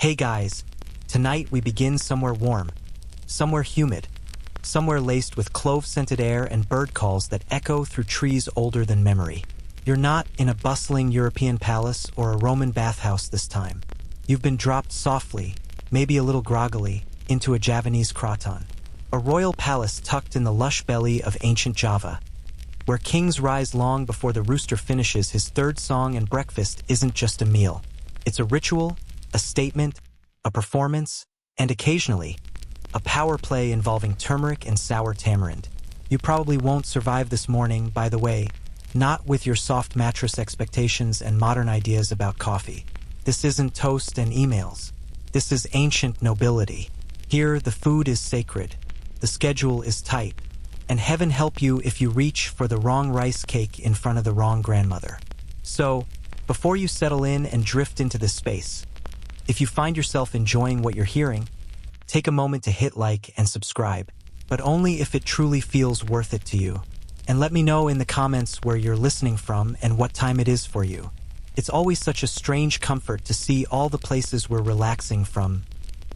Hey guys, tonight we begin somewhere warm, somewhere humid, somewhere laced with clove-scented air and bird calls that echo through trees older than memory. You're not in a bustling European palace or a Roman bathhouse this time. You've been dropped softly, maybe a little groggily, into a Javanese kraton. A royal palace tucked in the lush belly of ancient Java, where kings rise long before the rooster finishes his third song, and breakfast isn't just a meal. It's a ritual, a statement, a performance, and occasionally, a power play involving turmeric and sour tamarind. You probably won't survive this morning, by the way, not with your soft mattress expectations and modern ideas about coffee. This isn't toast and emails. This is ancient nobility. Here, the food is sacred, the schedule is tight, and heaven help you if you reach for the wrong rice cake in front of the wrong grandmother. So, before you settle in and drift into this space, if you find yourself enjoying what you're hearing, take a moment to hit like and subscribe, but only if it truly feels worth it to you. And let me know in the comments where you're listening from and what time it is for you. It's always such a strange comfort to see all the places we're relaxing from,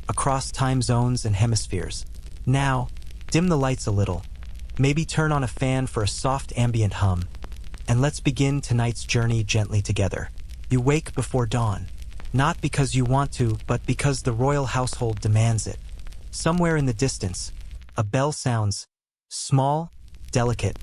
across time zones and hemispheres. Now, dim the lights a little, maybe turn on a fan for a soft ambient hum, and let's begin tonight's journey gently together. You wake before dawn, not because you want to, but because the royal household demands it. Somewhere in the distance, a bell sounds, small, delicate,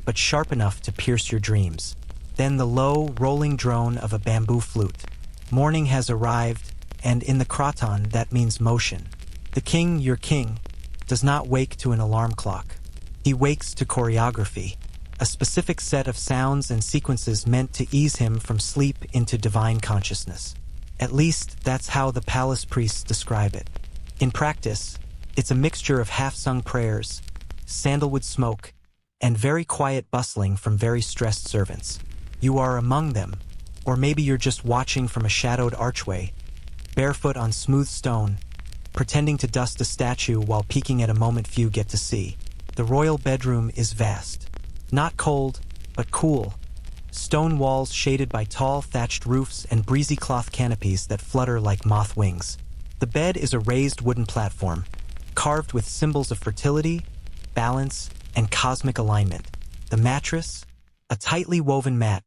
but sharp enough to pierce your dreams. Then the low, rolling drone of a bamboo flute. Morning has arrived, and in the kraton that means motion. The king, your king, does not wake to an alarm clock. He wakes to choreography, a specific set of sounds and sequences meant to ease him from sleep into divine consciousness. At least, that's how the palace priests describe it. In practice, it's a mixture of half-sung prayers, sandalwood smoke, and very quiet bustling from very stressed servants. You are among them, or maybe you're just watching from a shadowed archway, barefoot on smooth stone, pretending to dust a statue while peeking at a moment few get to see. The royal bedroom is vast. Not cold, but cool. Stone walls shaded by tall thatched roofs and breezy cloth canopies that flutter like moth wings. The bed is a raised wooden platform, carved with symbols of fertility, balance, and cosmic alignment. The mattress, a tightly woven mat,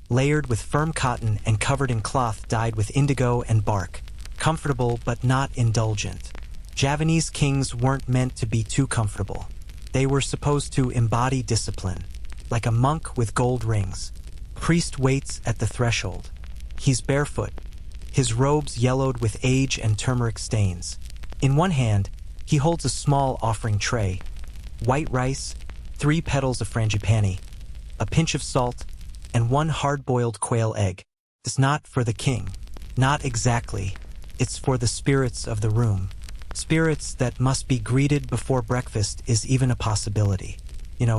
layered with firm cotton and covered in cloth dyed with indigo and bark. Comfortable but not indulgent. Javanese kings weren't meant to be too comfortable. They were supposed to embody discipline, like a monk with gold rings. Priest waits at the threshold. He's barefoot, his robes yellowed with age and turmeric stains. In one hand, he holds a small offering tray, white rice, 3 petals of frangipani, a pinch of salt, and 1 hard-boiled quail egg. It's not for the king. Not exactly. It's for the spirits of the room. Spirits that must be greeted before breakfast is even a possibility.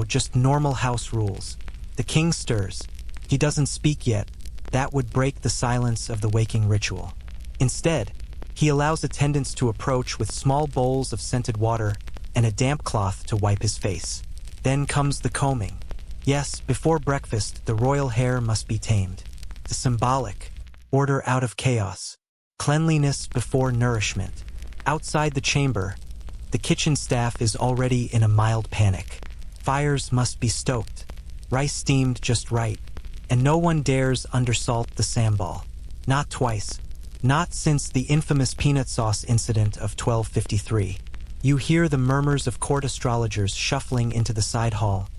Just normal house rules. The king stirs. He doesn't speak yet. That would break the silence of the waking ritual. Instead, he allows attendants to approach with small bowls of scented water and a damp cloth to wipe his face. Then comes the combing. Yes, before breakfast, the royal hair must be tamed. The symbolic, order out of chaos, cleanliness before nourishment. Outside the chamber, the kitchen staff is already in a mild panic. Fires must be stoked, rice steamed just right, and no one dares undersalt the sambal. Not twice. Not since the infamous peanut sauce incident of 1253. You hear the murmurs of court astrologers shuffling into the side hall,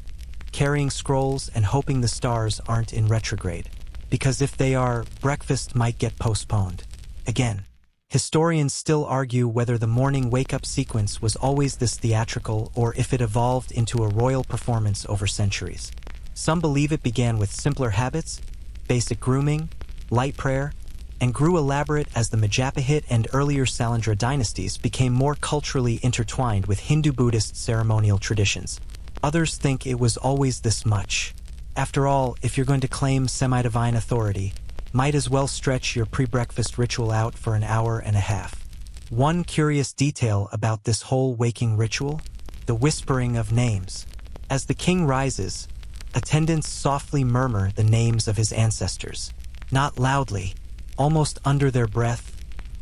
carrying scrolls and hoping the stars aren't in retrograde. Because if they are, breakfast might get postponed. Again, historians still argue whether the morning wake-up sequence was always this theatrical or if it evolved into a royal performance over centuries. Some believe it began with simpler habits, basic grooming, light prayer, and grew elaborate as the Majapahit and earlier Salandra dynasties became more culturally intertwined with Hindu-Buddhist ceremonial traditions. Others think it was always this much. After all, if you're going to claim semi-divine authority, might as well stretch your pre-breakfast ritual out for an hour and a half. One curious detail about this whole waking ritual: the whispering of names. As the king rises, attendants softly murmur the names of his ancestors. Not loudly, almost under their breath,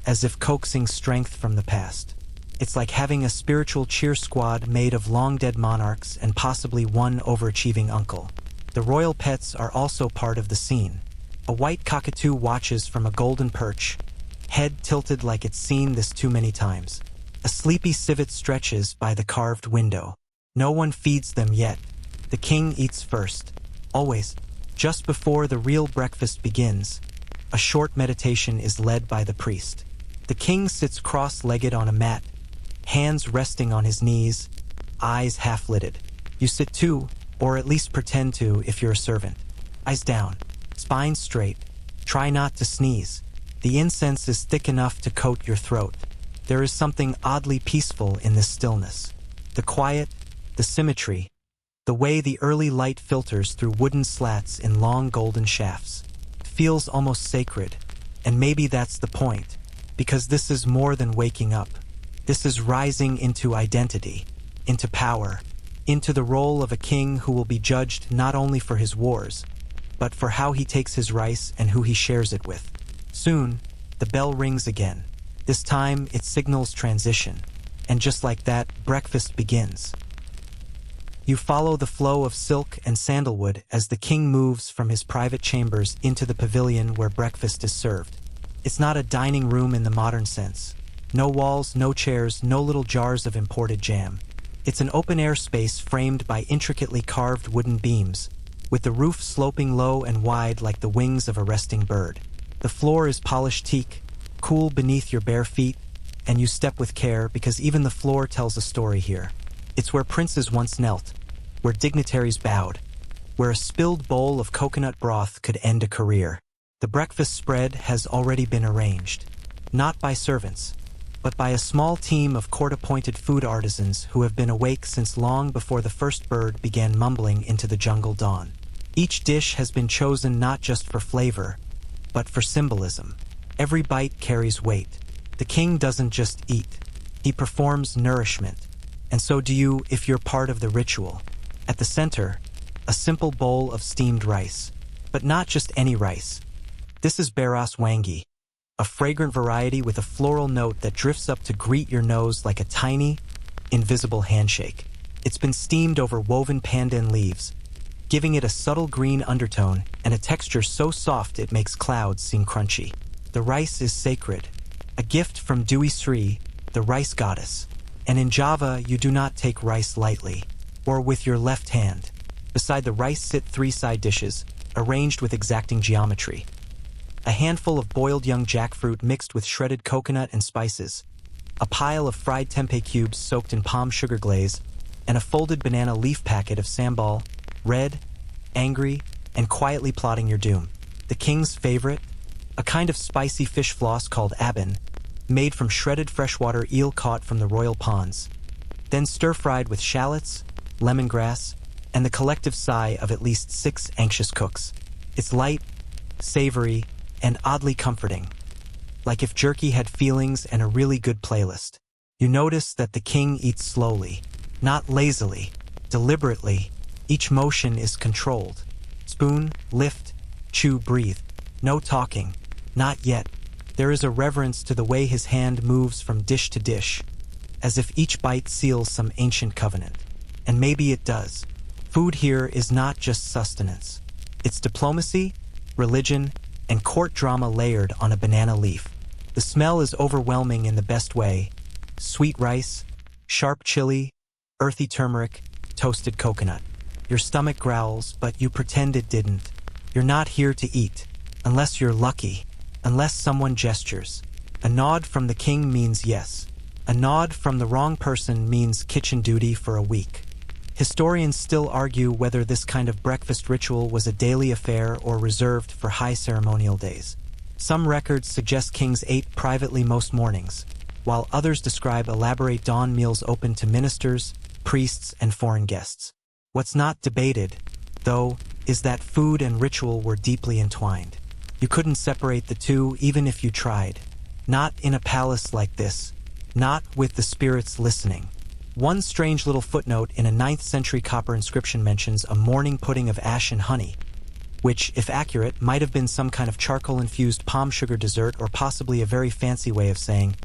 as if coaxing strength from the past. It's like having a spiritual cheer squad made of long-dead monarchs and possibly one overachieving uncle. The royal pets are also part of the scene. A white cockatoo watches from a golden perch, head tilted like it's seen this too many times. A sleepy civet stretches by the carved window. No one feeds them yet. The king eats first. Always. Just before the real breakfast begins, a short meditation is led by the priest. The king sits cross-legged on a mat, hands resting on his knees, eyes half-lidded. You sit too, or at least pretend to if you're a servant. Eyes down, spine straight. Try not to sneeze. The incense is thick enough to coat your throat. There is something oddly peaceful in this stillness. The quiet, the symmetry, the way the early light filters through wooden slats in long golden shafts. It feels almost sacred, and maybe that's the point, because this is more than waking up. This is rising into identity, into power, into the role of a king who will be judged not only for his wars, but for how he takes his rice and who he shares it with. Soon, the bell rings again. This time, it signals transition, and just like that, breakfast begins. You follow the flow of silk and sandalwood as the king moves from his private chambers into the pavilion where breakfast is served. It's not a dining room in the modern sense. No walls, no chairs, no little jars of imported jam. It's an open-air space framed by intricately carved wooden beams, with the roof sloping low and wide like the wings of a resting bird. The floor is polished teak, cool beneath your bare feet, and you step with care because even the floor tells a story here. It's where princes once knelt, where dignitaries bowed, where a spilled bowl of coconut broth could end a career. The breakfast spread has already been arranged, not by servants, but by a small team of court-appointed food artisans who have been awake since long before the first bird began mumbling into the jungle dawn. Each dish has been chosen not just for flavor, but for symbolism. Every bite carries weight. The king doesn't just eat, he performs nourishment. And so do you if you're part of the ritual. At the center, a simple bowl of steamed rice. But not just any rice. This is Beras wangi, a fragrant variety with a floral note that drifts up to greet your nose like a tiny, invisible handshake. It's been steamed over woven pandan leaves, giving it a subtle green undertone and a texture so soft it makes clouds seem crunchy. The rice is sacred, a gift from Dewi Sri, the rice goddess. And in Java, you do not take rice lightly, or with your left hand. Beside the rice sit 3 side dishes, arranged with exacting geometry. A handful of boiled young jackfruit mixed with shredded coconut and spices, a pile of fried tempeh cubes soaked in palm sugar glaze, and a folded banana leaf packet of sambal, red, angry, and quietly plotting your doom. The king's favorite, a kind of spicy fish floss called abin, made from shredded freshwater eel caught from the royal ponds, then stir-fried with shallots, lemongrass, and the collective sigh of at least 6 anxious cooks. It's light, savory, and oddly comforting, like if jerky had feelings and a really good playlist. You notice that the king eats slowly, not lazily, deliberately. Each motion is controlled. Spoon, lift, chew, breathe. No talking. Not yet. There is a reverence to the way his hand moves from dish to dish, as if each bite seals some ancient covenant. And maybe it does. Food here is not just sustenance. It's diplomacy, religion, and court drama layered on a banana leaf. The smell is overwhelming in the best way. Sweet rice, sharp chili, earthy turmeric, toasted coconut. Your stomach growls, but you pretend it didn't. You're not here to eat, unless you're lucky, unless someone gestures. A nod from the king means yes. A nod from the wrong person means kitchen duty for a week. Historians still argue whether this kind of breakfast ritual was a daily affair or reserved for high ceremonial days. Some records suggest kings ate privately most mornings, while others describe elaborate dawn meals open to ministers, priests, and foreign guests. What's not debated, though, is that food and ritual were deeply entwined. You couldn't separate the two even if you tried. Not in a palace like this. Not with the spirits listening. One strange little footnote in a 9th century copper inscription mentions a morning pudding of ash and honey, which, if accurate, might have been some kind of charcoal-infused palm sugar dessert or possibly a very fancy way of saying,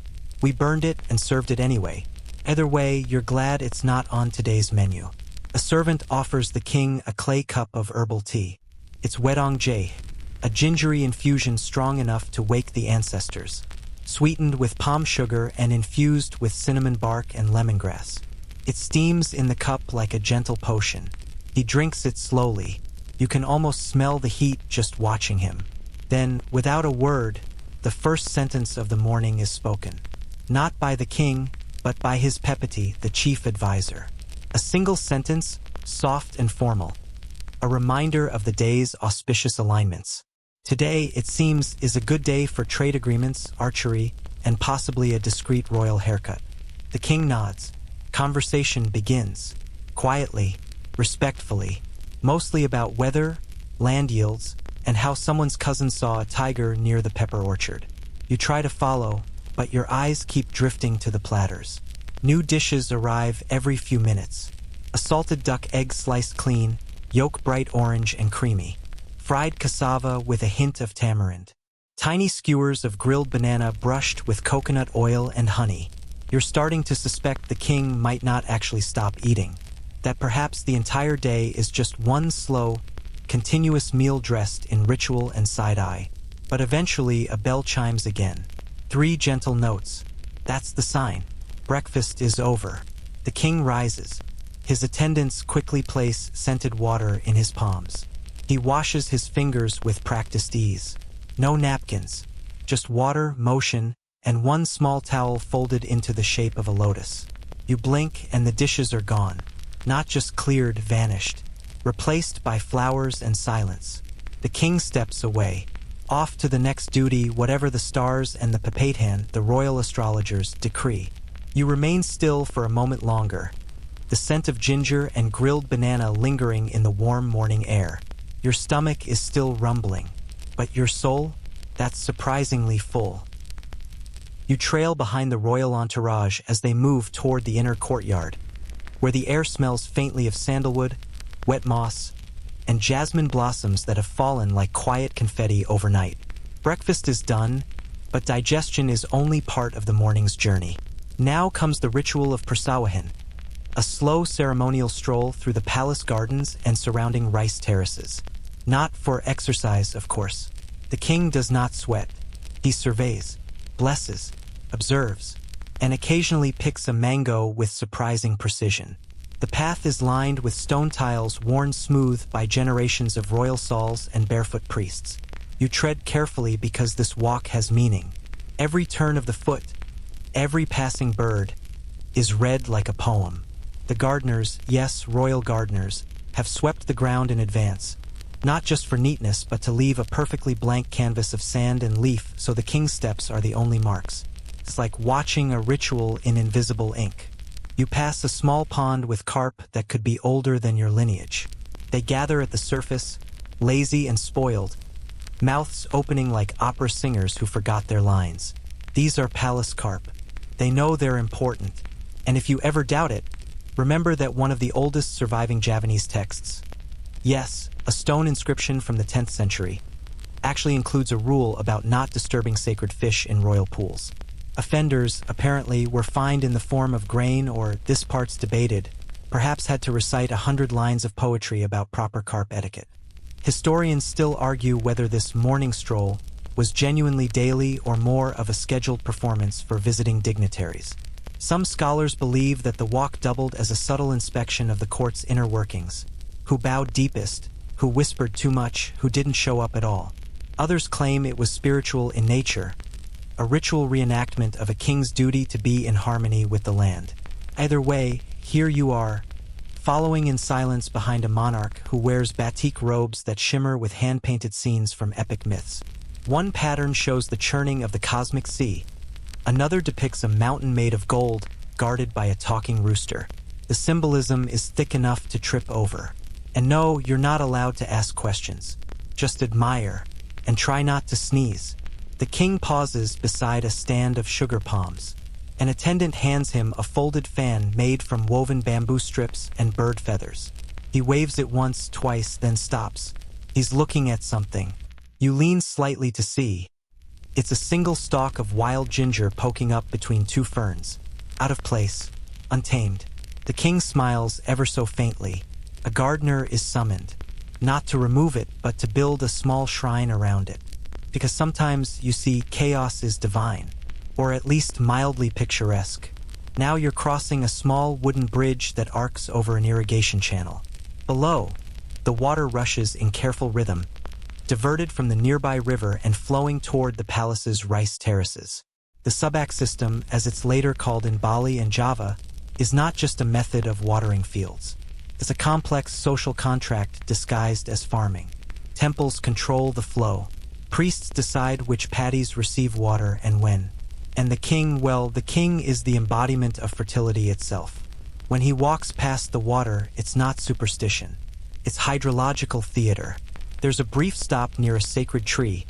"We burned it and served it anyway." Either way, you're glad it's not on today's menu. A servant offers the king a clay cup of herbal tea. It's wedong jae, a gingery infusion strong enough to wake the ancestors, sweetened with palm sugar and infused with cinnamon bark and lemongrass. It steams in the cup like a gentle potion. He drinks it slowly. You can almost smell the heat just watching him. Then, without a word, the first sentence of the morning is spoken. Not by the king, but by his Pepiti, the chief advisor. A single sentence, soft and formal. A reminder of the day's auspicious alignments. Today, it seems, is a good day for trade agreements, archery, and possibly a discreet royal haircut. The king nods. Conversation begins. Quietly, respectfully, mostly about weather, land yields, and how someone's cousin saw a tiger near the pepper orchard. You try to follow, but your eyes keep drifting to the platters. New dishes arrive every few minutes. A salted duck egg sliced clean, yolk bright orange and creamy. Fried cassava with a hint of tamarind. Tiny skewers of grilled banana brushed with coconut oil and honey. You're starting to suspect the king might not actually stop eating. That perhaps the entire day is just one slow, continuous meal dressed in ritual and side-eye. But eventually a bell chimes again. 3 gentle notes. That's the sign. Breakfast is over. The king rises. His attendants quickly place scented water in his palms. He washes his fingers with practiced ease. No napkins. Just water, motion, and one small towel folded into the shape of a lotus. You blink and the dishes are gone. Not just cleared, vanished. Replaced by flowers and silence. The king steps away. Off to the next duty, whatever the stars and the papatan, the royal astrologers, decree. You remain still for a moment longer, the scent of ginger and grilled banana lingering in the warm morning air. Your stomach is still rumbling, but your soul, that's surprisingly full. You trail behind the royal entourage as they move toward the inner courtyard, where the air smells faintly of sandalwood, wet moss, and jasmine blossoms that have fallen like quiet confetti overnight. Breakfast is done, but digestion is only part of the morning's journey. Now comes the ritual of persawahan, a slow ceremonial stroll through the palace gardens and surrounding rice terraces. Not for exercise, of course. The king does not sweat. He surveys, blesses, observes, and occasionally picks a mango with surprising precision. The path is lined with stone tiles worn smooth by generations of royal sauls and barefoot priests. You tread carefully because this walk has meaning. Every turn of the foot, every passing bird, is read like a poem. The gardeners, yes, royal gardeners, have swept the ground in advance, not just for neatness but to leave a perfectly blank canvas of sand and leaf so the king's steps are the only marks. It's like watching a ritual in invisible ink. You pass a small pond with carp that could be older than your lineage. They gather at the surface, lazy and spoiled, mouths opening like opera singers who forgot their lines. These are palace carp. They know they're important. And if you ever doubt it, remember that one of the oldest surviving Javanese texts, yes, a stone inscription from the 10th century, actually includes a rule about not disturbing sacred fish in royal pools. Offenders, apparently, were fined in the form of grain or, this part's debated, perhaps had to recite 100 lines of poetry about proper carp etiquette. Historians still argue whether this morning stroll was genuinely daily or more of a scheduled performance for visiting dignitaries. Some scholars believe that the walk doubled as a subtle inspection of the court's inner workings, who bowed deepest, who whispered too much, who didn't show up at all. Others claim it was spiritual in nature, a ritual reenactment of a king's duty to be in harmony with the land. Either way, here you are, following in silence behind a monarch who wears batik robes that shimmer with hand-painted scenes from epic myths. One pattern shows the churning of the cosmic sea. Another depicts a mountain made of gold, guarded by a talking rooster. The symbolism is thick enough to trip over. And no, you're not allowed to ask questions. Just admire, and try not to sneeze. The king pauses beside a stand of sugar palms. An attendant hands him a folded fan made from woven bamboo strips and bird feathers. He waves it once, twice, then stops, He's looking at something. You lean slightly to see. It's a single stalk of wild ginger poking up between two ferns. Out of place, untamed. The king smiles ever so faintly. A gardener is summoned, not to remove it, but to build a small shrine around it. Because sometimes, you see, chaos is divine, or at least mildly picturesque. Now you're crossing a small wooden bridge that arcs over an irrigation channel. Below, the water rushes in careful rhythm, diverted from the nearby river and flowing toward the palace's rice terraces. The subak system, as it's later called in Bali and Java, is not just a method of watering fields. It's a complex social contract disguised as farming. Temples control the flow. Priests decide which paddies receive water and when. And the king, well, the king is the embodiment of fertility itself. When he walks past the water, it's not superstition. It's hydrological theater. There's a brief stop near a sacred tree,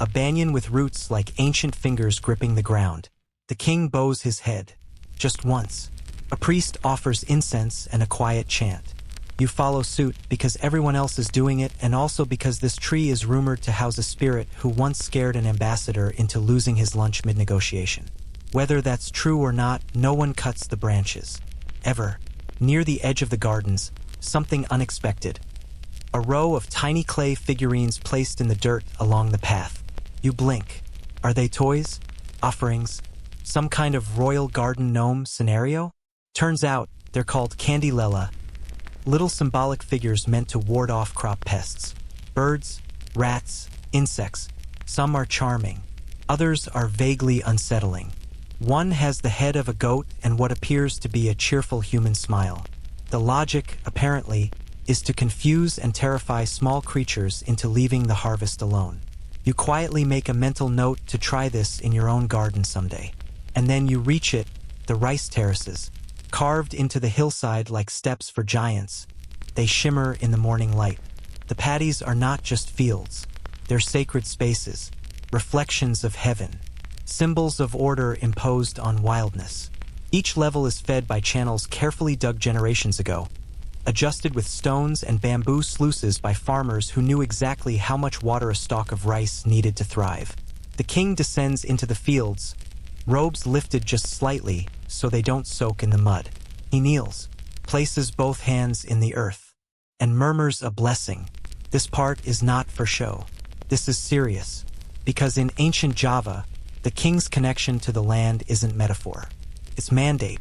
a banyan with roots like ancient fingers gripping the ground. The king bows his head. Just once. A priest offers incense and a quiet chant. You follow suit because everyone else is doing it, and also because this tree is rumored to house a spirit who once scared an ambassador into losing his lunch mid-negotiation. Whether that's true or not, no one cuts the branches. Ever. Near the edge of the gardens, something unexpected. A row of tiny clay figurines placed in the dirt along the path. You blink. Are they toys? Offerings? Some kind of royal garden gnome scenario? Turns out, they're called candilela, little symbolic figures meant to ward off crop pests. Birds, rats, insects. Some are charming. Others are vaguely unsettling. One has the head of a goat and what appears to be a cheerful human smile. The logic, apparently, is to confuse and terrify small creatures into leaving the harvest alone. You quietly make a mental note to try this in your own garden someday. And then you reach it, the rice terraces, carved into the hillside like steps for giants. They shimmer in the morning light. The paddies are not just fields. They're sacred spaces, reflections of heaven, symbols of order imposed on wildness. Each level is fed by channels carefully dug generations ago, adjusted with stones and bamboo sluices by farmers who knew exactly how much water a stalk of rice needed to thrive. The king descends into the fields, robes lifted just slightly so they don't soak in the mud. He kneels, places both hands in the earth, and murmurs a blessing. This part is not for show. This is serious, because in ancient Java, the king's connection to the land isn't metaphor. It's mandate.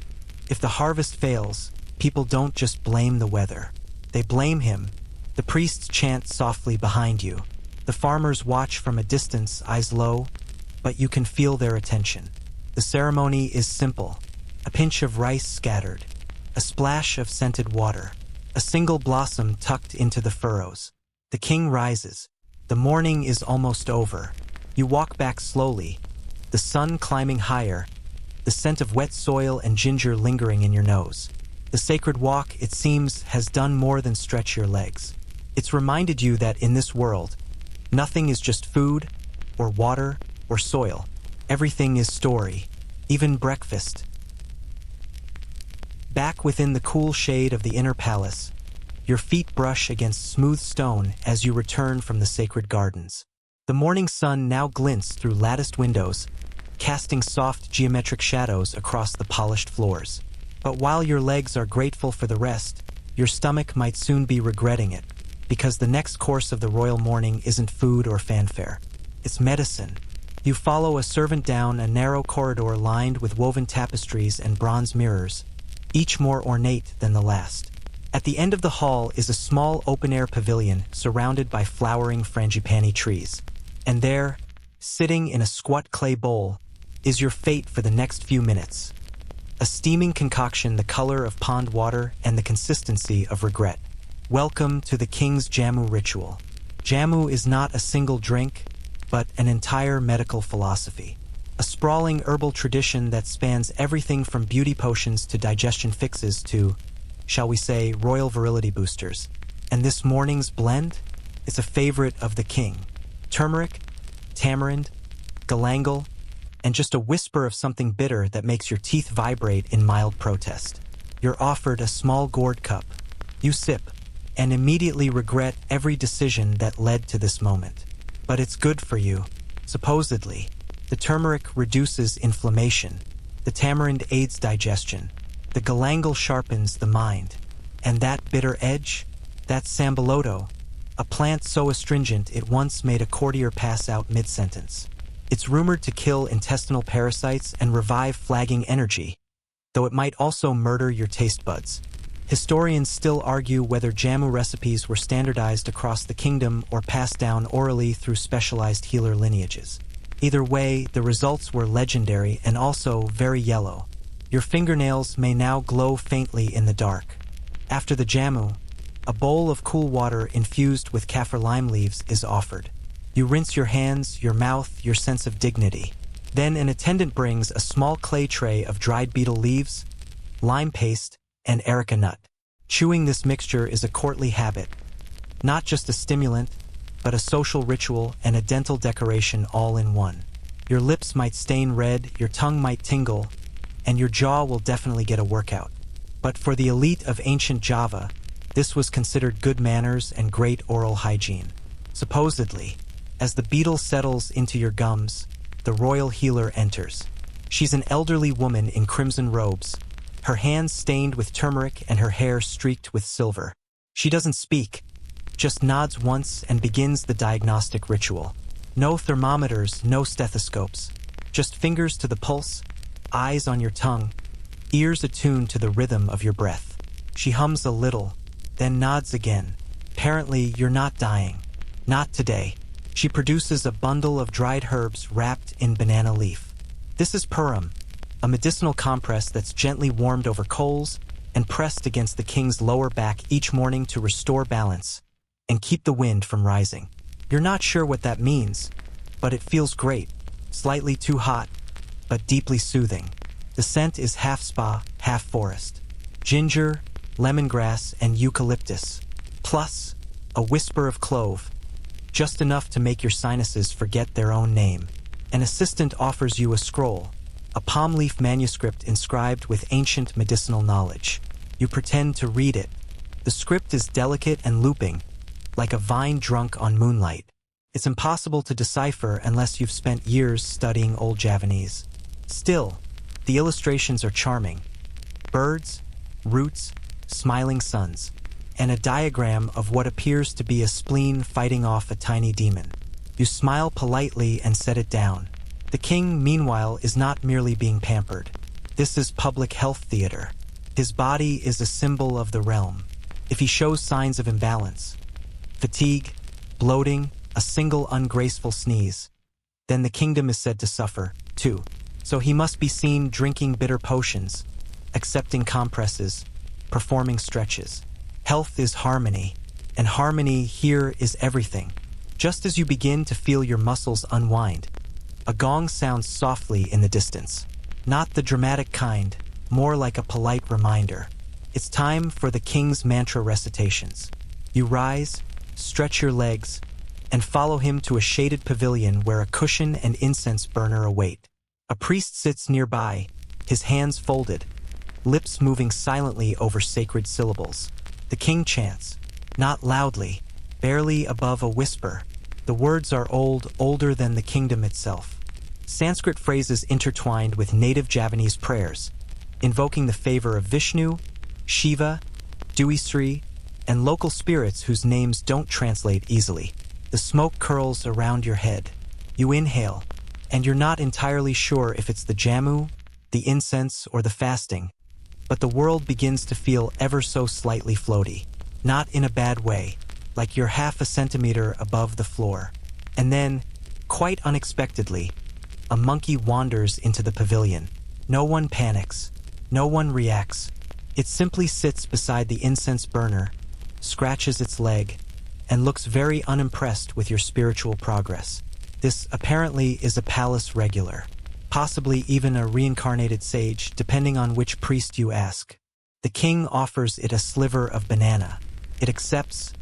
If the harvest fails, people don't just blame the weather. They blame him. The priests chant softly behind you. The farmers watch from a distance, eyes low, but you can feel their attention. The ceremony is simple. A pinch of rice scattered, a splash of scented water, a single blossom tucked into the furrows. The king rises. The morning is almost over. You walk back slowly, the sun climbing higher, the scent of wet soil and ginger lingering in your nose. The sacred walk, it seems, has done more than stretch your legs. It's reminded you that in this world, nothing is just food, or water, or soil. Everything is story, even breakfast. Back within the cool shade of the inner palace, your feet brush against smooth stone as you return from the sacred gardens. The morning sun now glints through latticed windows, casting soft geometric shadows across the polished floors. But while your legs are grateful for the rest, your stomach might soon be regretting it, because the next course of the royal morning isn't food or fanfare. It's medicine. You follow a servant down a narrow corridor lined with woven tapestries and bronze mirrors, each more ornate than the last. At the end of the hall is a small open-air pavilion surrounded by flowering frangipani trees. And there, sitting in a squat clay bowl, is your fate for the next few minutes. A steaming concoction the color of pond water and the consistency of regret. Welcome to the king's jamu ritual. Jamu is not a single drink, but an entire medical philosophy. A sprawling herbal tradition that spans everything from beauty potions to digestion fixes to, shall we say, royal virility boosters. And this morning's blend? It's a favorite of the king. Turmeric, tamarind, galangal, and just a whisper of something bitter that makes your teeth vibrate in mild protest. You're offered a small gourd cup. You sip, and immediately regret every decision that led to this moment. But it's good for you, supposedly. The turmeric reduces inflammation, the tamarind aids digestion, the galangal sharpens the mind, and that bitter edge? That's sambuloto, a plant so astringent it once made a courtier pass out mid-sentence. It's rumored to kill intestinal parasites and revive flagging energy, though it might also murder your taste buds. Historians still argue whether jamu recipes were standardized across the kingdom or passed down orally through specialized healer lineages. Either way, the results were legendary and also very yellow. Your fingernails may now glow faintly in the dark. After the jamu, a bowl of cool water infused with kaffir lime leaves is offered. You rinse your hands, your mouth, your sense of dignity. Then an attendant brings a small clay tray of dried betel leaves, lime paste, and areca nut. Chewing this mixture is a courtly habit, not just a stimulant, but a social ritual and a dental decoration all in one. Your lips might stain red, your tongue might tingle, and your jaw will definitely get a workout. But for the elite of ancient Java, this was considered good manners and great oral hygiene. Supposedly, as the beetle settles into your gums, the royal healer enters. She's an elderly woman in crimson robes, her hands stained with turmeric and her hair streaked with silver. She doesn't speak, just nods once and begins the diagnostic ritual. No thermometers, no stethoscopes, just fingers to the pulse, eyes on your tongue, ears attuned to the rhythm of your breath. She hums a little, then nods again. Apparently, you're not dying. Not today. She produces a bundle of dried herbs wrapped in banana leaf. This is purum, a medicinal compress that's gently warmed over coals and pressed against the king's lower back each morning to restore balance and keep the wind from rising. You're not sure what that means, but it feels great. Slightly too hot, but deeply soothing. The scent is half spa, half forest. Ginger, lemongrass, and eucalyptus, plus a whisper of clove, just enough to make your sinuses forget their own name. An assistant offers you a scroll, a palm leaf manuscript inscribed with ancient medicinal knowledge. You pretend to read it. The script is delicate and looping, like a vine drunk on moonlight. It's impossible to decipher unless you've spent years studying old Javanese. Still, the illustrations are charming. Birds, roots, smiling suns, and a diagram of what appears to be a spleen fighting off a tiny demon. You smile politely and set it down. The king, meanwhile, is not merely being pampered. This is public health theater. His body is a symbol of the realm. If he shows signs of imbalance, fatigue, bloating, a single ungraceful sneeze, then the kingdom is said to suffer, too. So he must be seen drinking bitter potions, accepting compresses, performing stretches. Health is harmony, and harmony here is everything. Just as you begin to feel your muscles unwind, a gong sounds softly in the distance. Not the dramatic kind, more like a polite reminder. It's time for the king's mantra recitations. You rise, stretch your legs, and follow him to a shaded pavilion where a cushion and incense burner await. A priest sits nearby, his hands folded, lips moving silently over sacred syllables. The king chants, not loudly, barely above a whisper. The words are old, older than the kingdom itself. Sanskrit phrases intertwined with native Javanese prayers, invoking the favor of Vishnu, Shiva, Duisri, and local spirits whose names don't translate easily. The smoke curls around your head. You inhale, and you're not entirely sure if it's the jamu, the incense, or the fasting, but the world begins to feel ever so slightly floaty. Not in a bad way, like you're half a centimeter above the floor. And then, quite unexpectedly, a monkey wanders into the pavilion. No one panics. No one reacts. It simply sits beside the incense burner, scratches its leg, and looks very unimpressed with your spiritual progress. This apparently is a palace regular, possibly even a reincarnated sage, depending on which priest you ask. The king offers it a sliver of banana. It accepts,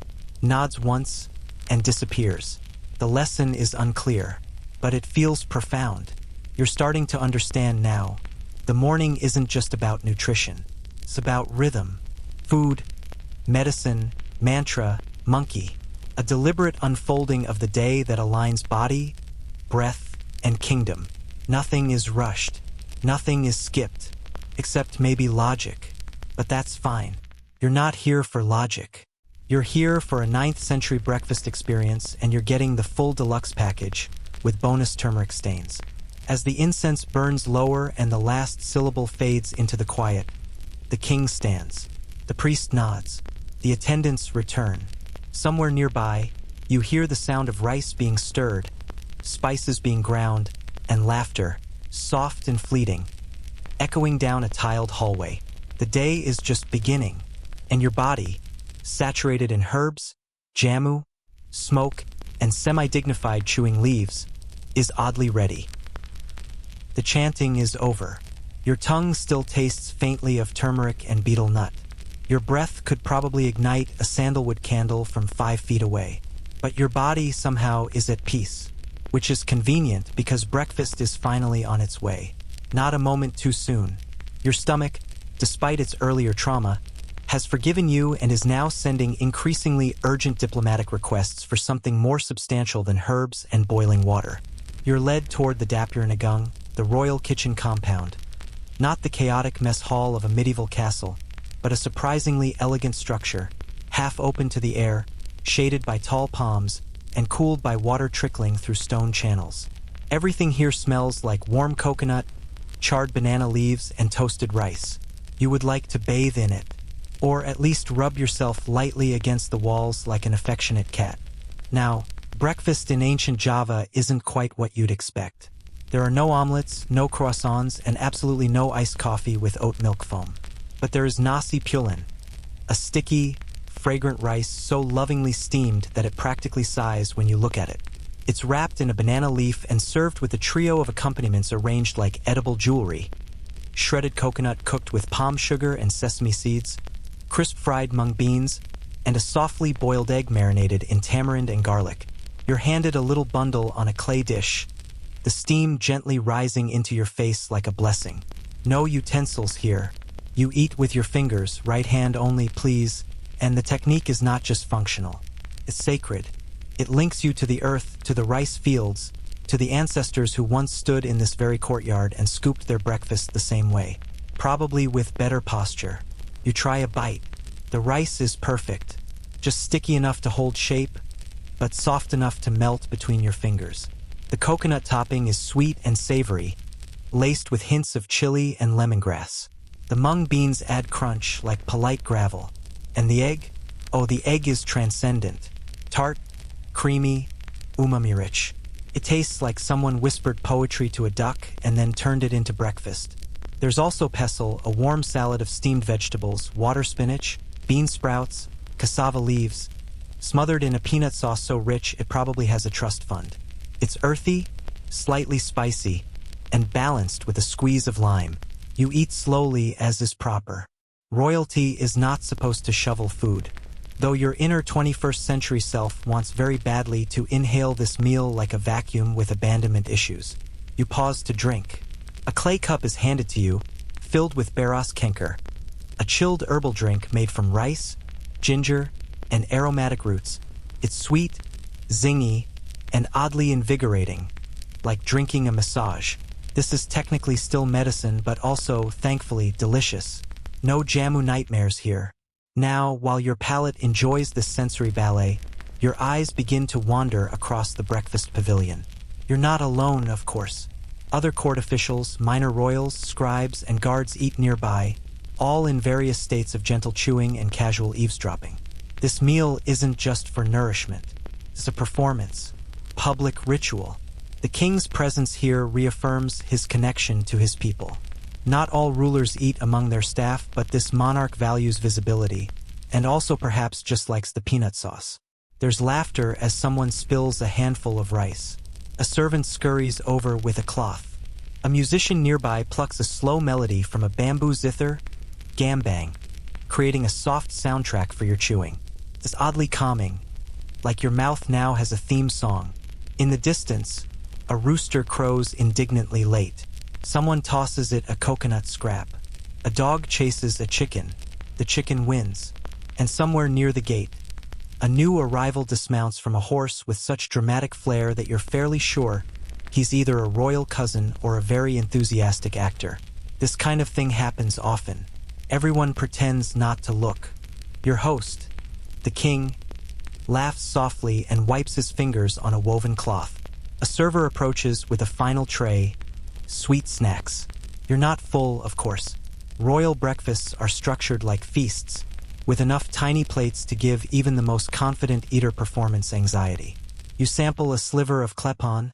nods once, and disappears. The lesson is unclear, but it feels profound. You're starting to understand now. The morning isn't just about nutrition. It's about rhythm, food, medicine, mantra, monkey. A deliberate unfolding of the day that aligns body, breath, and kingdom. Nothing is rushed. Nothing is skipped. Except maybe logic. But that's fine. You're not here for logic. You're here for a 9th century breakfast experience, and you're getting the full deluxe package with bonus turmeric stains. As the incense burns lower and the last syllable fades into the quiet, the king stands. The priest nods. The attendants return. Somewhere nearby, you hear the sound of rice being stirred, spices being ground, and laughter, soft and fleeting, echoing down a tiled hallway. The day is just beginning, and your body, saturated in herbs, jamu, smoke, and semi-dignified chewing leaves, is oddly ready. The chanting is over. Your tongue still tastes faintly of turmeric and betel nut. Your breath could probably ignite a sandalwood candle from 5 feet away. But your body somehow is at peace, which is convenient because breakfast is finally on its way. Not a moment too soon. Your stomach, despite its earlier trauma, has forgiven you and is now sending increasingly urgent diplomatic requests for something more substantial than herbs and boiling water. You're led toward the Dapur Nagung, the royal kitchen compound. Not the chaotic mess hall of a medieval castle, but a surprisingly elegant structure, half open to the air, shaded by tall palms, and cooled by water trickling through stone channels. Everything here smells like warm coconut, charred banana leaves, and toasted rice. You would like to bathe in it, or at least rub yourself lightly against the walls like an affectionate cat. Now, breakfast in ancient Java isn't quite what you'd expect. There are no omelets, no croissants, and absolutely no iced coffee with oat milk foam. But there is nasi pulen, a sticky, fragrant rice so lovingly steamed that it practically sighs when you look at it. It's wrapped in a banana leaf and served with a trio of accompaniments arranged like edible jewelry: shredded coconut cooked with palm sugar and sesame seeds, crisp fried mung beans, and a softly boiled egg marinated in tamarind and garlic. You're handed a little bundle on a clay dish, the steam gently rising into your face like a blessing. No utensils here. You eat with your fingers, right hand only, please, and the technique is not just functional. It's sacred. It links you to the earth, to the rice fields, to the ancestors who once stood in this very courtyard and scooped their breakfast the same way, probably with better posture. You try a bite. The rice is perfect, just sticky enough to hold shape, but soft enough to melt between your fingers. The coconut topping is sweet and savory, laced with hints of chili and lemongrass. The mung beans add crunch like polite gravel. And the egg? Oh, the egg is transcendent. Tart, creamy, umami-rich. It tastes like someone whispered poetry to a duck and then turned it into breakfast. There's also pestle, a warm salad of steamed vegetables, water spinach, bean sprouts, cassava leaves, smothered in a peanut sauce so rich it probably has a trust fund. It's earthy, slightly spicy, and balanced with a squeeze of lime. You eat slowly as is proper. Royalty is not supposed to shovel food, though your inner 21st century self wants very badly to inhale this meal like a vacuum with abandonment issues. You pause to drink. A clay cup is handed to you, filled with Beras Kenker, a chilled herbal drink made from rice, ginger, and aromatic roots. It's sweet, zingy, and oddly invigorating, like drinking a massage. This is technically still medicine, but also, thankfully, delicious. No jamu nightmares here. Now, while your palate enjoys this sensory ballet, your eyes begin to wander across the breakfast pavilion. You're not alone, of course. Other court officials, minor royals, scribes, and guards eat nearby, all in various states of gentle chewing and casual eavesdropping. This meal isn't just for nourishment. It's a performance, public ritual. The king's presence here reaffirms his connection to his people. Not all rulers eat among their staff, but this monarch values visibility, and also perhaps just likes the peanut sauce. There's laughter as someone spills a handful of rice. A servant scurries over with a cloth. A musician nearby plucks a slow melody from a bamboo zither, gambang, creating a soft soundtrack for your chewing. It's oddly calming, like your mouth now has a theme song. In the distance, a rooster crows indignantly late. Someone tosses it a coconut scrap. A dog chases a chicken. The chicken wins. And somewhere near the gate, A new arrival dismounts from a horse with such dramatic flair that you're fairly sure he's either a royal cousin or a very enthusiastic actor. This kind of thing happens often. Everyone pretends not to look. Your host, the king, laughs softly and wipes his fingers on a woven cloth. A server approaches with a final tray, sweet snacks. You're not full, of course. Royal breakfasts are structured like feasts, with enough tiny plates to give even the most confident eater performance anxiety. You sample a sliver of klepon,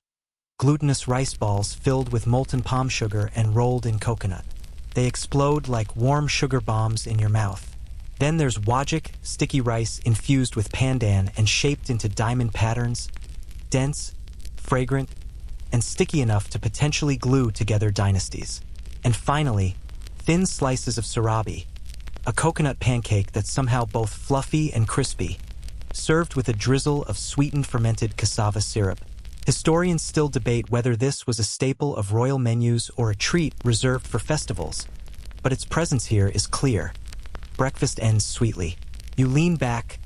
glutinous rice balls filled with molten palm sugar and rolled in coconut. They explode like warm sugar bombs in your mouth. Then there's wajik, sticky rice infused with pandan and shaped into diamond patterns, dense, fragrant, and sticky enough to potentially glue together dynasties. And finally, thin slices of surabi, a coconut pancake that's somehow both fluffy and crispy, served with a drizzle of sweetened fermented cassava syrup. Historians still debate whether this was a staple of royal menus or a treat reserved for festivals, but its presence here is clear. Breakfast ends sweetly. You lean back,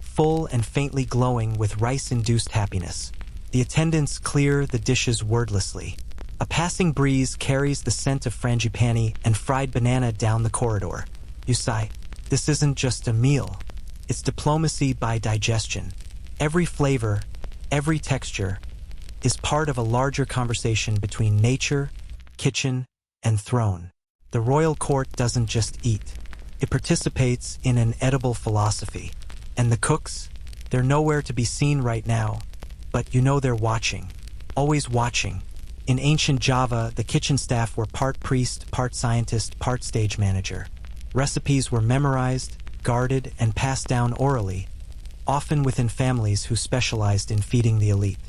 full and faintly glowing with rice-induced happiness. The attendants clear the dishes wordlessly. A passing breeze carries the scent of frangipani and fried banana down the corridor. You sigh. This isn't just a meal. It's diplomacy by digestion. Every flavor, every texture, is part of a larger conversation between nature, kitchen, and throne. The royal court doesn't just eat. It participates in an edible philosophy. And the cooks? They're nowhere to be seen right now, but you know they're watching. Always watching. In ancient Java, the kitchen staff were part priest, part scientist, part stage manager. Recipes were memorized, guarded, and passed down orally, often within families who specialized in feeding the elite.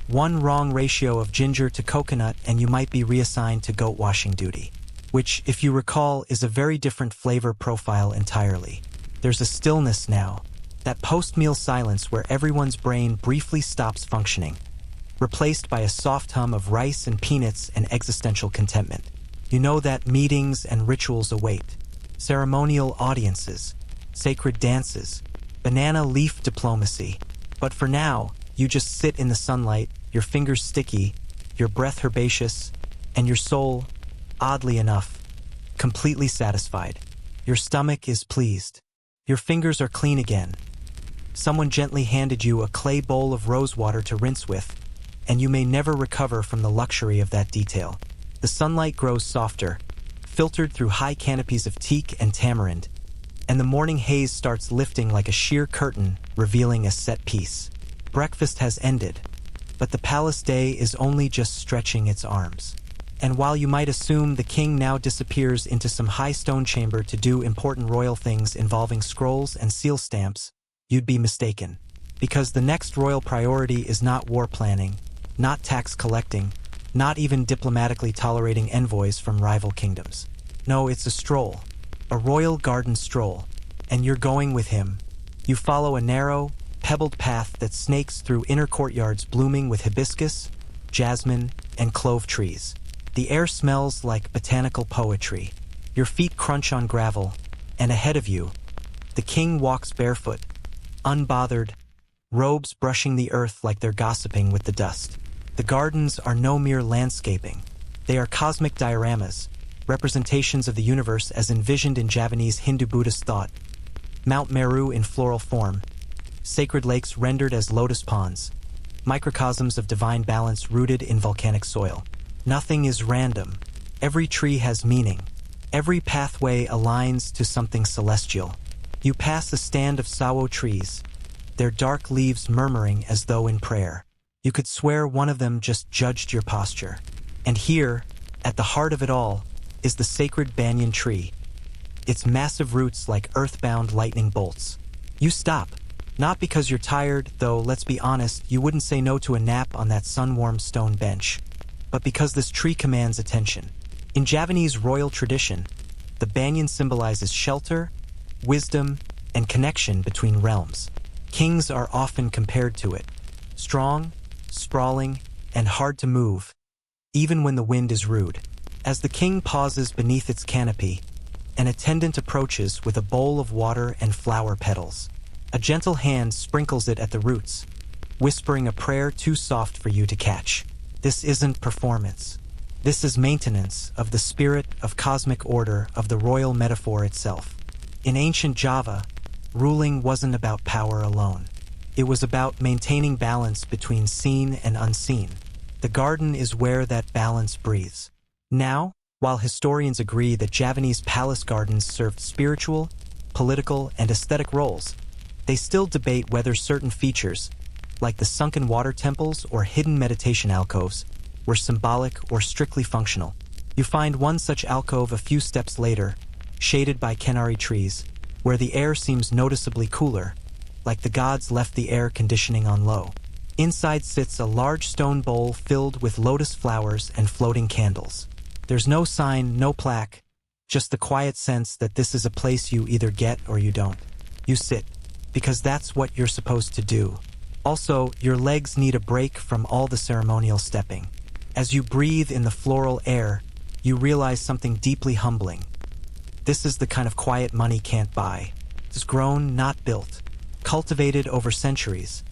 One wrong ratio of ginger to coconut and you might be reassigned to goat washing duty, which, if you recall, is a very different flavor profile entirely. There's a stillness now, that post-meal silence where everyone's brain briefly stops functioning, replaced by a soft hum of rice and peanuts and existential contentment. You know that meetings and rituals await. Ceremonial audiences, sacred dances, banana leaf diplomacy. But for now, you just sit in the sunlight, your fingers sticky, your breath herbaceous, and your soul, oddly enough, completely satisfied. Your stomach is pleased. Your fingers are clean again. Someone gently handed you a clay bowl of rose water to rinse with, and you may never recover from the luxury of that detail. The sunlight grows softer, filtered through high canopies of teak and tamarind, and the morning haze starts lifting like a sheer curtain, revealing a set piece. Breakfast has ended, but the palace day is only just stretching its arms. And while you might assume the king now disappears into some high stone chamber to do important royal things involving scrolls and seal stamps, you'd be mistaken. Because the next royal priority is not war planning, not tax collecting, not even diplomatically tolerating envoys from rival kingdoms. No, it's a stroll. A royal garden stroll. And you're going with him. You follow a narrow, pebbled path that snakes through inner courtyards blooming with hibiscus, jasmine, and clove trees. The air smells like botanical poetry. Your feet crunch on gravel, and ahead of you, the king walks barefoot, unbothered, robes brushing the earth like they're gossiping with the dust. The gardens are no mere landscaping. They are cosmic dioramas, representations of the universe as envisioned in Javanese Hindu-Buddhist thought. Mount Meru in floral form, sacred lakes rendered as lotus ponds, microcosms of divine balance rooted in volcanic soil. Nothing is random. Every tree has meaning. Every pathway aligns to something celestial. You pass a stand of sawo trees, their dark leaves murmuring as though in prayer. You could swear one of them just judged your posture. And here, at the heart of it all, is the sacred banyan tree, its massive roots like earthbound lightning bolts. You stop, not because you're tired, though let's be honest, you wouldn't say no to a nap on that sun-warmed stone bench, but because this tree commands attention. In Javanese royal tradition, the banyan symbolizes shelter, wisdom, and connection between realms. Kings are often compared to it, strong, sprawling, and hard to move, even when the wind is rude. As the king pauses beneath its canopy, an attendant approaches with a bowl of water and flower petals. A gentle hand sprinkles it at the roots, whispering a prayer too soft for you to catch. This isn't performance. This is maintenance of the spirit of cosmic order of the royal metaphor itself. In ancient Java, ruling wasn't about power alone. It was about maintaining balance between seen and unseen. The garden is where that balance breathes. Now, while historians agree that Javanese palace gardens served spiritual, political, and aesthetic roles, they still debate whether certain features, like the sunken water temples or hidden meditation alcoves, were symbolic or strictly functional. You find one such alcove a few steps later, shaded by Kenari trees, where the air seems noticeably cooler, like the gods left the air conditioning on low. Inside sits a large stone bowl filled with lotus flowers and floating candles. There's no sign, no plaque, just the quiet sense that this is a place you either get or you don't. You sit, because that's what you're supposed to do. Also, your legs need a break from all the ceremonial stepping. As you breathe in the floral air, you realize something deeply humbling. This is the kind of quiet money can't buy. It's grown, not built. Cultivated over centuries.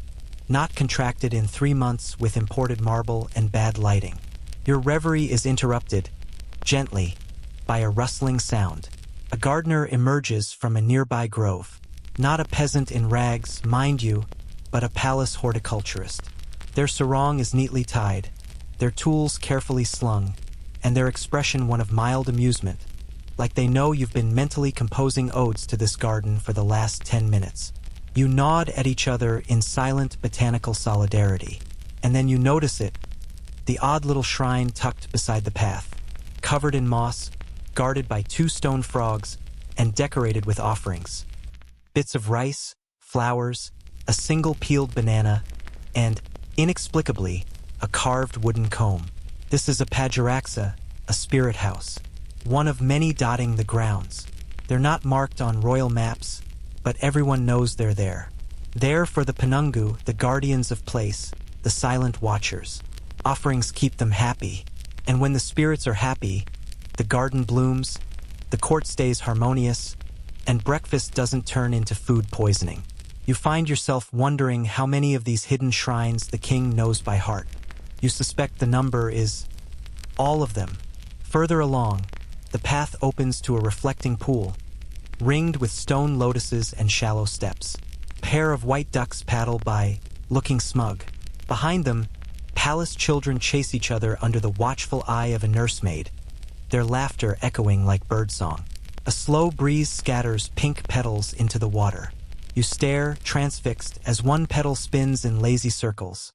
Not contracted in 3 months with imported marble and bad lighting. Your reverie is interrupted, gently, by a rustling sound. A gardener emerges from a nearby grove. Not a peasant in rags, mind you, but a palace horticulturist. Their sarong is neatly tied, their tools carefully slung, and their expression one of mild amusement, like they know you've been mentally composing odes to this garden for the last 10 minutes. You nod at each other in silent botanical solidarity, and then you notice it, the odd little shrine tucked beside the path, covered in moss, guarded by 2 stone frogs, and decorated with offerings. Bits of rice, flowers, a single peeled banana, and, inexplicably, a carved wooden comb. This is a pajaraxa, a spirit house, one of many dotting the grounds. They're not marked on royal maps, but everyone knows they're there. There for the Penungu, the guardians of place, the silent watchers. Offerings keep them happy, and when the spirits are happy, the garden blooms, the court stays harmonious, and breakfast doesn't turn into food poisoning. You find yourself wondering how many of these hidden shrines the king knows by heart. You suspect the number is all of them. Further along, the path opens to a reflecting pool, ringed with stone lotuses and shallow steps. A pair of white ducks paddle by, looking smug. Behind them, palace children chase each other under the watchful eye of a nursemaid, their laughter echoing like birdsong. A slow breeze scatters pink petals into the water. You stare, transfixed, as one petal spins in lazy circles,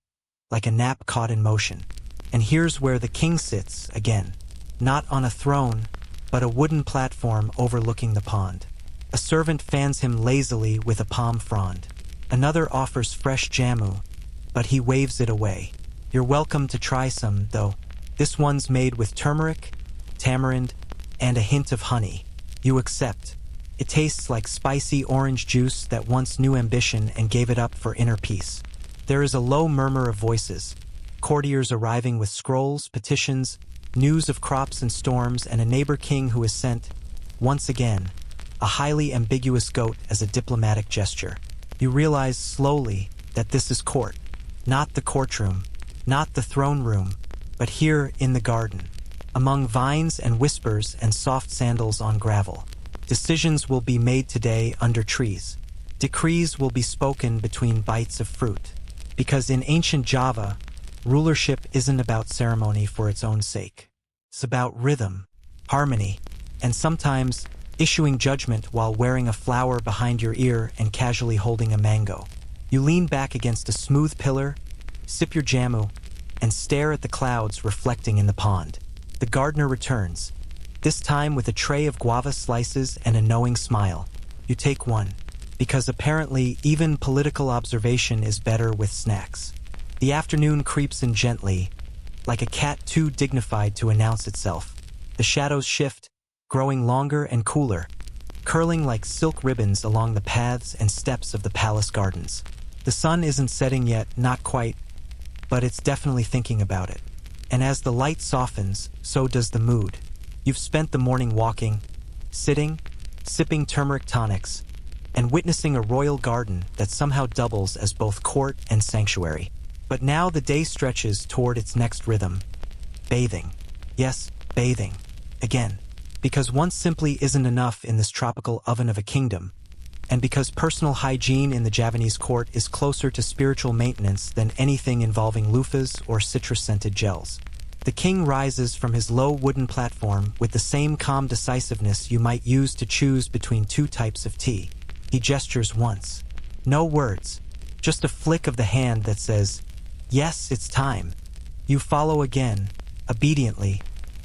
like a gnat caught in motion. And here's where the king sits, again. Not on a throne, but a wooden platform overlooking the pond. A servant fans him lazily with a palm frond. Another offers fresh jamu, but he waves it away. You're welcome to try some, though. This one's made with turmeric, tamarind, and a hint of honey. You accept. It tastes like spicy orange juice that once knew ambition and gave it up for inner peace. There is a low murmur of voices, courtiers arriving with scrolls, petitions, news of crops and storms, and a neighbor king who has sent, once again, a highly ambiguous goat as a diplomatic gesture. You realize slowly that this is court, not the courtroom, not the throne room, but here in the garden, among vines and whispers and soft sandals on gravel. Decisions will be made today under trees. Decrees will be spoken between bites of fruit. Because in ancient Java, rulership isn't about ceremony for its own sake. It's about rhythm, harmony, and sometimes issuing judgment while wearing a flower behind your ear and casually holding a mango. You lean back against a smooth pillar, sip your jamu, and stare at the clouds reflecting in the pond. The gardener returns, this time with a tray of guava slices and a knowing smile. You take one, because apparently even political observation is better with snacks. The afternoon creeps in gently, like a cat too dignified to announce itself. The shadows shift, growing longer and cooler, curling like silk ribbons along the paths and steps of the palace gardens. The sun isn't setting yet, not quite, but it's definitely thinking about it. And as the light softens, so does the mood. You've spent the morning walking, sitting, sipping turmeric tonics, and witnessing a royal garden that somehow doubles as both court and sanctuary. But now the day stretches toward its next rhythm. Bathing. Yes, bathing. Again. Because once simply isn't enough in this tropical oven of a kingdom, and because personal hygiene in the Javanese court is closer to spiritual maintenance than anything involving loofahs or citrus-scented gels. The king rises from his low wooden platform with the same calm decisiveness you might use to choose between two types of tea. He gestures once. No words, just a flick of the hand that says, "Yes, it's time." You follow again, obediently,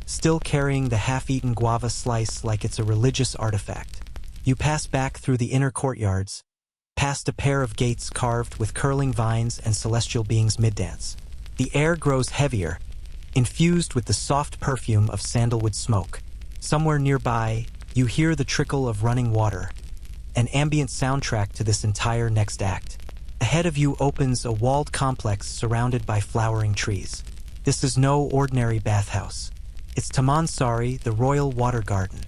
still carrying the half-eaten guava slice like it's a religious artifact. You pass back through the inner courtyards, past a pair of gates carved with curling vines and celestial beings mid-dance. The air grows heavier, infused with the soft perfume of sandalwood smoke. Somewhere nearby, you hear the trickle of running water, an ambient soundtrack to this entire next act. Ahead of you opens a walled complex surrounded by flowering trees. This is no ordinary bathhouse. It's Tamansari, the royal water garden,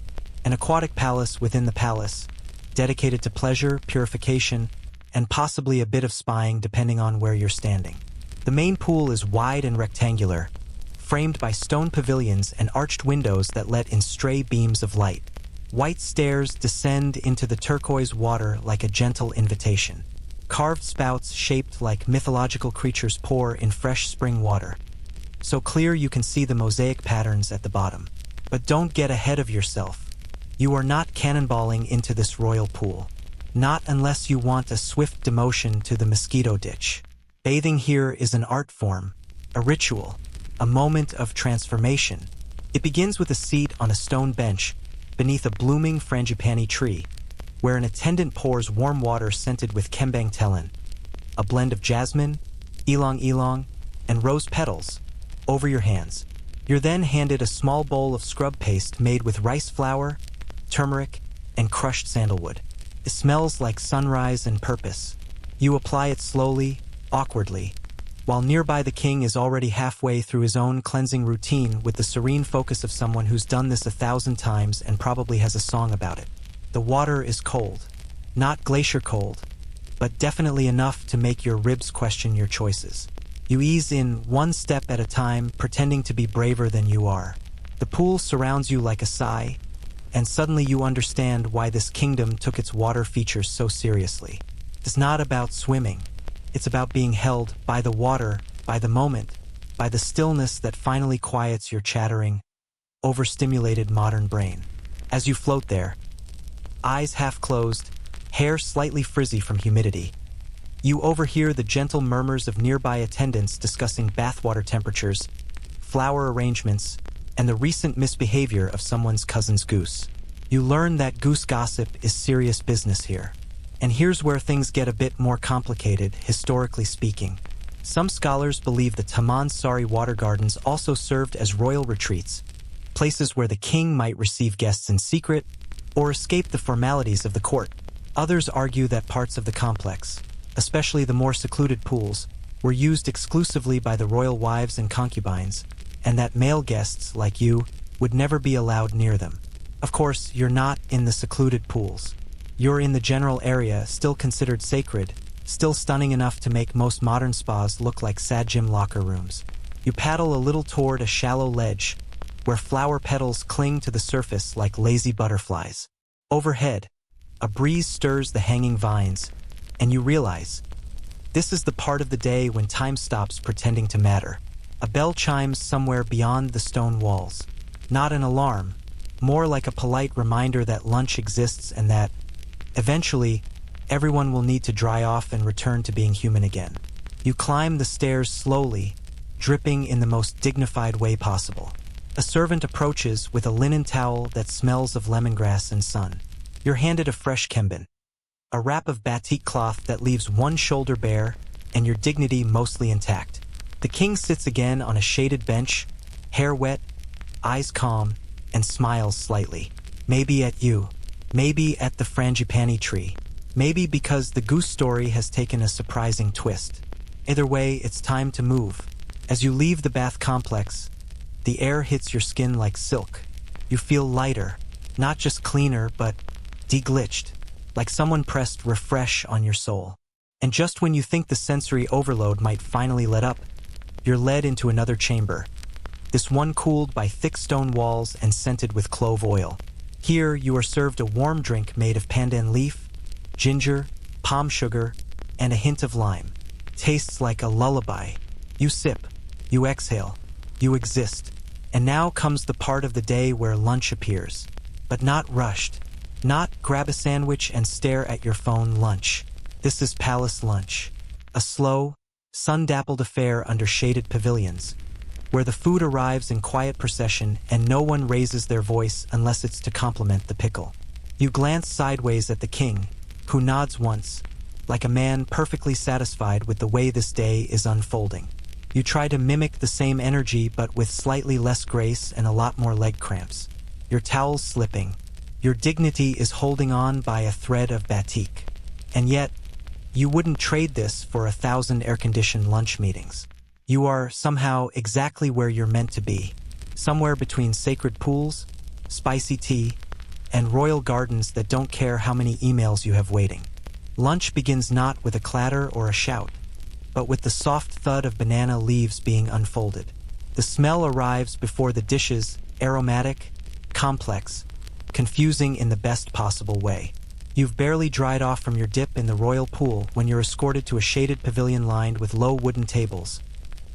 an aquatic palace within the palace, dedicated to pleasure, purification, and possibly a bit of spying depending on where you're standing. The main pool is wide and rectangular, framed by stone pavilions and arched windows that let in stray beams of light. White stairs descend into the turquoise water like a gentle invitation. Carved spouts shaped like mythological creatures pour in fresh spring water, so clear you can see the mosaic patterns at the bottom. But don't get ahead of yourself. You are not cannonballing into this royal pool. Not unless you want a swift demotion to the mosquito ditch. Bathing here is an art form, a ritual, a moment of transformation. It begins with a seat on a stone bench beneath a blooming frangipani tree, where an attendant pours warm water scented with kembang telen, a blend of jasmine, ylang ylang, and rose petals, over your hands. You're then handed a small bowl of scrub paste made with rice flour, turmeric, and crushed sandalwood. It smells like sunrise and purpose. You apply it slowly, awkwardly, while nearby the king is already halfway through his own cleansing routine with the serene focus of someone who's done this 1,000 times and probably has a song about it. The water is cold. Not glacier cold, but definitely enough to make your ribs question your choices. You ease in one step at a time, pretending to be braver than you are. The pool surrounds you like a sigh, and suddenly you understand why this kingdom took its water features so seriously. It's not about swimming. It's about being held by the water, by the moment, by the stillness that finally quiets your chattering, overstimulated modern brain. As you float there, eyes half closed, hair slightly frizzy from humidity, you overhear the gentle murmurs of nearby attendants discussing bathwater temperatures, flower arrangements, and the recent misbehavior of someone's cousin's goose. You learn that goose gossip is serious business here. And here's where things get a bit more complicated, historically speaking. Some scholars believe the Tamansari water gardens also served as royal retreats, places where the king might receive guests in secret or escape the formalities of the court. Others argue that parts of the complex, especially the more secluded pools, were used exclusively by the royal wives and concubines, and that male guests, like you, would never be allowed near them. Of course, you're not in the secluded pools. You're in the general area, still considered sacred, still stunning enough to make most modern spas look like sad gym locker rooms. You paddle a little toward a shallow ledge, where flower petals cling to the surface like lazy butterflies. Overhead, a breeze stirs the hanging vines, and you realize, this is the part of the day when time stops pretending to matter. A bell chimes somewhere beyond the stone walls. Not an alarm, more like a polite reminder that lunch exists and that, eventually, everyone will need to dry off and return to being human again. You climb the stairs slowly, dripping in the most dignified way possible. A servant approaches with a linen towel that smells of lemongrass and sun. You're handed a fresh kemban, a wrap of batik cloth that leaves one shoulder bare and your dignity mostly intact. The king sits again on a shaded bench, hair wet, eyes calm, and smiles slightly. Maybe at you. Maybe at the frangipani tree. Maybe because the goose story has taken a surprising twist. Either way, it's time to move. As you leave the bath complex, the air hits your skin like silk. You feel lighter, not just cleaner, but deglitched. like someone pressed refresh on your soul. And just when you think the sensory overload might finally let up, you're led into another chamber, this one cooled by thick stone walls and scented with clove oil. Here you are served a warm drink made of pandan leaf, ginger, palm sugar, and a hint of lime. Tastes like a lullaby. You sip, you exhale, you exist. And now comes the part of the day where lunch appears. But not rushed. Not grab a sandwich and stare at your phone lunch. This is palace lunch. A slow, sun-dappled affair under shaded pavilions, where the food arrives in quiet procession and no one raises their voice unless it's to compliment the pickle. You glance sideways at the king, who nods once, like a man perfectly satisfied with the way this day is unfolding. You try to mimic the same energy but with slightly less grace and a lot more leg cramps. Your towel's slipping. Your dignity is holding on by a thread of batik. And yet, you wouldn't trade this for 1,000 air-conditioned lunch meetings. You are somehow exactly where you're meant to be, somewhere between sacred pools, spicy tea, and royal gardens that don't care how many emails you have waiting. Lunch begins not with a clatter or a shout, but with the soft thud of banana leaves being unfolded. The smell arrives before the dishes, aromatic, complex, confusing in the best possible way. You've barely dried off from your dip in the royal pool when you're escorted to a shaded pavilion lined with low wooden tables,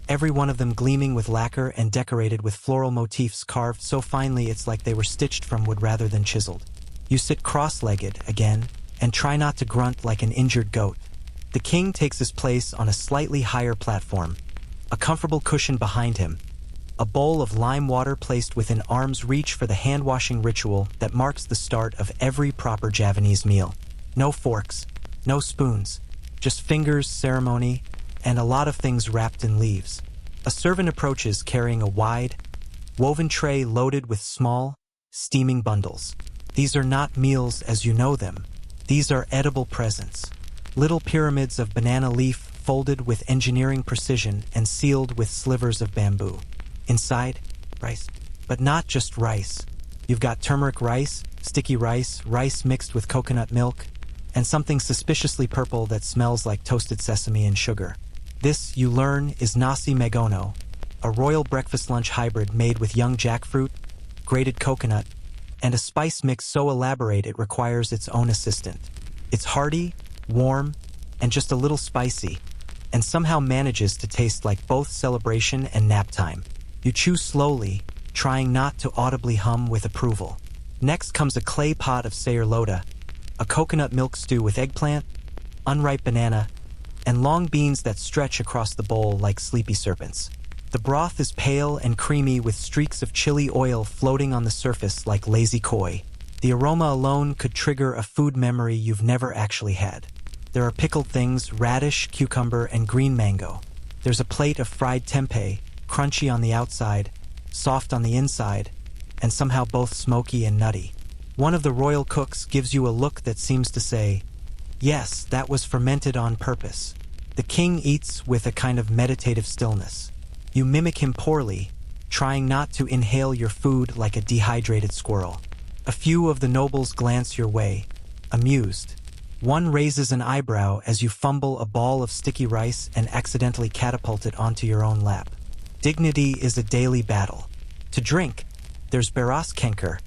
every one of them gleaming with lacquer and decorated with floral motifs carved so finely it's like they were stitched from wood rather than chiseled. You sit cross-legged, again, and try not to grunt like an injured goat. The king takes his place on a slightly higher platform, a comfortable cushion behind him, a bowl of lime water placed within arm's reach for the hand-washing ritual that marks the start of every proper Javanese meal. No forks, no spoons, just fingers, ceremony, and a lot of things wrapped in leaves. A servant approaches carrying a wide, woven tray loaded with small, steaming bundles. These are not meals as you know them. These are edible presents. Little pyramids of banana leaf folded with engineering precision and sealed with slivers of bamboo. Inside, rice. But not just rice. You've got turmeric rice, sticky rice, rice mixed with coconut milk, and something suspiciously purple that smells like toasted sesame and sugar. This, you learn, is nasi megono, a royal breakfast-lunch hybrid made with young jackfruit, grated coconut, and a spice mix so elaborate it requires its own assistant. It's hearty, warm, and just a little spicy, and somehow manages to taste like both celebration and nap time. You chew slowly, trying not to audibly hum with approval. Next comes a clay pot of sayur lodeh, a coconut milk stew with eggplant, unripe banana, and long beans that stretch across the bowl like sleepy serpents. The broth is pale and creamy with streaks of chili oil floating on the surface like lazy koi. The aroma alone could trigger a food memory you've never actually had. There are pickled things, radish, cucumber, and green mango. There's a plate of fried tempeh, crunchy on the outside, soft on the inside, and somehow both smoky and nutty. One of the royal cooks gives you a look that seems to say, yes, that was fermented on purpose. The king eats with a kind of meditative stillness. You mimic him poorly, trying not to inhale your food like a dehydrated squirrel. A few of the nobles glance your way, amused. One raises an eyebrow as you fumble a ball of sticky rice and accidentally catapult it onto your own lap. Dignity is a daily battle. To drink, there's beras kenker,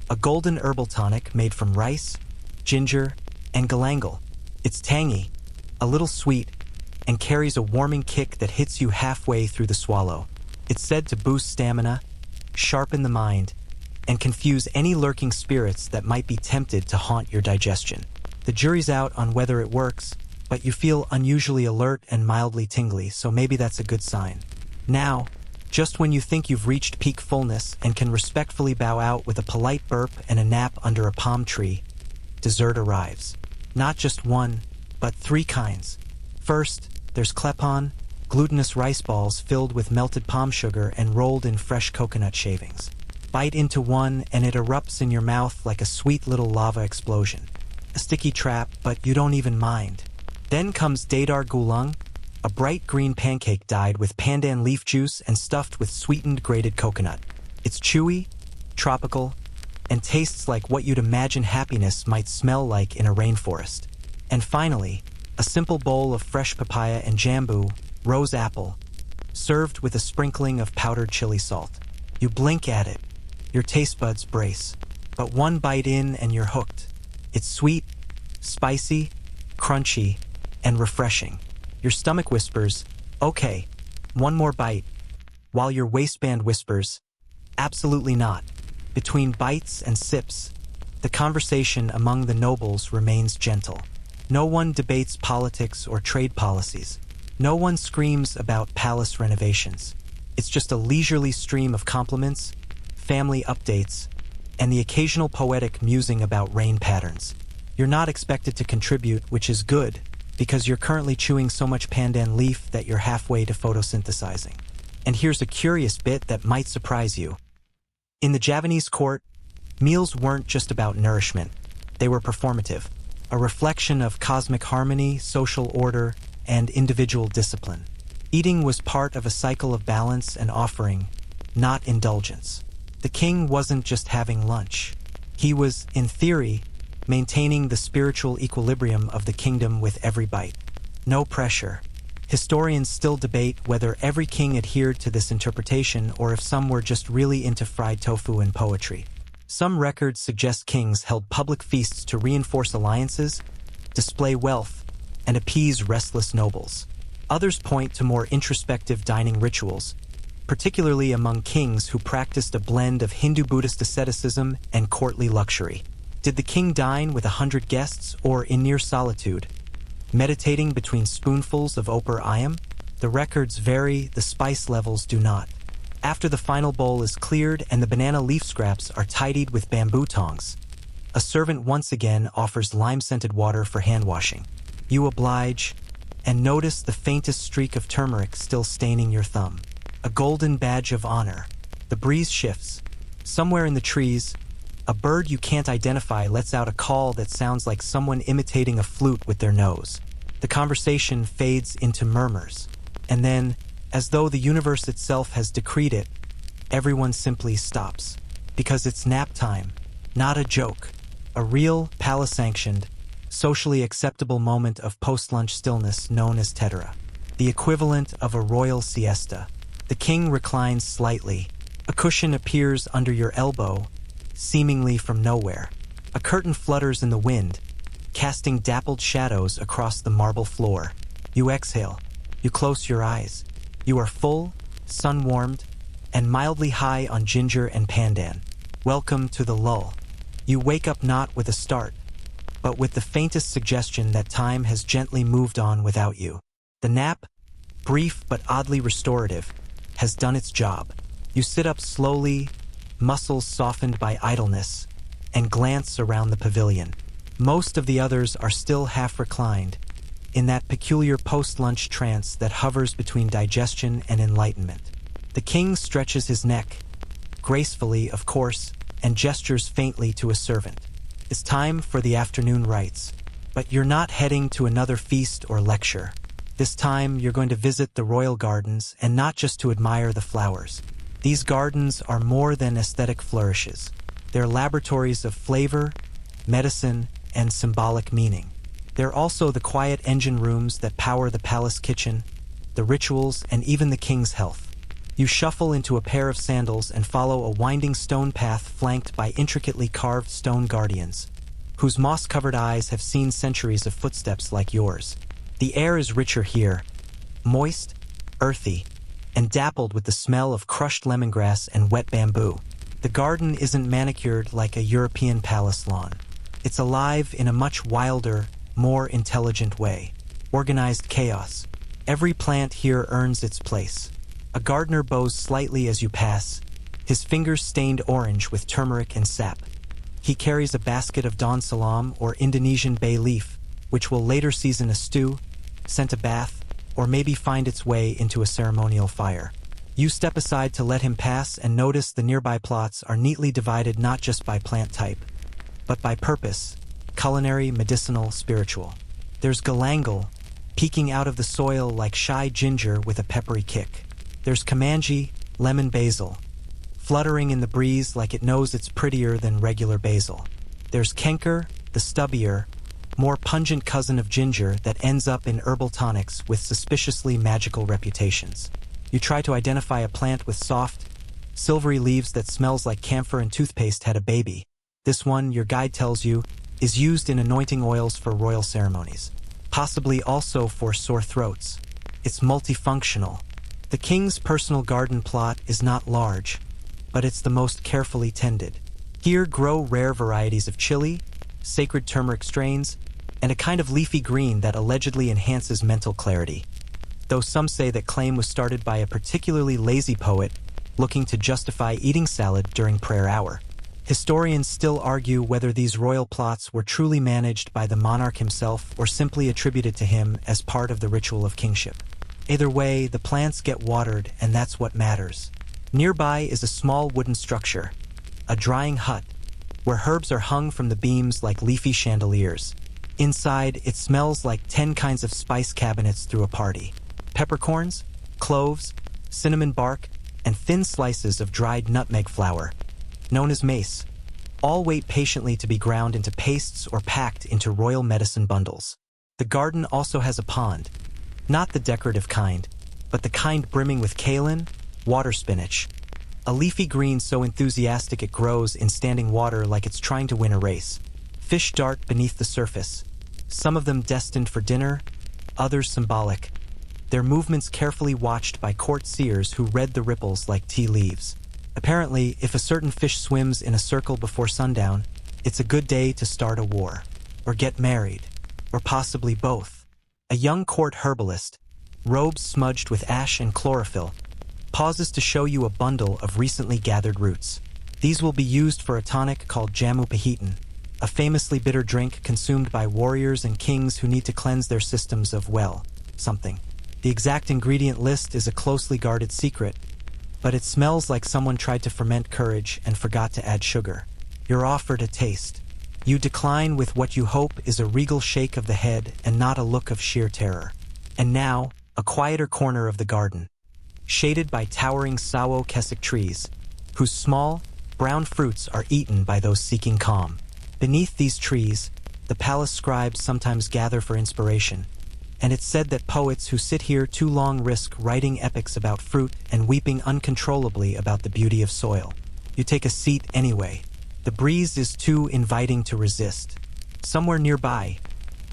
a golden herbal tonic made from rice, ginger, and galangal. It's tangy, a little sweet, and carries a warming kick that hits you halfway through the swallow. It's said to boost stamina, sharpen the mind, and confuse any lurking spirits that might be tempted to haunt your digestion. The jury's out on whether it works, but you feel unusually alert and mildly tingly, so maybe that's a good sign. Now, just when you think you've reached peak fullness and can respectfully bow out with a polite burp and a nap under a palm tree, dessert arrives. Not just one, but 3 kinds. First, there's klepon, glutinous rice balls filled with melted palm sugar and rolled in fresh coconut shavings. Bite into one and it erupts in your mouth like a sweet little lava explosion. A sticky trap, but you don't even mind. Then comes dadar gulung, a bright green pancake dyed with pandan leaf juice and stuffed with sweetened grated coconut. It's chewy, tropical, and tastes like what you'd imagine happiness might smell like in a rainforest. And finally, a simple bowl of fresh papaya and jambu, rose apple, served with a sprinkling of powdered chili salt. You blink at it, your taste buds brace, but one bite in and you're hooked. It's sweet, spicy, crunchy, and refreshing. Your stomach whispers, "Okay, one more bite," while your waistband whispers, "Absolutely not." Between bites and sips, the conversation among the nobles remains gentle. No one debates politics or trade policies. No one screams about palace renovations. It's just a leisurely stream of compliments, family updates, and the occasional poetic musing about rain patterns. You're not expected to contribute, which is good, because you're currently chewing so much pandan leaf that you're halfway to photosynthesizing. And here's a curious bit that might surprise you. In the Javanese court, meals weren't just about nourishment. They were performative, a reflection of cosmic harmony, social order, and individual discipline. Eating was part of a cycle of balance and offering, not indulgence. The king wasn't just having lunch. He was, in theory, maintaining the spiritual equilibrium of the kingdom with every bite. No pressure. Historians still debate whether every king adhered to this interpretation or if some were just really into fried tofu and poetry. Some records suggest kings held public feasts to reinforce alliances, display wealth, and appease restless nobles. Others point to more introspective dining rituals, particularly among kings who practiced a blend of Hindu-Buddhist asceticism and courtly luxury. Did the king dine with 100 guests or in near solitude, meditating between spoonfuls of opar ayam? The records vary, the spice levels do not. After the final bowl is cleared and the banana leaf scraps are tidied with bamboo tongs, a servant once again offers lime-scented water for hand-washing. You oblige, and notice the faintest streak of turmeric still staining your thumb. A golden badge of honor. The breeze shifts. Somewhere in the trees, a bird you can't identify lets out a call that sounds like someone imitating a flute with their nose. The conversation fades into murmurs. And then, as though the universe itself has decreed it, everyone simply stops. Because it's nap time. Not a joke. A real, palace-sanctioned, socially acceptable moment of post-lunch stillness known as tetera. The equivalent of a royal siesta. The king reclines slightly. A cushion appears under your elbow, seemingly from nowhere. A curtain flutters in the wind, casting dappled shadows across the marble floor. You exhale. You close your eyes. You are full, sun-warmed, and mildly high on ginger and pandan. Welcome to the lull. You wake up not with a start, but with the faintest suggestion that time has gently moved on without you. The nap, brief but oddly restorative, has done its job. You sit up slowly, muscles softened by idleness, and glance around the pavilion. Most of the others are still half reclined, in that peculiar post-lunch trance that hovers between digestion and enlightenment. The king stretches his neck, gracefully, of course, and gestures faintly to a servant. It's time for the afternoon rites, but you're not heading to another feast or lecture. This time, you're going to visit the royal gardens, and not just to admire the flowers. These gardens are more than aesthetic flourishes. They're laboratories of flavor, medicine, and symbolic meaning. They're also the quiet engine rooms that power the palace kitchen, the rituals, and even the king's health. You shuffle into a pair of sandals and follow a winding stone path flanked by intricately carved stone guardians, whose moss-covered eyes have seen centuries of footsteps like yours. The air is richer here, moist, earthy, and dappled with the smell of crushed lemongrass and wet bamboo. The garden isn't manicured like a European palace lawn. It's alive in a much wilder, more intelligent way. Organized chaos. Every plant here earns its place. A gardener bows slightly as you pass, his fingers stained orange with turmeric and sap. He carries a basket of daun salam or Indonesian bay leaf, which will later season a stew, scent a bath, or maybe find its way into a ceremonial fire. You step aside to let him pass and notice the nearby plots are neatly divided not just by plant type, but by purpose: culinary, medicinal, spiritual. There's galangal, peeking out of the soil like shy ginger with a peppery kick. There's kamanji, lemon basil, fluttering in the breeze like it knows it's prettier than regular basil. There's kenker, the stubbier, more pungent cousin of ginger that ends up in herbal tonics with suspiciously magical reputations. You try to identify a plant with soft, silvery leaves that smells like camphor and toothpaste had a baby. This one, your guide tells you, is used in anointing oils for royal ceremonies, possibly also for sore throats. It's multifunctional. The king's personal garden plot is not large, but it's the most carefully tended. Here grow rare varieties of chili, sacred turmeric strains, and a kind of leafy green that allegedly enhances mental clarity. Though some say that claim was started by a particularly lazy poet looking to justify eating salad during prayer hour. Historians still argue whether these royal plots were truly managed by the monarch himself or simply attributed to him as part of the ritual of kingship. Either way, the plants get watered, and that's what matters. Nearby is a small wooden structure, a drying hut, where herbs are hung from the beams like leafy chandeliers. Inside, it smells like 10 kinds of spice cabinets through a party. Peppercorns, cloves, cinnamon bark, and thin slices of dried nutmeg flour, known as mace, all wait patiently to be ground into pastes or packed into royal medicine bundles. The garden also has a pond, not the decorative kind, but the kind brimming with kaolin, water spinach, a leafy green so enthusiastic it grows in standing water like it's trying to win a race. Fish dart beneath the surface, some of them destined for dinner, others symbolic, their movements carefully watched by court seers who read the ripples like tea leaves. Apparently, if a certain fish swims in a circle before sundown, it's a good day to start a war, or get married, or possibly both. A young court herbalist, robes smudged with ash and chlorophyll, pauses to show you a bundle of recently gathered roots. These will be used for a tonic called jamu pahitan, a famously bitter drink consumed by warriors and kings who need to cleanse their systems of, well, something. The exact ingredient list is a closely guarded secret, but it smells like someone tried to ferment courage and forgot to add sugar. You're offered a taste. You decline with what you hope is a regal shake of the head and not a look of sheer terror. And now, a quieter corner of the garden, shaded by towering sawo kesek trees, whose small, brown fruits are eaten by those seeking calm. Beneath these trees, the palace scribes sometimes gather for inspiration, and it's said that poets who sit here too long risk writing epics about fruit and weeping uncontrollably about the beauty of soil. You take a seat anyway. The breeze is too inviting to resist. Somewhere nearby,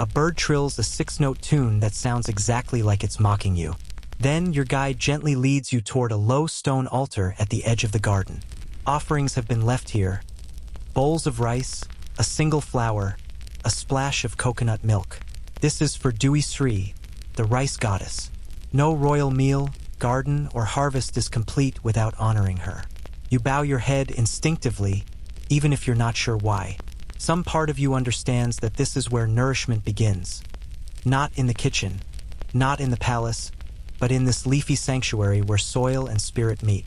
a bird trills a 6-note tune that sounds exactly like it's mocking you. Then your guide gently leads you toward a low stone altar at the edge of the garden. Offerings have been left here. Bowls of rice, a single flower, a splash of coconut milk. This is for Dewi Sri, the rice goddess. No royal meal, garden, or harvest is complete without honoring her. You bow your head instinctively, even if you're not sure why. Some part of you understands that this is where nourishment begins. Not in the kitchen, not in the palace, but in this leafy sanctuary where soil and spirit meet.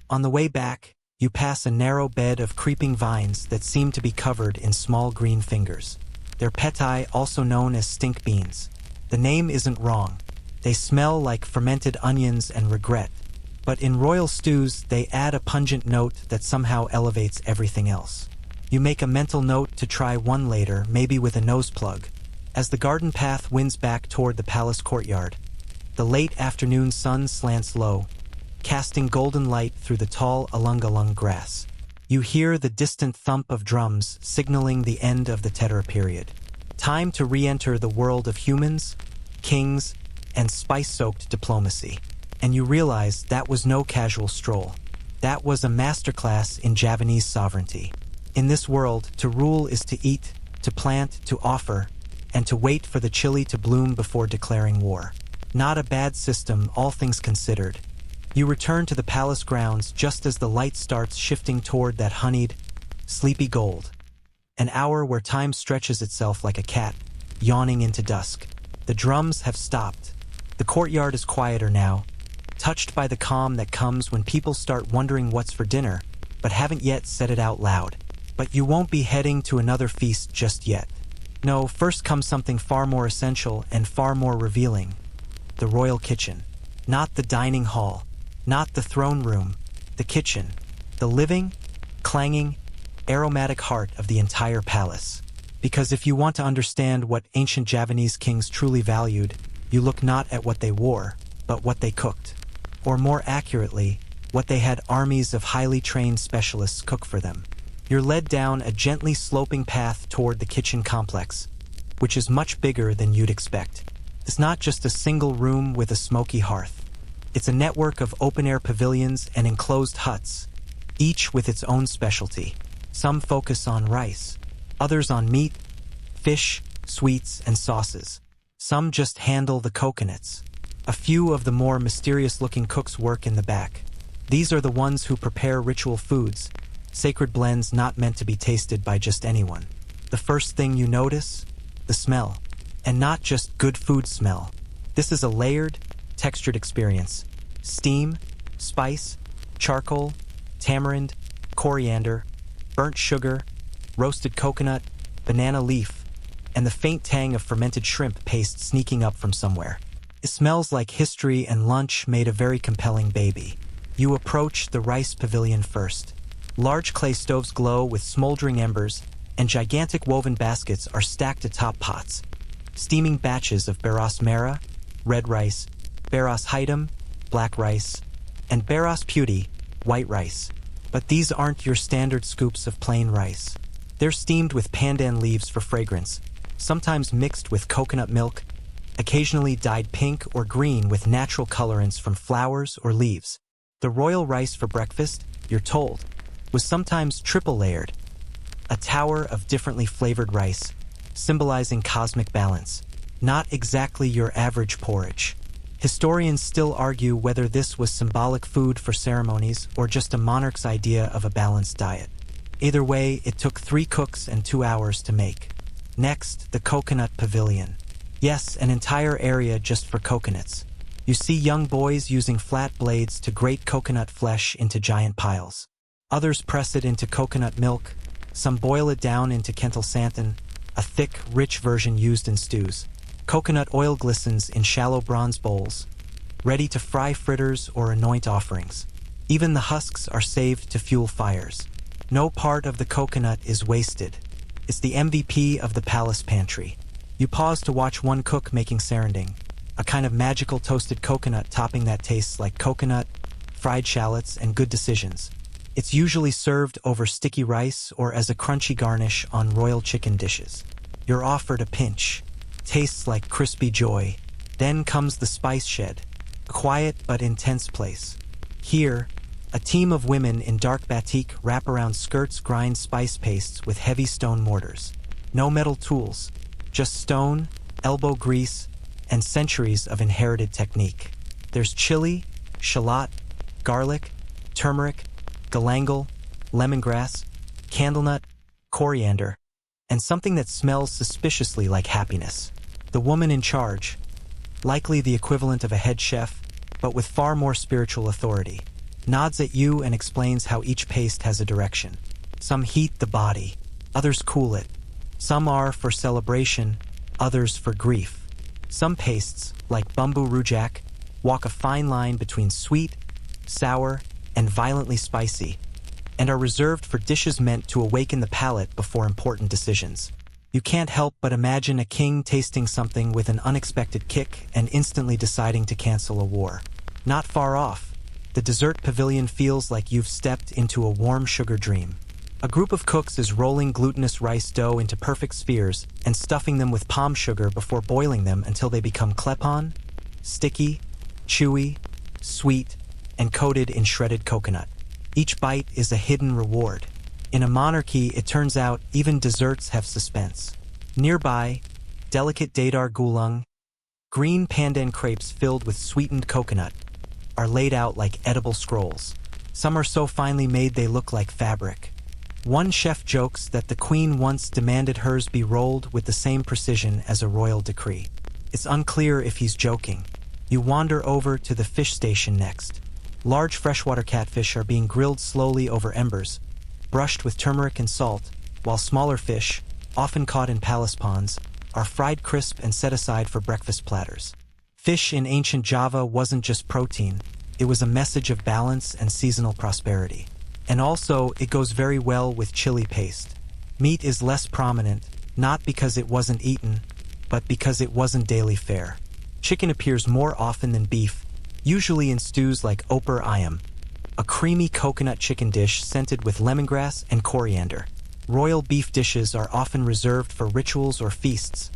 On the way back, you pass a narrow bed of creeping vines that seem to be covered in small green fingers. They're petai, also known as stink beans. The name isn't wrong. They smell like fermented onions and regret. But in royal stews, they add a pungent note that somehow elevates everything else. You make a mental note to try one later, maybe with a nose plug. As the garden path winds back toward the palace courtyard, the late afternoon sun slants low, casting golden light through the tall alung-alung grass. You hear the distant thump of drums signaling the end of the Terror period. Time to re-enter the world of humans, kings, and spice-soaked diplomacy. And you realize that was no casual stroll. That was a masterclass in Javanese sovereignty. In this world, to rule is to eat, to plant, to offer, and to wait for the chili to bloom before declaring war. Not a bad system, all things considered. You return to the palace grounds just as the light starts shifting toward that honeyed, sleepy gold. An hour where time stretches itself like a cat, yawning into dusk. The drums have stopped. The courtyard is quieter now, touched by the calm that comes when people start wondering what's for dinner, but haven't yet said it out loud. But you won't be heading to another feast just yet. No, first comes something far more essential and far more revealing. The royal kitchen. Not the dining hall. Not the throne room, the kitchen. the living, clanging, aromatic heart of the entire palace. Because if you want to understand what ancient Javanese kings truly valued, you look not at what they wore, but what they cooked. Or more accurately, what they had armies of highly trained specialists cook for them. You're led down a gently sloping path toward the kitchen complex, which is much bigger than you'd expect. It's not just a single room with a smoky hearth. It's a network of open-air pavilions and enclosed huts, each with its own specialty. Some focus on rice, others on meat, fish, sweets, and sauces. Some just handle the coconuts. A few of the more mysterious-looking cooks work in the back. These are the ones who prepare ritual foods, sacred blends not meant to be tasted by just anyone. The first thing you notice? The smell. And not just good food smell. This is a layered, textured experience. Steam, spice, charcoal, tamarind, coriander, burnt sugar, roasted coconut, banana leaf, and the faint tang of fermented shrimp paste sneaking up from somewhere. It smells like history, and lunch made a very compelling baby. You approach the rice pavilion first. Large clay stoves glow with smoldering embers, and gigantic woven baskets are stacked atop pots. Steaming batches of baras mera, red rice, baras hitam, black rice, and baras puti, white rice. But these aren't your standard scoops of plain rice. They're steamed with pandan leaves for fragrance, sometimes mixed with coconut milk, occasionally dyed pink or green with natural colorants from flowers or leaves. The royal rice for breakfast, you're told, was sometimes triple layered, a tower of differently flavored rice, symbolizing cosmic balance, not exactly your average porridge. Historians still argue whether this was symbolic food for ceremonies or just a monarch's idea of a balanced diet. Either way, it took 3 cooks and 2 hours to make. Next, the coconut pavilion. Yes, an entire area just for coconuts. You see young boys using flat blades to grate coconut flesh into giant piles. Others press it into coconut milk. Some boil it down into kental santan, a thick, rich version used in stews. Coconut oil glistens in shallow bronze bowls, ready to fry fritters or anoint offerings. Even the husks are saved to fuel fires. No part of the coconut is wasted. It's the MVP of the palace pantry. You pause to watch one cook making serending, a kind of magical toasted coconut topping that tastes like coconut, fried shallots, and good decisions. It's usually served over sticky rice or as a crunchy garnish on royal chicken dishes. You're offered a pinch. Tastes like crispy joy. Then comes the spice shed, a quiet but intense place. Here, a team of women in dark batik wrap around skirts grind spice pastes with heavy stone mortars. No metal tools, just stone, elbow grease, and centuries of inherited technique. There's chili, shallot, garlic, turmeric, galangal, lemongrass, candlenut, coriander, and something that smells suspiciously like happiness. The woman in charge, likely the equivalent of a head chef, but with far more spiritual authority, nods at you and explains how each paste has a direction. Some heat the body, others cool it. Some are for celebration, others for grief. Some pastes, like bamboo rujak, walk a fine line between sweet, sour, and violently spicy, and are reserved for dishes meant to awaken the palate before important decisions. You can't help but imagine a king tasting something with an unexpected kick and instantly deciding to cancel a war. Not far off, the dessert pavilion feels like you've stepped into a warm sugar dream. A group of cooks is rolling glutinous rice dough into perfect spheres and stuffing them with palm sugar before boiling them until they become klepon, sticky, chewy, sweet, and coated in shredded coconut. Each bite is a hidden reward. In a monarchy, it turns out even desserts have suspense. Nearby, delicate dadar gulung, green pandan crepes filled with sweetened coconut, are laid out like edible scrolls. Some are so finely made they look like fabric. One chef jokes that the queen once demanded hers be rolled with the same precision as a royal decree. It's unclear if he's joking. You wander over to the fish station next. Large freshwater catfish are being grilled slowly over embers, brushed with turmeric and salt, while smaller fish, often caught in palace ponds, are fried crisp and set aside for breakfast platters. Fish in ancient Java wasn't just protein, it was a message of balance and seasonal prosperity. And also, it goes very well with chili paste. Meat is less prominent, not because it wasn't eaten, but because it wasn't daily fare. Chicken appears more often than beef, usually in stews like opar ayam, a creamy coconut chicken dish scented with lemongrass and coriander. Royal beef dishes are often reserved for rituals or feasts,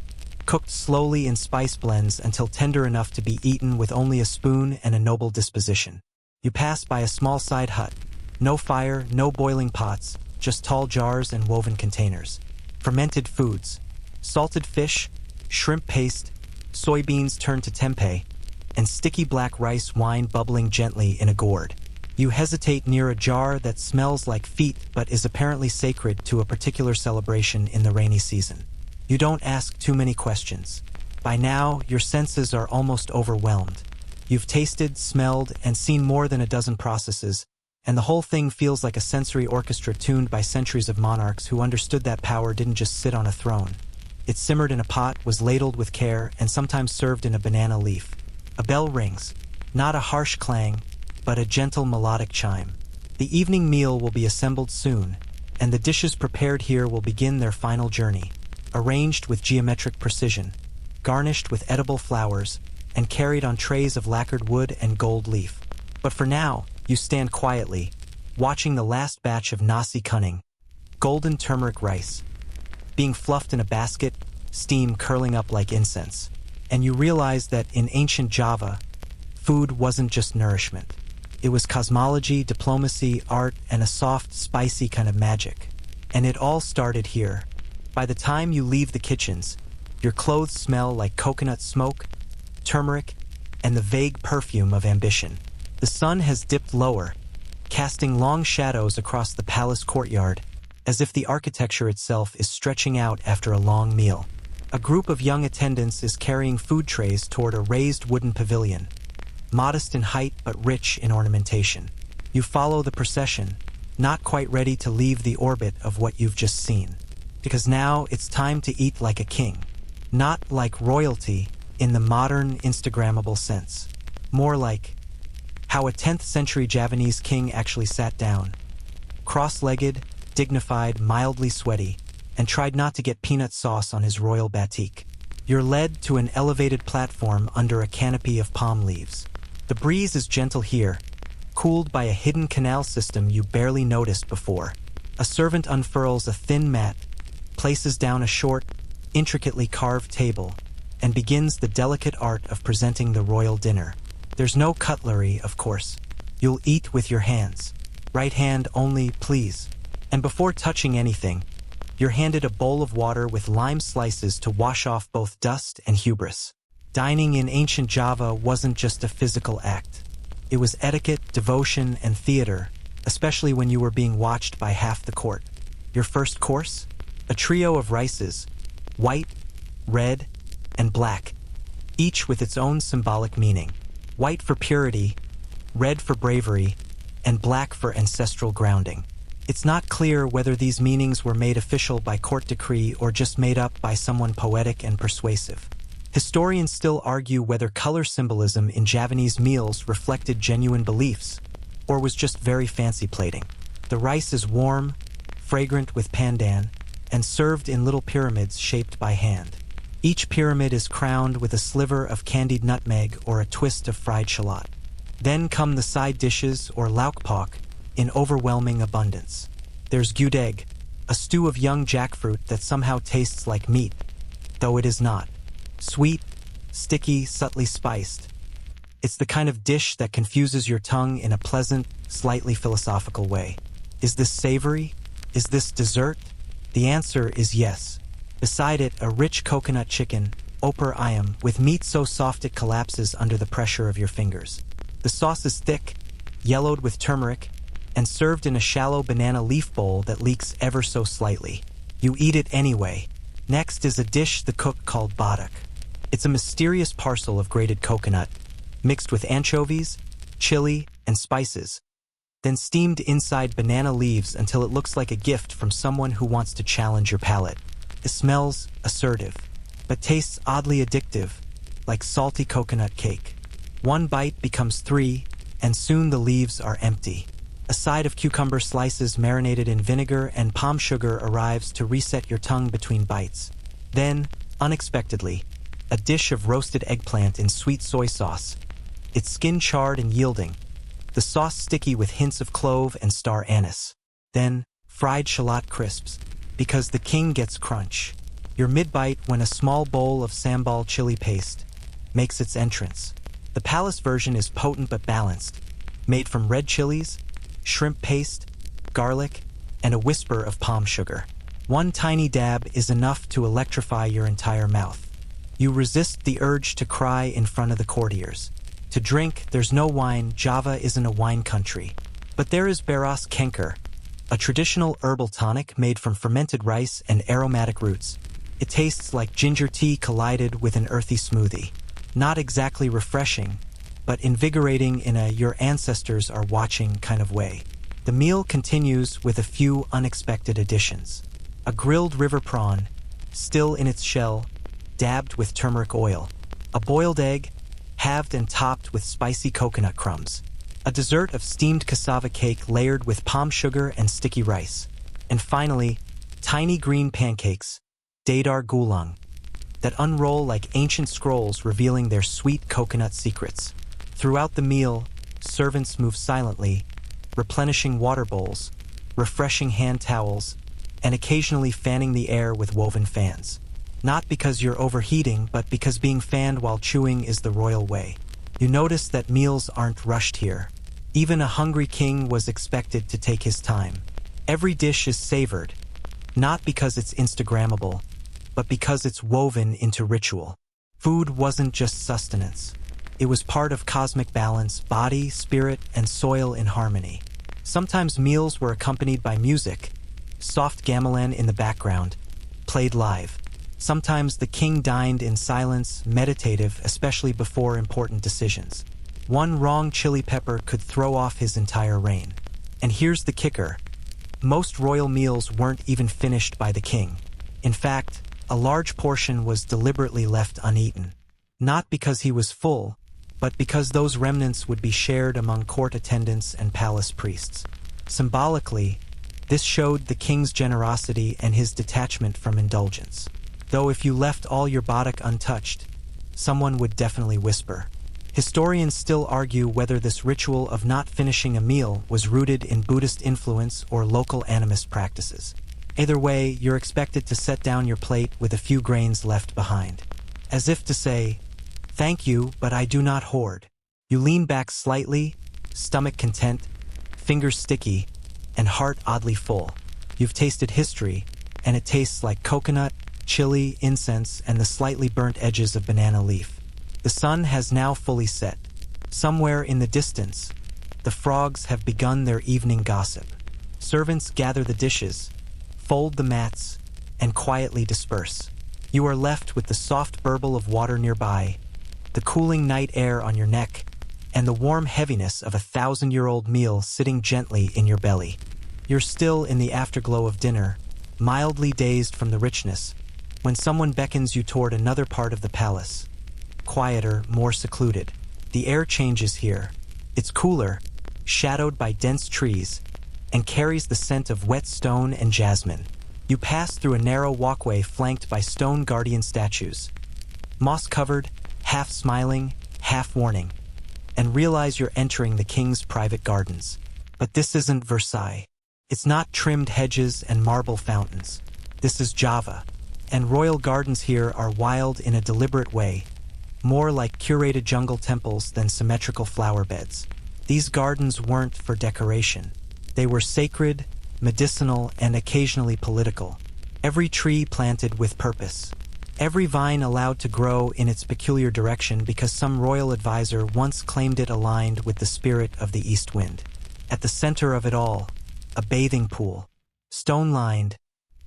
cooked slowly in spice blends until tender enough to be eaten with only a spoon and a noble disposition. You pass by a small side hut. No fire, no boiling pots, just tall jars and woven containers. Fermented foods, salted fish, shrimp paste, soybeans turned to tempeh, and sticky black rice wine bubbling gently in a gourd. You hesitate near a jar that smells like feet but is apparently sacred to a particular celebration in the rainy season. You don't ask too many questions. By now, your senses are almost overwhelmed. You've tasted, smelled, and seen more than a dozen processes, and the whole thing feels like a sensory orchestra tuned by centuries of monarchs who understood that power didn't just sit on a throne. It simmered in a pot, was ladled with care, and sometimes served in a banana leaf. A bell rings, not a harsh clang, but a gentle melodic chime. The evening meal will be assembled soon, and the dishes prepared here will begin their final journey, arranged with geometric precision, garnished with edible flowers, and carried on trays of lacquered wood and gold leaf. But for now, you stand quietly, watching the last batch of nasi kuning, golden turmeric rice, being fluffed in a basket, steam curling up like incense. And you realize that in ancient Java, food wasn't just nourishment. It was cosmology, diplomacy, art, and a soft, spicy kind of magic. And it all started here. By the time you leave the kitchens, your clothes smell like coconut smoke, turmeric, and the vague perfume of ambition. The sun has dipped lower, casting long shadows across the palace courtyard, as if the architecture itself is stretching out after a long meal. A group of young attendants is carrying food trays toward a raised wooden pavilion, modest in height but rich in ornamentation. You follow the procession, not quite ready to leave the orbit of what you've just seen. Because now it's time to eat like a king. Not like royalty in the modern Instagrammable sense. More like how a 10th century Javanese king actually sat down, cross-legged, dignified, mildly sweaty, and tried not to get peanut sauce on his royal batik. You're led to an elevated platform under a canopy of palm leaves. The breeze is gentle here, cooled by a hidden canal system you barely noticed before. A servant unfurls a thin mat, places down a short, intricately carved table, and begins the delicate art of presenting the royal dinner. There's no cutlery, of course. You'll eat with your hands. Right hand only, please. And before touching anything, you're handed a bowl of water with lime slices to wash off both dust and hubris. Dining in ancient Java wasn't just a physical act. It was etiquette, devotion, and theater, especially when you were being watched by half the court. Your first course? A trio of rices, white, red, and black, each with its own symbolic meaning. White for purity, red for bravery, and black for ancestral grounding. It's not clear whether these meanings were made official by court decree or just made up by someone poetic and persuasive. Historians still argue whether color symbolism in Javanese meals reflected genuine beliefs, or was just very fancy plating. The rice is warm, fragrant with pandan, and served in little pyramids shaped by hand. Each pyramid is crowned with a sliver of candied nutmeg or a twist of fried shallot. Then come the side dishes or laukpak in overwhelming abundance. There's gudeg, a stew of young jackfruit that somehow tastes like meat, though it is not. Sweet, sticky, subtly spiced. It's the kind of dish that confuses your tongue in a pleasant, slightly philosophical way. Is this savory? Is this dessert? The answer is yes. Beside it, a rich coconut chicken, opar ayam, with meat so soft it collapses under the pressure of your fingers. The sauce is thick, yellowed with turmeric, and served in a shallow banana leaf bowl that leaks ever so slightly. You eat it anyway. Next is a dish the cook called badak. It's a mysterious parcel of grated coconut, mixed with anchovies, chili, and spices, then steamed inside banana leaves until it looks like a gift from someone who wants to challenge your palate. It smells assertive, but tastes oddly addictive, like salty coconut cake. One bite becomes three, and soon the leaves are empty. A side of cucumber slices marinated in vinegar and palm sugar arrives to reset your tongue between bites. Then, unexpectedly, a dish of roasted eggplant in sweet soy sauce. Its skin charred and yielding, the sauce sticky with hints of clove and star anise. Then, fried shallot crisps, because the king gets crunch. Your mid-bite when a small bowl of sambal chili paste makes its entrance. The palace version is potent but balanced, made from red chilies, shrimp paste, garlic, and a whisper of palm sugar. One tiny dab is enough to electrify your entire mouth. You resist the urge to cry in front of the courtiers. To drink, there's no wine. Java isn't a wine country. But there is Beras Kenker, a traditional herbal tonic made from fermented rice and aromatic roots. It tastes like ginger tea collided with an earthy smoothie. Not exactly refreshing, but invigorating in a your ancestors are watching kind of way. The meal continues with a few unexpected additions. A grilled river prawn, still in its shell, dabbed with turmeric oil. A boiled egg, halved and topped with spicy coconut crumbs. A dessert of steamed cassava cake layered with palm sugar and sticky rice. And finally, tiny green pancakes, dadar gulang, that unroll like ancient scrolls revealing their sweet coconut secrets. Throughout the meal, servants move silently, replenishing water bowls, refreshing hand towels, and occasionally fanning the air with woven fans. Not because you're overheating, but because being fanned while chewing is the royal way. You notice that meals aren't rushed here. Even a hungry king was expected to take his time. Every dish is savored, not because it's Instagrammable, but because it's woven into ritual. Food wasn't just sustenance. It was part of cosmic balance, body, spirit, and soil in harmony. Sometimes meals were accompanied by music, soft gamelan in the background, played live. Sometimes the king dined in silence, meditative, especially before important decisions. One wrong chili pepper could throw off his entire reign. And here's the kicker. Most royal meals weren't even finished by the king. In fact, a large portion was deliberately left uneaten. Not because he was full, but because those remnants would be shared among court attendants and palace priests. Symbolically, this showed the king's generosity and his detachment from indulgence. Though if you left all your badak untouched, someone would definitely whisper. Historians still argue whether this ritual of not finishing a meal was rooted in Buddhist influence or local animist practices. Either way, you're expected to set down your plate with a few grains left behind. As if to say, "Thank you, but I do not hoard." You lean back slightly, stomach content, fingers sticky, and heart oddly full. You've tasted history, and it tastes like coconut, chili, incense, and the slightly burnt edges of banana leaf. The sun has now fully set. Somewhere in the distance, the frogs have begun their evening gossip. Servants gather the dishes, fold the mats, and quietly disperse. You are left with the soft burble of water nearby, the cooling night air on your neck, and the warm heaviness of a 1,000-year-old meal sitting gently in your belly. You're still in the afterglow of dinner, mildly dazed from the richness, when someone beckons you toward another part of the palace. Quieter, more secluded. The air changes here. It's cooler, shadowed by dense trees, and carries the scent of wet stone and jasmine. You pass through a narrow walkway flanked by stone guardian statues, moss-covered, half smiling, half warning, and realize you're entering the king's private gardens. But this isn't Versailles. It's not trimmed hedges and marble fountains. This is Java, and royal gardens here are wild in a deliberate way, more like curated jungle temples than symmetrical flower beds. These gardens weren't for decoration. They were sacred, medicinal, and occasionally political. Every tree planted with purpose. Every vine allowed to grow in its peculiar direction because some royal advisor once claimed it aligned with the spirit of the east wind. At the center of it all, a bathing pool, stone-lined,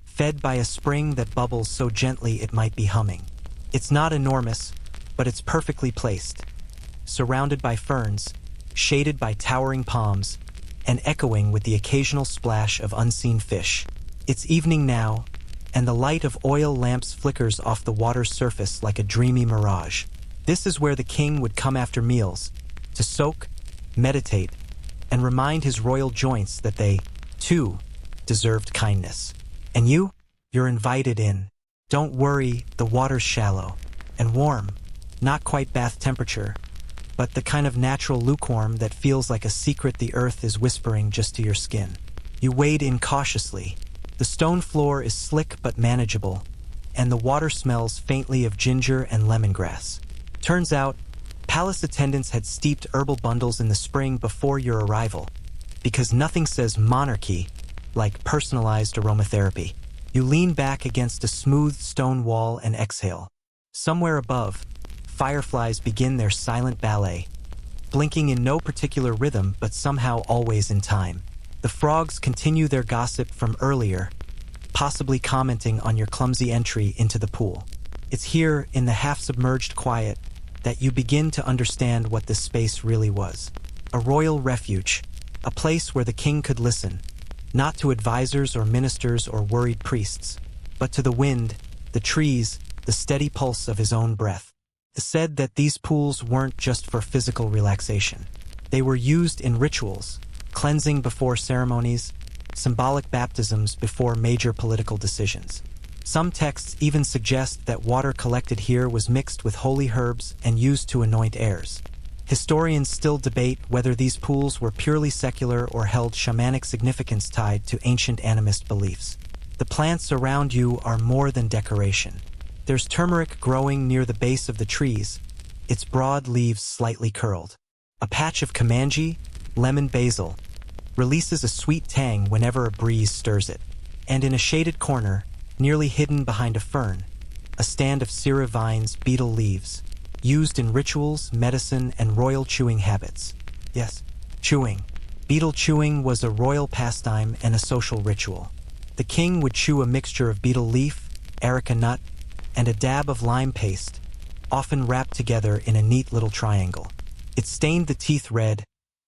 fed by a spring that bubbles so gently it might be humming. It's not enormous, but it's perfectly placed, surrounded by ferns, shaded by towering palms, and echoing with the occasional splash of unseen fish. It's evening now, and the light of oil lamps flickers off the water's surface like a dreamy mirage. This is where the king would come after meals, to soak, meditate, and remind his royal joints that they, too, deserved kindness. And you? You're invited in. Don't worry, the water's shallow and warm, not quite bath temperature, but the kind of natural lukewarm that feels like a secret the earth is whispering just to your skin. You wade in cautiously. The stone floor is slick but manageable, and the water smells faintly of ginger and lemongrass. Turns out, palace attendants had steeped herbal bundles in the spring before your arrival, because nothing says monarchy like personalized aromatherapy. You lean back against a smooth stone wall and exhale. Somewhere above, fireflies begin their silent ballet, blinking in no particular rhythm but somehow always in time. The frogs continue their gossip from earlier, possibly commenting on your clumsy entry into the pool. It's here, in the half-submerged quiet, that you begin to understand what this space really was. A royal refuge, a place where the king could listen, not to advisors or ministers or worried priests, but to the wind, the trees, the steady pulse of his own breath. It said that these pools weren't just for physical relaxation. They were used in rituals, cleansing before ceremonies, symbolic baptisms before major political decisions. Some texts even suggest that water collected here was mixed with holy herbs and used to anoint heirs. Historians still debate whether these pools were purely secular or held shamanic significance tied to ancient animist beliefs. The plants around you are more than decoration. There's turmeric growing near the base of the trees, its broad leaves slightly curled. A patch of Comanche, lemon basil, releases a sweet tang whenever a breeze stirs it. And in a shaded corner, nearly hidden behind a fern, a stand of Syrah vine's betel leaves, used in rituals, medicine, and royal chewing habits. Yes, chewing. Betel chewing was a royal pastime and a social ritual. The king would chew a mixture of betel leaf, areca nut, and a dab of lime paste, often wrapped together in a neat little triangle. It stained the teeth red,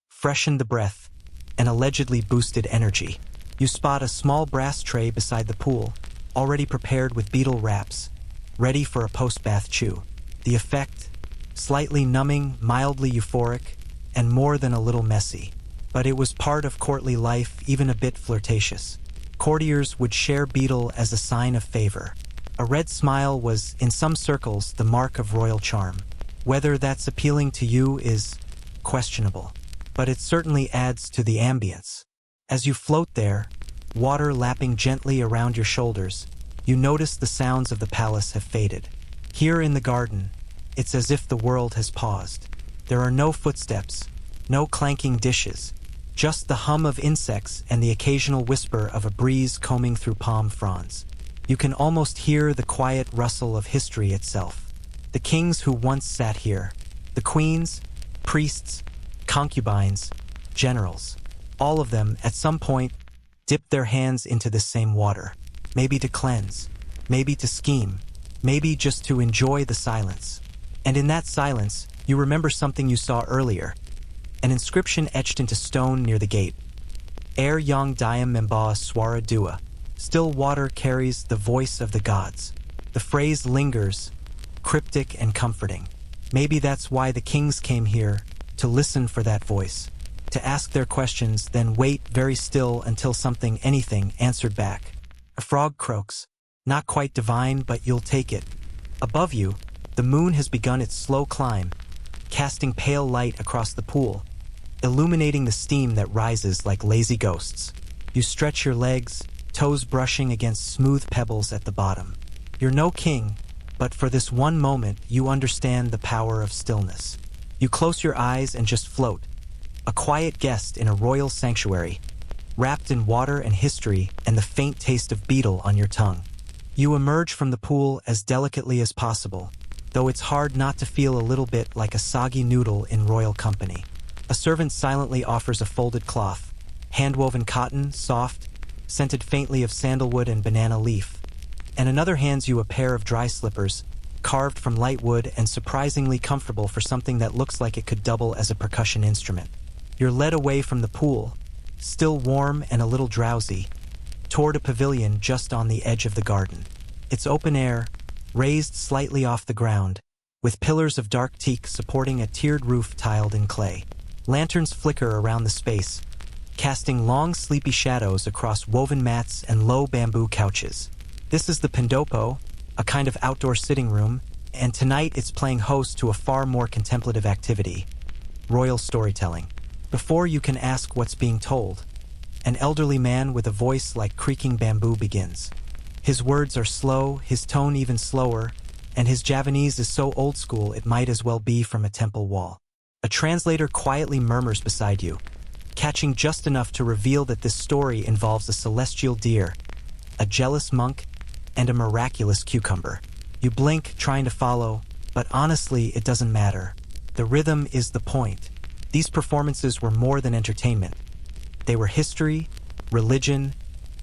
freshened the breath, and allegedly boosted energy. You spot a small brass tray beside the pool, already prepared with betel wraps, ready for a post-bath chew. The effect, slightly numbing, mildly euphoric, and more than a little messy. But it was part of courtly life, even a bit flirtatious. Courtiers would share betel as a sign of favor. A red smile was, in some circles, the mark of royal charm. Whether that's appealing to you is questionable, but it certainly adds to the ambience. As you float there, water lapping gently around your shoulders, you notice the sounds of the palace have faded. Here in the garden, it's as if the world has paused. There are no footsteps, no clanking dishes, just the hum of insects and the occasional whisper of a breeze combing through palm fronds. You can almost hear the quiet rustle of history itself. The kings who once sat here, the queens, priests, concubines, generals, all of them, at some point, dipped their hands into this same water. Maybe to cleanse, maybe to scheme, maybe just to enjoy the silence. And in that silence, you remember something you saw earlier. An inscription etched into stone near the gate. Er Yang Diam Memba Swara Dua. Still water carries the voice of the gods. The phrase lingers, cryptic and comforting. Maybe that's why the kings came here, to listen for that voice, to ask their questions, then wait very still until anything answered back. A frog croaks. Not quite divine, but you'll take it. Above you, the moon has begun its slow climb, casting pale light across the pool, illuminating the steam that rises like lazy ghosts. You stretch your legs, toes brushing against smooth pebbles at the bottom. You're no king, but for this one moment you understand the power of stillness. You close your eyes and just float, a quiet guest in a royal sanctuary, wrapped in water and history and the faint taste of betel on your tongue. You emerge from the pool as delicately as possible, though it's hard not to feel a little bit like a soggy noodle in royal company. A servant silently offers a folded cloth, hand-woven cotton, soft, scented faintly of sandalwood and banana leaf, and another hands you a pair of dry slippers, carved from light wood and surprisingly comfortable for something that looks like it could double as a percussion instrument. You're led away from the pool, still warm and a little drowsy, toward a pavilion just on the edge of the garden. It's open air, raised slightly off the ground, with pillars of dark teak supporting a tiered roof tiled in clay. Lanterns flicker around the space, casting long sleepy shadows across woven mats and low bamboo couches. This is the Pindopo, a kind of outdoor sitting room, and tonight it's playing host to a far more contemplative activity: royal storytelling. Before you can ask what's being told, an elderly man with a voice like creaking bamboo begins. His words are slow, his tone even slower, and his Javanese is so old school it might as well be from a temple wall. A translator quietly murmurs beside you, catching just enough to reveal that this story involves a celestial deer, a jealous monk, and a miraculous cucumber. You blink, trying to follow, but honestly, it doesn't matter. The rhythm is the point. These performances were more than entertainment. They were history, religion,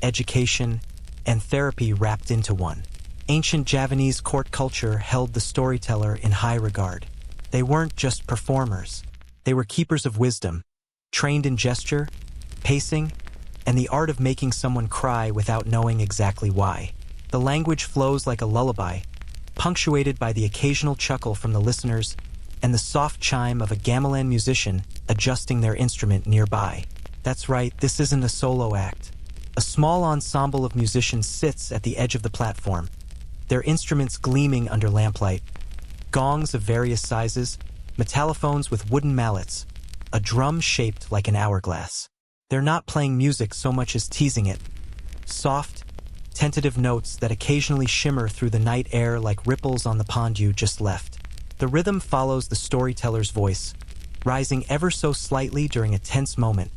education, and therapy wrapped into one. Ancient Javanese court culture held the storyteller in high regard. They weren't just performers. They were keepers of wisdom, trained in gesture, pacing, and the art of making someone cry without knowing exactly why. The language flows like a lullaby, punctuated by the occasional chuckle from the listeners and the soft chime of a gamelan musician adjusting their instrument nearby. That's right, this isn't a solo act. A small ensemble of musicians sits at the edge of the platform, their instruments gleaming under lamplight. Gongs of various sizes, metallophones with wooden mallets, a drum shaped like an hourglass. They're not playing music so much as teasing it. Soft, tentative notes that occasionally shimmer through the night air like ripples on the pond you just left. The rhythm follows the storyteller's voice, rising ever so slightly during a tense moment,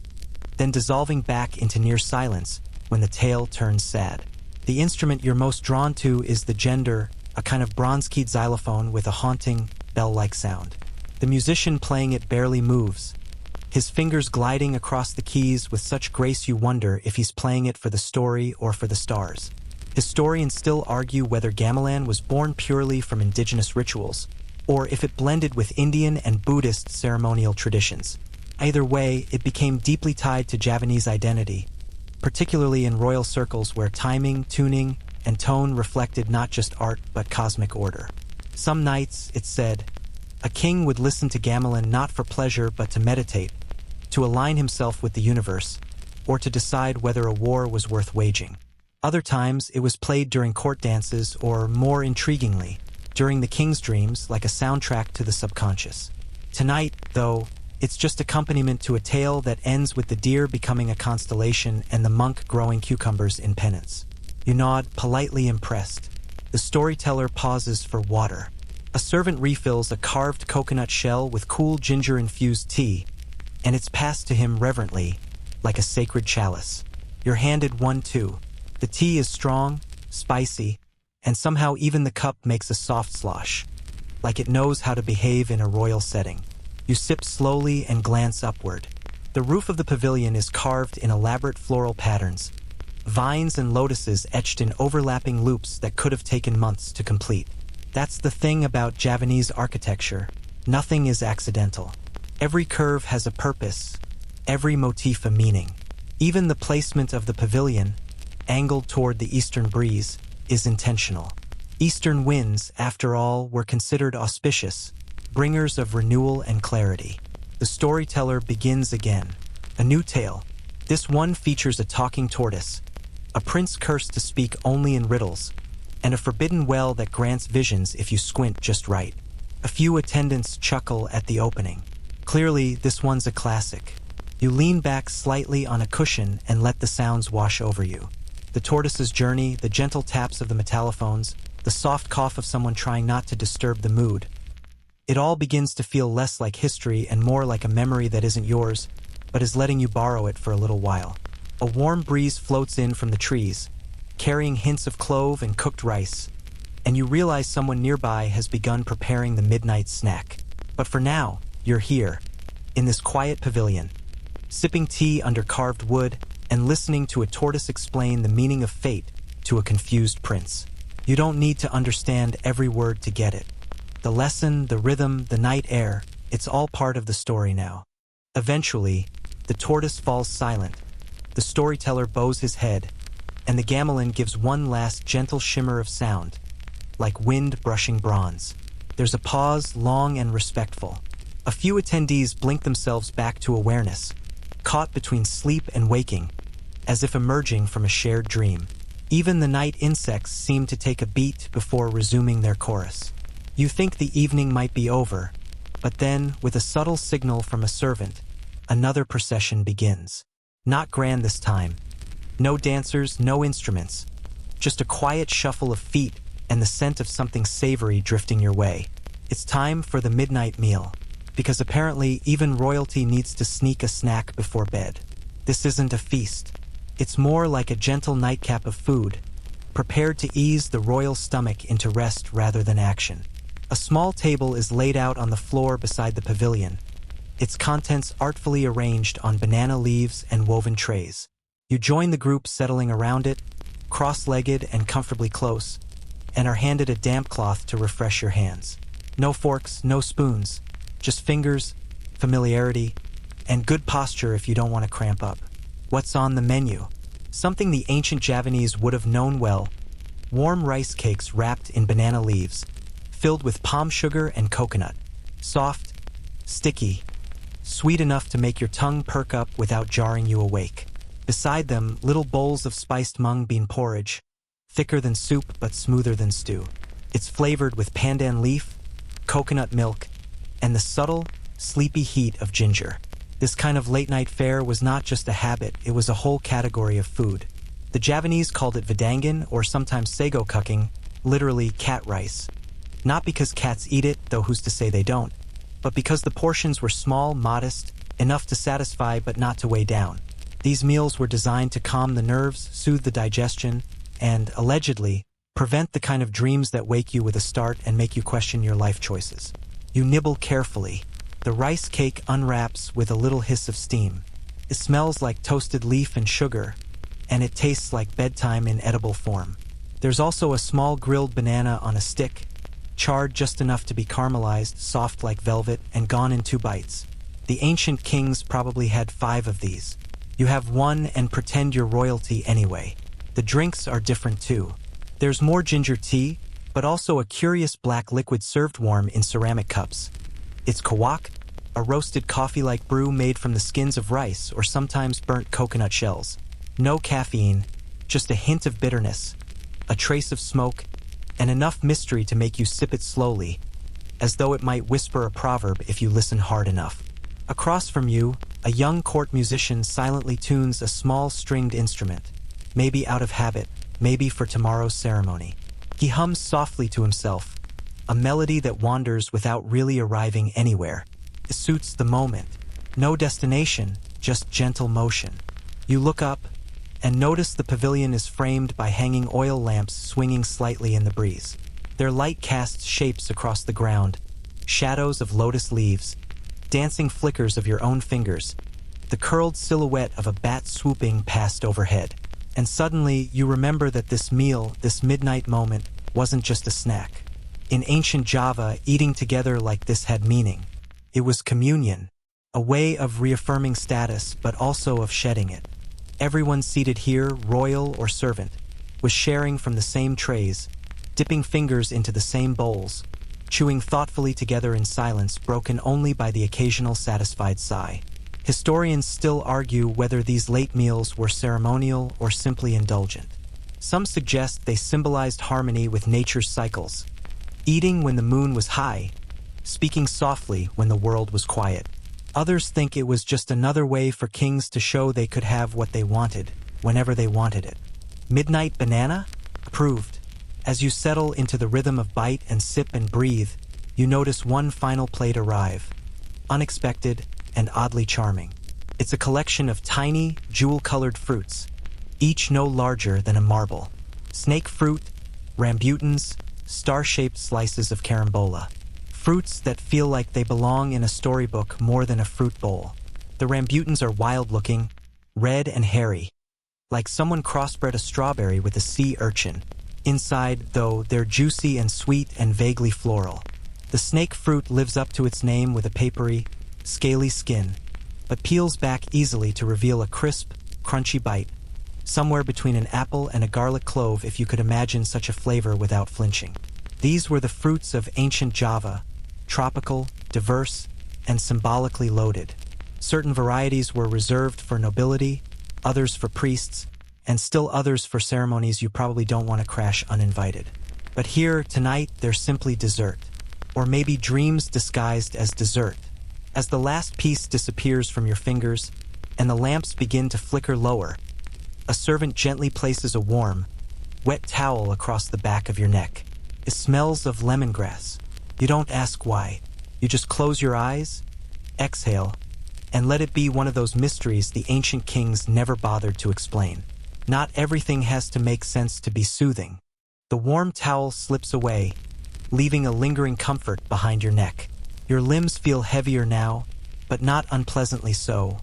then dissolving back into near silence when the tale turns sad. The instrument you're most drawn to is the gender, a kind of bronze-keyed xylophone with a haunting, bell-like sound. The musician playing it barely moves, his fingers gliding across the keys with such grace you wonder if he's playing it for the story or for the stars. Historians still argue whether gamelan was born purely from indigenous rituals, or if it blended with Indian and Buddhist ceremonial traditions. Either way, it became deeply tied to Javanese identity, particularly in royal circles where timing, tuning, and tone reflected not just art but cosmic order. Some nights, it's said, a king would listen to gamelan not for pleasure but to meditate, to align himself with the universe, or to decide whether a war was worth waging. Other times, it was played during court dances or, more intriguingly, during the king's dreams like a soundtrack to the subconscious. Tonight, though, it's just accompaniment to a tale that ends with the deer becoming a constellation and the monk growing cucumbers in penance. You nod, politely impressed. The storyteller pauses for water. A servant refills a carved coconut shell with cool ginger-infused tea, and it's passed to him reverently, like a sacred chalice. You're handed one too. The tea is strong, spicy, and somehow even the cup makes a soft slosh, like it knows how to behave in a royal setting. You sip slowly and glance upward. The roof of the pavilion is carved in elaborate floral patterns, vines and lotuses etched in overlapping loops that could have taken months to complete. That's the thing about Javanese architecture. Nothing is accidental. Every curve has a purpose, every motif a meaning. Even the placement of the pavilion, angled toward the eastern breeze, is intentional. Eastern winds, after all, were considered auspicious, bringers of renewal and clarity. The storyteller begins again. A new tale. This one features a talking tortoise, a prince cursed to speak only in riddles, and a forbidden well that grants visions if you squint just right. A few attendants chuckle at the opening. Clearly, this one's a classic. You lean back slightly on a cushion and let the sounds wash over you. The tortoise's journey, the gentle taps of the metallophones, the soft cough of someone trying not to disturb the mood. It all begins to feel less like history and more like a memory that isn't yours, but is letting you borrow it for a little while. A warm breeze floats in from the trees, carrying hints of clove and cooked rice, and you realize someone nearby has begun preparing the midnight snack. But for now, you're here, in this quiet pavilion, sipping tea under carved wood and listening to a tortoise explain the meaning of fate to a confused prince. You don't need to understand every word to get it. The lesson, the rhythm, the night air, it's all part of the story now. Eventually, the tortoise falls silent, the storyteller bows his head, and the gamelan gives one last gentle shimmer of sound, like wind brushing bronze. There's a pause, long and respectful. A few attendees blink themselves back to awareness, caught between sleep and waking, as if emerging from a shared dream. Even the night insects seem to take a beat before resuming their chorus. You think the evening might be over, but then, with a subtle signal from a servant, another procession begins. Not grand this time. No dancers, no instruments. Just a quiet shuffle of feet and the scent of something savory drifting your way. It's time for the midnight meal, because apparently even royalty needs to sneak a snack before bed. This isn't a feast. It's more like a gentle nightcap of food, prepared to ease the royal stomach into rest rather than action. A small table is laid out on the floor beside the pavilion, its contents artfully arranged on banana leaves and woven trays. You join the group settling around it, cross-legged and comfortably close, and are handed a damp cloth to refresh your hands. No forks, no spoons, just fingers, familiarity, and good posture if you don't want to cramp up. What's on the menu? Something the ancient Javanese would have known well: warm rice cakes wrapped in banana leaves, filled with palm sugar and coconut. Soft, sticky, sweet enough to make your tongue perk up without jarring you awake. Beside them, little bowls of spiced mung bean porridge, thicker than soup but smoother than stew. It's flavored with pandan leaf, coconut milk, and the subtle, sleepy heat of ginger. This kind of late-night fare was not just a habit, it was a whole category of food. The Javanese called it vidangan, or sometimes sago cooking, literally cat rice. Not because cats eat it, though who's to say they don't, but because the portions were small, modest, enough to satisfy but not to weigh down. These meals were designed to calm the nerves, soothe the digestion, and, allegedly, prevent the kind of dreams that wake you with a start and make you question your life choices. You nibble carefully. The rice cake unwraps with a little hiss of steam. It smells like toasted leaf and sugar, and it tastes like bedtime in edible form. There's also a small grilled banana on a stick, charred just enough to be caramelized, soft like velvet, and gone in 2 bites. The ancient kings probably had 5 of these. You have one and pretend you're royalty anyway. The drinks are different too. There's more ginger tea, but also a curious black liquid served warm in ceramic cups. It's kawak, a roasted coffee-like brew made from the skins of rice or sometimes burnt coconut shells. No caffeine, just a hint of bitterness, a trace of smoke, and enough mystery to make you sip it slowly, as though it might whisper a proverb if you listen hard enough. Across from you, a young court musician silently tunes a small stringed instrument, maybe out of habit, maybe for tomorrow's ceremony. He hums softly to himself, a melody that wanders without really arriving anywhere. It suits the moment. No destination, just gentle motion. You look up and notice the pavilion is framed by hanging oil lamps swinging slightly in the breeze. Their light casts shapes across the ground, shadows of lotus leaves, dancing flickers of your own fingers, the curled silhouette of a bat swooping past overhead. And suddenly you remember that this meal, this midnight moment, wasn't just a snack. In ancient Java, eating together like this had meaning. It was communion, a way of reaffirming status but also of shedding it. Everyone seated here, royal or servant, was sharing from the same trays, dipping fingers into the same bowls, chewing thoughtfully together in silence broken only by the occasional satisfied sigh. Historians still argue whether these late meals were ceremonial or simply indulgent. Some suggest they symbolized harmony with nature's cycles, eating when the moon was high, speaking softly when the world was quiet. Others think it was just another way for kings to show they could have what they wanted, whenever they wanted it. Midnight banana? Approved. As you settle into the rhythm of bite and sip and breathe, you notice one final plate arrive. Unexpected and oddly charming. It's a collection of tiny, jewel-colored fruits, each no larger than a marble. Snake fruit, rambutans, star-shaped slices of carambola. Fruits that feel like they belong in a storybook more than a fruit bowl. The rambutans are wild-looking, red and hairy, like someone crossbred a strawberry with a sea urchin. Inside, though, they're juicy and sweet and vaguely floral. The snake fruit lives up to its name with a papery, scaly skin, but peels back easily to reveal a crisp, crunchy bite, somewhere between an apple and a garlic clove if you could imagine such a flavor without flinching. These were the fruits of ancient Java, tropical, diverse, and symbolically loaded. Certain varieties were reserved for nobility, others for priests, and still others for ceremonies you probably don't want to crash uninvited. But here, tonight, they're simply dessert. Or maybe dreams disguised as dessert. As the last piece disappears from your fingers, and the lamps begin to flicker lower, a servant gently places a warm, wet towel across the back of your neck. It smells of lemongrass. You don't ask why. You just close your eyes, exhale, and let it be one of those mysteries the ancient kings never bothered to explain. Not everything has to make sense to be soothing. The warm towel slips away, leaving a lingering comfort behind your neck. Your limbs feel heavier now, but not unpleasantly so.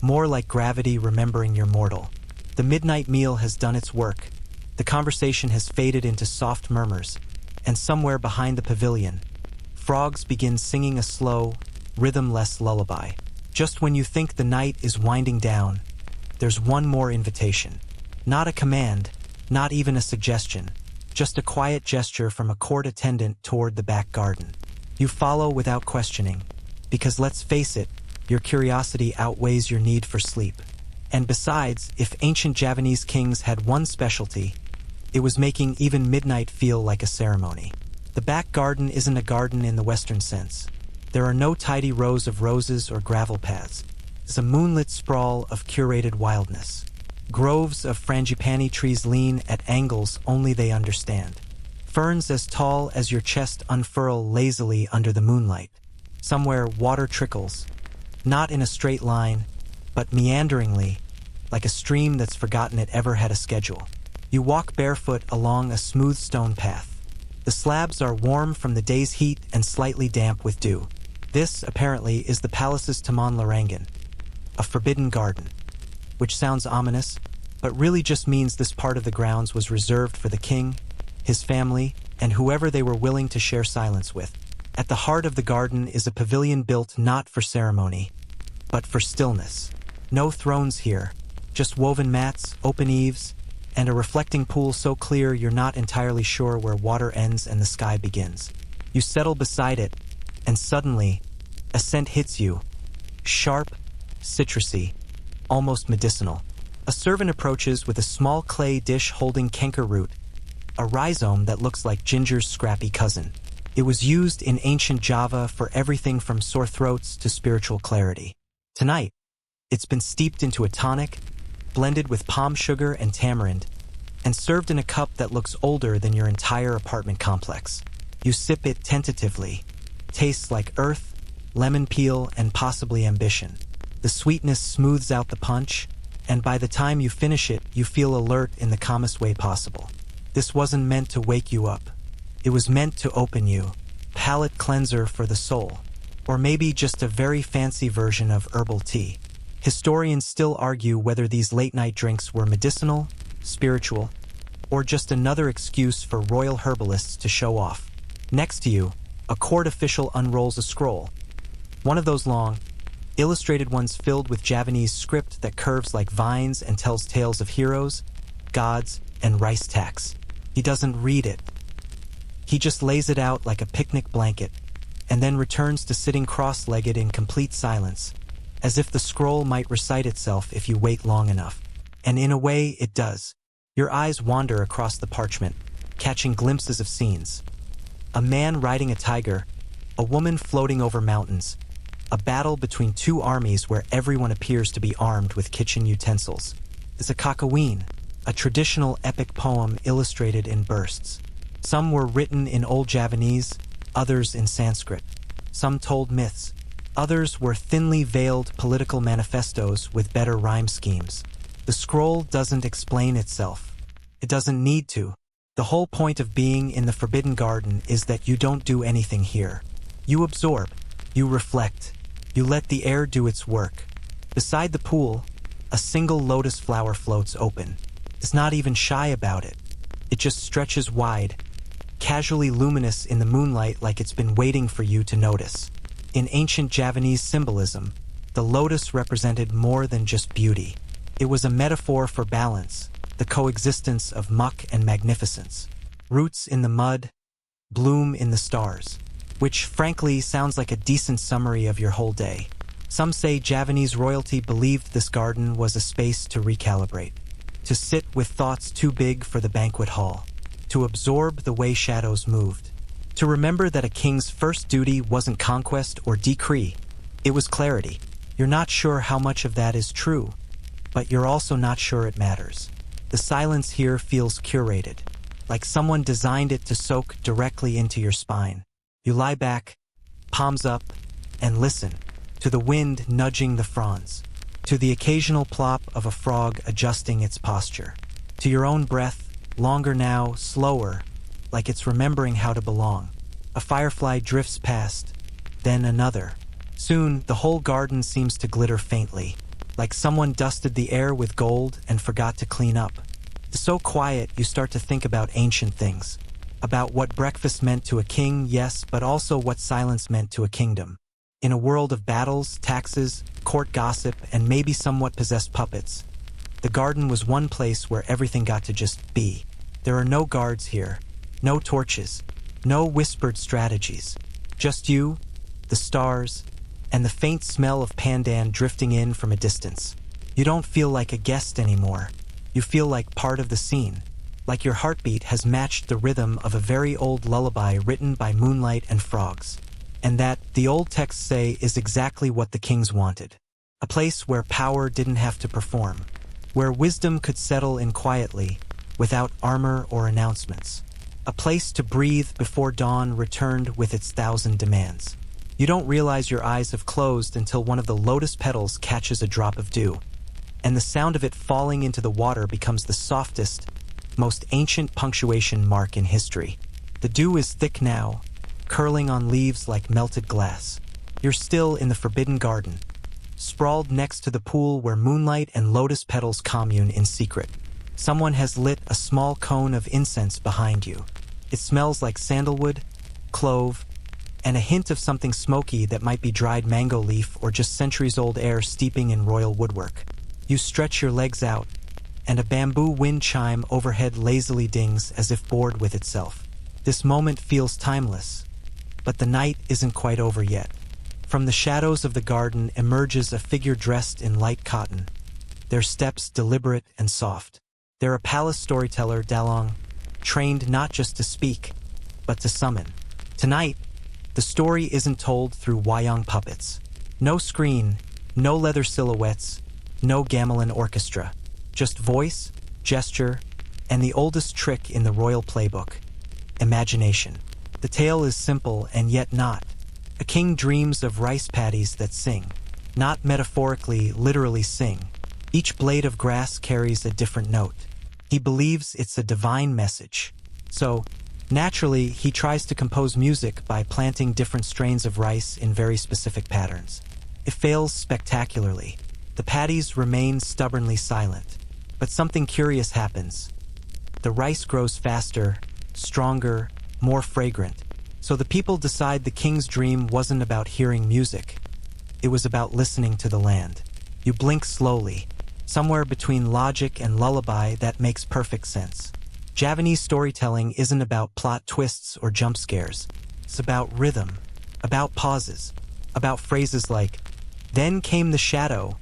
More like gravity remembering you're mortal. The midnight meal has done its work. The conversation has faded into soft murmurs, and somewhere behind the pavilion, frogs begin singing a slow, rhythm-less lullaby. Just when you think the night is winding down, there's one more invitation. Not a command, not even a suggestion, just a quiet gesture from a court attendant toward the back garden. You follow without questioning, because let's face it, your curiosity outweighs your need for sleep. And besides, if ancient Javanese kings had one specialty, it was making even midnight feel like a ceremony. The back garden isn't a garden in the Western sense. There are no tidy rows of roses or gravel paths. It's a moonlit sprawl of curated wildness. Groves of frangipani trees lean at angles only they understand. Ferns as tall as your chest unfurl lazily under the moonlight. Somewhere water trickles, not in a straight line, but meanderingly, like a stream that's forgotten it ever had a schedule. You walk barefoot along a smooth stone path. The slabs are warm from the day's heat and slightly damp with dew. This, apparently, is the palace's Taman Larangan, a forbidden garden, which sounds ominous, but really just means this part of the grounds was reserved for the king, his family, and whoever they were willing to share silence with. At the heart of the garden is a pavilion built not for ceremony, but for stillness. No thrones here, just woven mats, open eaves, and a reflecting pool so clear you're not entirely sure where water ends and the sky begins. You settle beside it, and suddenly, a scent hits you. Sharp, citrusy, almost medicinal. A servant approaches with a small clay dish holding kenker root, a rhizome that looks like ginger's scrappy cousin. It was used in ancient Java for everything from sore throats to spiritual clarity. Tonight, it's been steeped into a tonic, blended with palm sugar and tamarind, and served in a cup that looks older than your entire apartment complex. You sip it tentatively. Tastes like earth, lemon peel, and possibly ambition. The sweetness smooths out the punch, and by the time you finish it, you feel alert in the calmest way possible. This wasn't meant to wake you up. It was meant to open you. Palate cleanser for the soul. Or maybe just a very fancy version of herbal tea. Historians still argue whether these late-night drinks were medicinal, spiritual, or just another excuse for royal herbalists to show off. Next to you, a court official unrolls a scroll. One of those long, illustrated ones filled with Javanese script that curves like vines and tells tales of heroes, gods, and rice tax. He doesn't read it. He just lays it out like a picnic blanket, and then returns to sitting cross-legged in complete silence, as if the scroll might recite itself if you wait long enough. And in a way, it does. Your eyes wander across the parchment, catching glimpses of scenes. A man riding a tiger, a woman floating over mountains, a battle between two armies where everyone appears to be armed with kitchen utensils. It's a kakawin, a traditional epic poem illustrated in bursts. Some were written in Old Javanese, others in Sanskrit. Some told myths. Others were thinly veiled political manifestos with better rhyme schemes. The scroll doesn't explain itself. It doesn't need to. The whole point of being in the Forbidden Garden is that you don't do anything here. You absorb. You reflect. You let the air do its work. Beside the pool, a single lotus flower floats open. It's not even shy about it. It just stretches wide, casually luminous in the moonlight like it's been waiting for you to notice. In ancient Javanese symbolism, the lotus represented more than just beauty. It was a metaphor for balance, the coexistence of muck and magnificence. Roots in the mud, bloom in the stars. which frankly sounds like a decent summary of your whole day. Some say Javanese royalty believed this garden was a space to recalibrate, to sit with thoughts too big for the banquet hall, to absorb the way shadows moved, to remember that a king's first duty wasn't conquest or decree, it was clarity. You're not sure how much of that is true, but you're also not sure it matters. The silence here feels curated, like someone designed it to soak directly into your spine. You lie back, palms up, and listen to the wind nudging the fronds, to the occasional plop of a frog adjusting its posture, to your own breath, longer now, slower, like it's remembering how to belong. A firefly drifts past, then another. Soon, the whole garden seems to glitter faintly, like someone dusted the air with gold and forgot to clean up. It's so quiet you start to think about ancient things, about what breakfast meant to a king, yes, but also what silence meant to a kingdom. In a world of battles, taxes, court gossip, and maybe somewhat possessed puppets, the garden was one place where everything got to just be. There are no guards here, no torches, no whispered strategies. Just you, the stars, and the faint smell of pandan drifting in from a distance. You don't feel like a guest anymore. You feel like part of the scene, like your heartbeat has matched the rhythm of a very old lullaby written by moonlight and frogs. And that, the old texts say, is exactly what the kings wanted. A place where power didn't have to perform, where wisdom could settle in quietly, without armor or announcements. A place to breathe before dawn returned with its 1,000 demands. You don't realize your eyes have closed until one of the lotus petals catches a drop of dew, and the sound of it falling into the water becomes the softest, most ancient punctuation mark in history. The dew is thick now, curling on leaves like melted glass. You're still in the forbidden garden, sprawled next to the pool where moonlight and lotus petals commune in secret. Someone has lit a small cone of incense behind you. It smells like sandalwood, clove, and a hint of something smoky that might be dried mango leaf or just centuries-old air steeping in royal woodwork. You stretch your legs out, and a bamboo wind chime overhead lazily dings as if bored with itself. This moment feels timeless, but the night isn't quite over yet. From the shadows of the garden emerges a figure dressed in light cotton, their steps deliberate and soft. They're a palace storyteller, Dalong, trained not just to speak, but to summon. Tonight, the story isn't told through wayang puppets. No screen, no leather silhouettes, no gamelan orchestra. Just voice, gesture, and the oldest trick in the royal playbook, imagination. The tale is simple and yet not. A king dreams of rice paddies that sing. Not metaphorically, literally sing. Each blade of grass carries a different note. He believes it's a divine message. So, naturally, he tries to compose music by planting different strains of rice in very specific patterns. It fails spectacularly. The paddies remain stubbornly silent. But something curious happens. The rice grows faster, stronger, more fragrant. So the people decide the king's dream wasn't about hearing music. It was about listening to the land. You blink slowly. Somewhere between logic and lullaby that makes perfect sense. Javanese storytelling isn't about plot twists or jump scares. It's about rhythm, about pauses, about phrases like, "Then came the shadow,"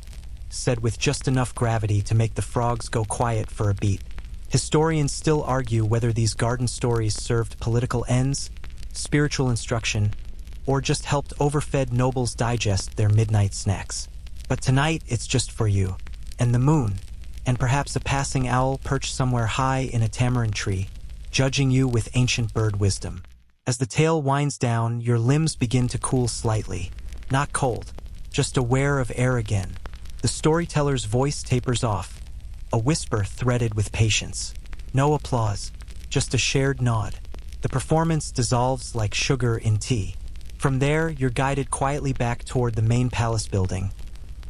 said with just enough gravity to make the frogs go quiet for a beat. Historians still argue whether these garden stories served political ends, spiritual instruction, or just helped overfed nobles digest their midnight snacks. But tonight it's just for you, and the moon, and perhaps a passing owl perched somewhere high in a tamarind tree, judging you with ancient bird wisdom. As the tale winds down, your limbs begin to cool slightly, not cold, just aware of air again. The storyteller's voice tapers off, a whisper threaded with patience. No applause, just a shared nod. The performance dissolves like sugar in tea. From there, you're guided quietly back toward the main palace building,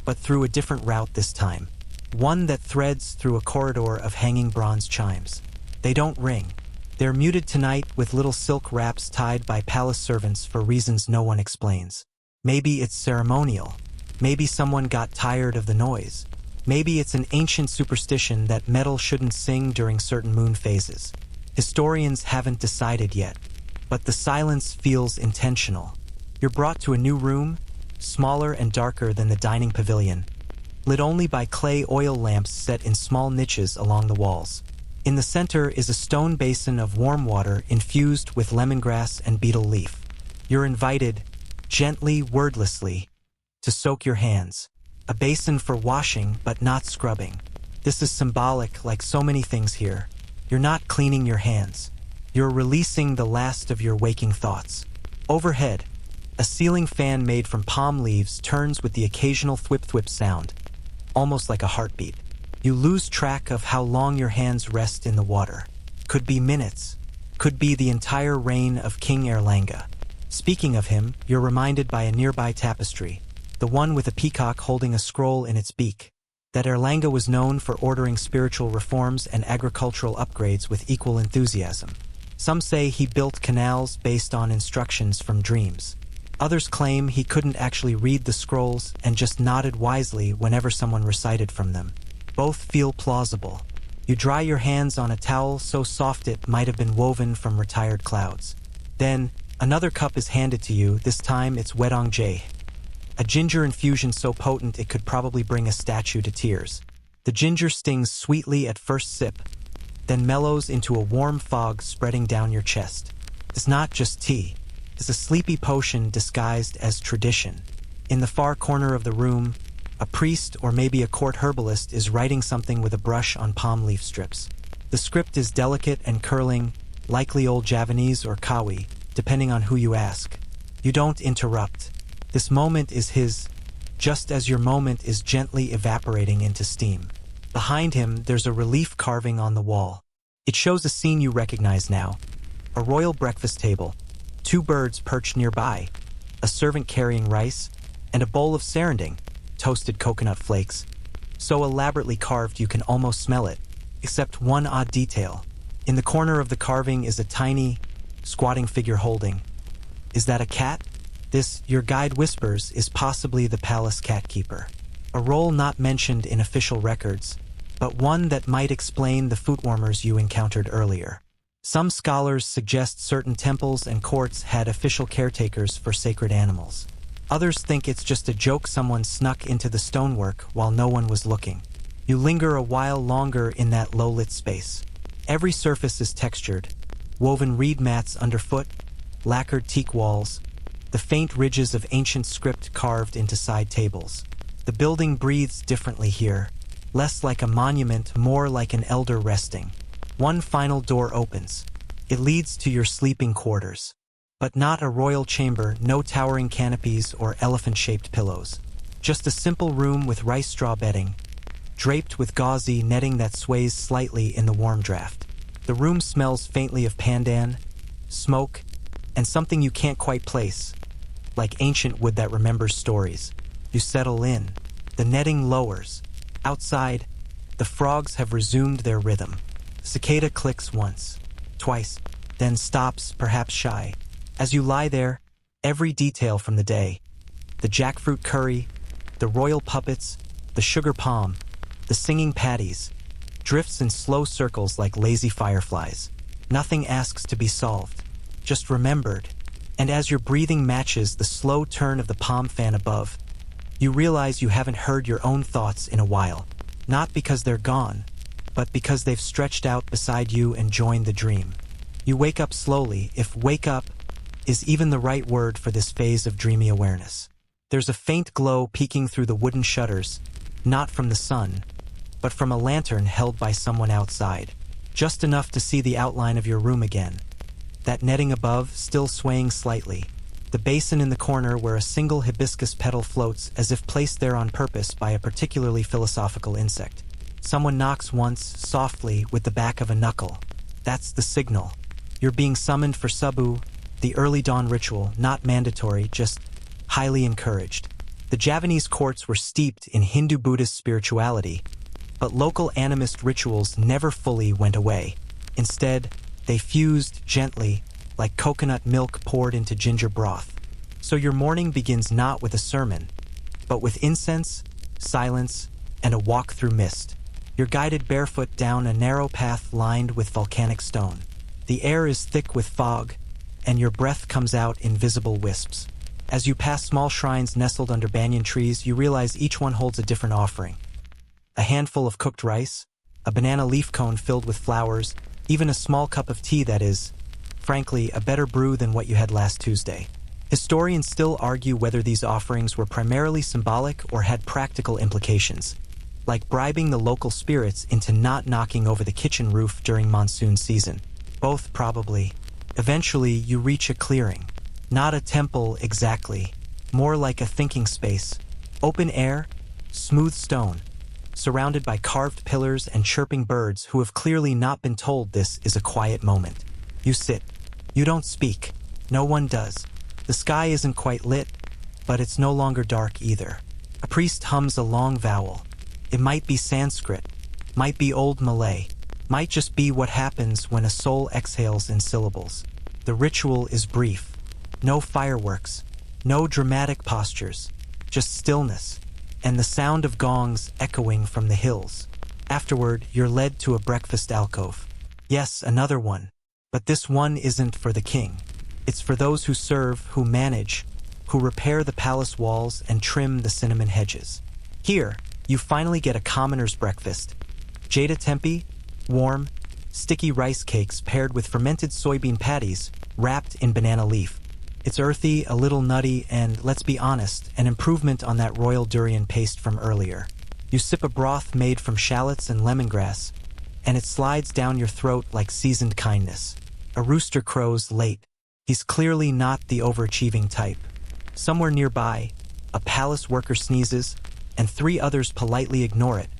but through a different route this time. One that threads through a corridor of hanging bronze chimes. They don't ring. They're muted tonight with little silk wraps tied by palace servants for reasons no one explains. Maybe it's ceremonial. Maybe someone got tired of the noise. Maybe it's an ancient superstition that metal shouldn't sing during certain moon phases. Historians haven't decided yet. but the silence feels intentional. You're brought to a new room, smaller and darker than the dining pavilion, lit only by clay oil lamps set in small niches along the walls. In the center is a stone basin of warm water infused with lemongrass and betel leaf. You're invited, gently, wordlessly, to soak your hands. A basin for washing but not scrubbing. This is symbolic, like so many things here. You're not cleaning your hands. You're releasing the last of your waking thoughts. Overhead, a ceiling fan made from palm leaves turns with the occasional thwip-thwip sound, almost like a heartbeat. You lose track of how long your hands rest in the water. Could be minutes. Could be the entire reign of King Erlanga. Speaking of him, you're reminded by a nearby tapestry, the one with a peacock holding a scroll in its beak, that Erlanga was known for ordering spiritual reforms and agricultural upgrades with equal enthusiasm. Some say he built canals based on instructions from dreams. Others claim he couldn't actually read the scrolls and just nodded wisely whenever someone recited from them. Both feel plausible. You dry your hands on a towel so soft it might have been woven from retired clouds. Then, another cup is handed to you, this time it's wedong jae. A ginger infusion so potent it could probably bring a statue to tears. The ginger stings sweetly at first sip, then mellows into a warm fog spreading down your chest. It's not just tea. It's a sleepy potion disguised as tradition. In the far corner of the room, a priest or maybe a court herbalist is writing something with a brush on palm leaf strips. The script is delicate and curling, likely old Javanese or Kawi, depending on who you ask. You don't interrupt. This moment is his, just as your moment is gently evaporating into steam. Behind him, there's a relief carving on the wall. It shows a scene you recognize now. A royal breakfast table, 2 birds perched nearby, a servant carrying rice, and a bowl of serending, toasted coconut flakes, so elaborately carved you can almost smell it, except one odd detail. In the corner of the carving is a tiny, squatting figure holding. Is that a cat? This, your guide whispers, is possibly the palace catkeeper. A role not mentioned in official records, but one that might explain the footwarmers you encountered earlier. Some scholars suggest certain temples and courts had official caretakers for sacred animals. Others think it's just a joke someone snuck into the stonework while no one was looking. You linger a while longer in that low-lit space. Every surface is textured, woven reed mats underfoot, lacquered teak walls, the faint ridges of ancient script carved into side tables. The building breathes differently here, less like a monument, more like an elder resting. One final door opens. It leads to your sleeping quarters. But not a royal chamber, no towering canopies or elephant-shaped pillows. Just a simple room with rice straw bedding, draped with gauzy netting that sways slightly in the warm draft. The room smells faintly of pandan, smoke, and something you can't quite place, like ancient wood that remembers stories. You settle in. The netting lowers. Outside, the frogs have resumed their rhythm. Cicada clicks once, twice, then stops, perhaps shy. As you lie there, every detail from the day, the jackfruit curry, the royal puppets, the sugar palm, the singing patties, drifts in slow circles like lazy fireflies. Nothing asks to be solved, just remembered. And as your breathing matches the slow turn of the palm fan above, you realize you haven't heard your own thoughts in a while. Not because they're gone, but because they've stretched out beside you and joined the dream. You wake up slowly, if wake up is even the right word for this phase of dreamy awareness. There's a faint glow peeking through the wooden shutters, not from the sun, but from a lantern held by someone outside. Just enough to see the outline of your room again. That netting above, still swaying slightly. The basin in the corner where a single hibiscus petal floats as if placed there on purpose by a particularly philosophical insect. Someone knocks once, softly, with the back of a knuckle. That's the signal. You're being summoned for Sabu, the early dawn ritual, not mandatory, just highly encouraged. The Javanese courts were steeped in Hindu-Buddhist spirituality, but local animist rituals never fully went away. Instead, they fused gently, like coconut milk poured into ginger broth. So your morning begins not with a sermon, but with incense, silence, and a walk through mist. You're guided barefoot down a narrow path lined with volcanic stone. The air is thick with fog, and your breath comes out in visible wisps. As you pass small shrines nestled under banyan trees, you realize each one holds a different offering. A handful of cooked rice, a banana leaf cone filled with flowers, even a small cup of tea that is, frankly, a better brew than what you had last Tuesday. Historians still argue whether these offerings were primarily symbolic or had practical implications, like bribing the local spirits into not knocking over the kitchen roof during monsoon season. Both probably. Eventually, you reach a clearing. Not a temple exactly, more like a thinking space. Open air, smooth stone, surrounded by carved pillars and chirping birds who have clearly not been told this is a quiet moment. You sit. You don't speak. No one does. The sky isn't quite lit, but it's no longer dark either. A priest hums a long vowel. It might be Sanskrit, might be Old Malay, might just be what happens when a soul exhales in syllables. The ritual is brief. No fireworks, no dramatic postures, just stillness, and the sound of gongs echoing from the hills. Afterward, you're led to a breakfast alcove. Yes, another one, but this one isn't for the king. It's for those who serve, who manage, who repair the palace walls and trim the cinnamon hedges. Here, you finally get a commoner's breakfast. Jada tempeh, warm, sticky rice cakes paired with fermented soybean patties wrapped in banana leaf. It's earthy, a little nutty, and, let's be honest, an improvement on that royal durian paste from earlier. You sip a broth made from shallots and lemongrass, and it slides down your throat like seasoned kindness. A rooster crows late. He's clearly not the overachieving type. Somewhere nearby, a palace worker sneezes, and 3 others politely ignore it,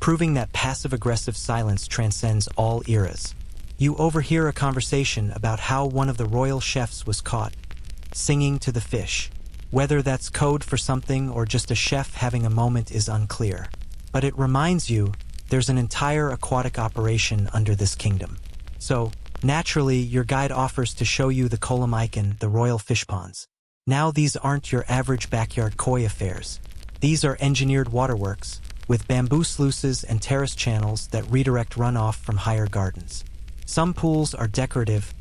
proving that passive-aggressive silence transcends all eras. You overhear a conversation about how one of the royal chefs was caught singing to the fish. Whether that's code for something or just a chef having a moment is unclear. But it reminds you there's an entire aquatic operation under this kingdom. So, naturally, your guide offers to show you the Kolomaikan, the royal fish ponds. Now these aren't your average backyard koi affairs. These are engineered waterworks, with bamboo sluices and terrace channels that redirect runoff from higher gardens. Some pools are decorative,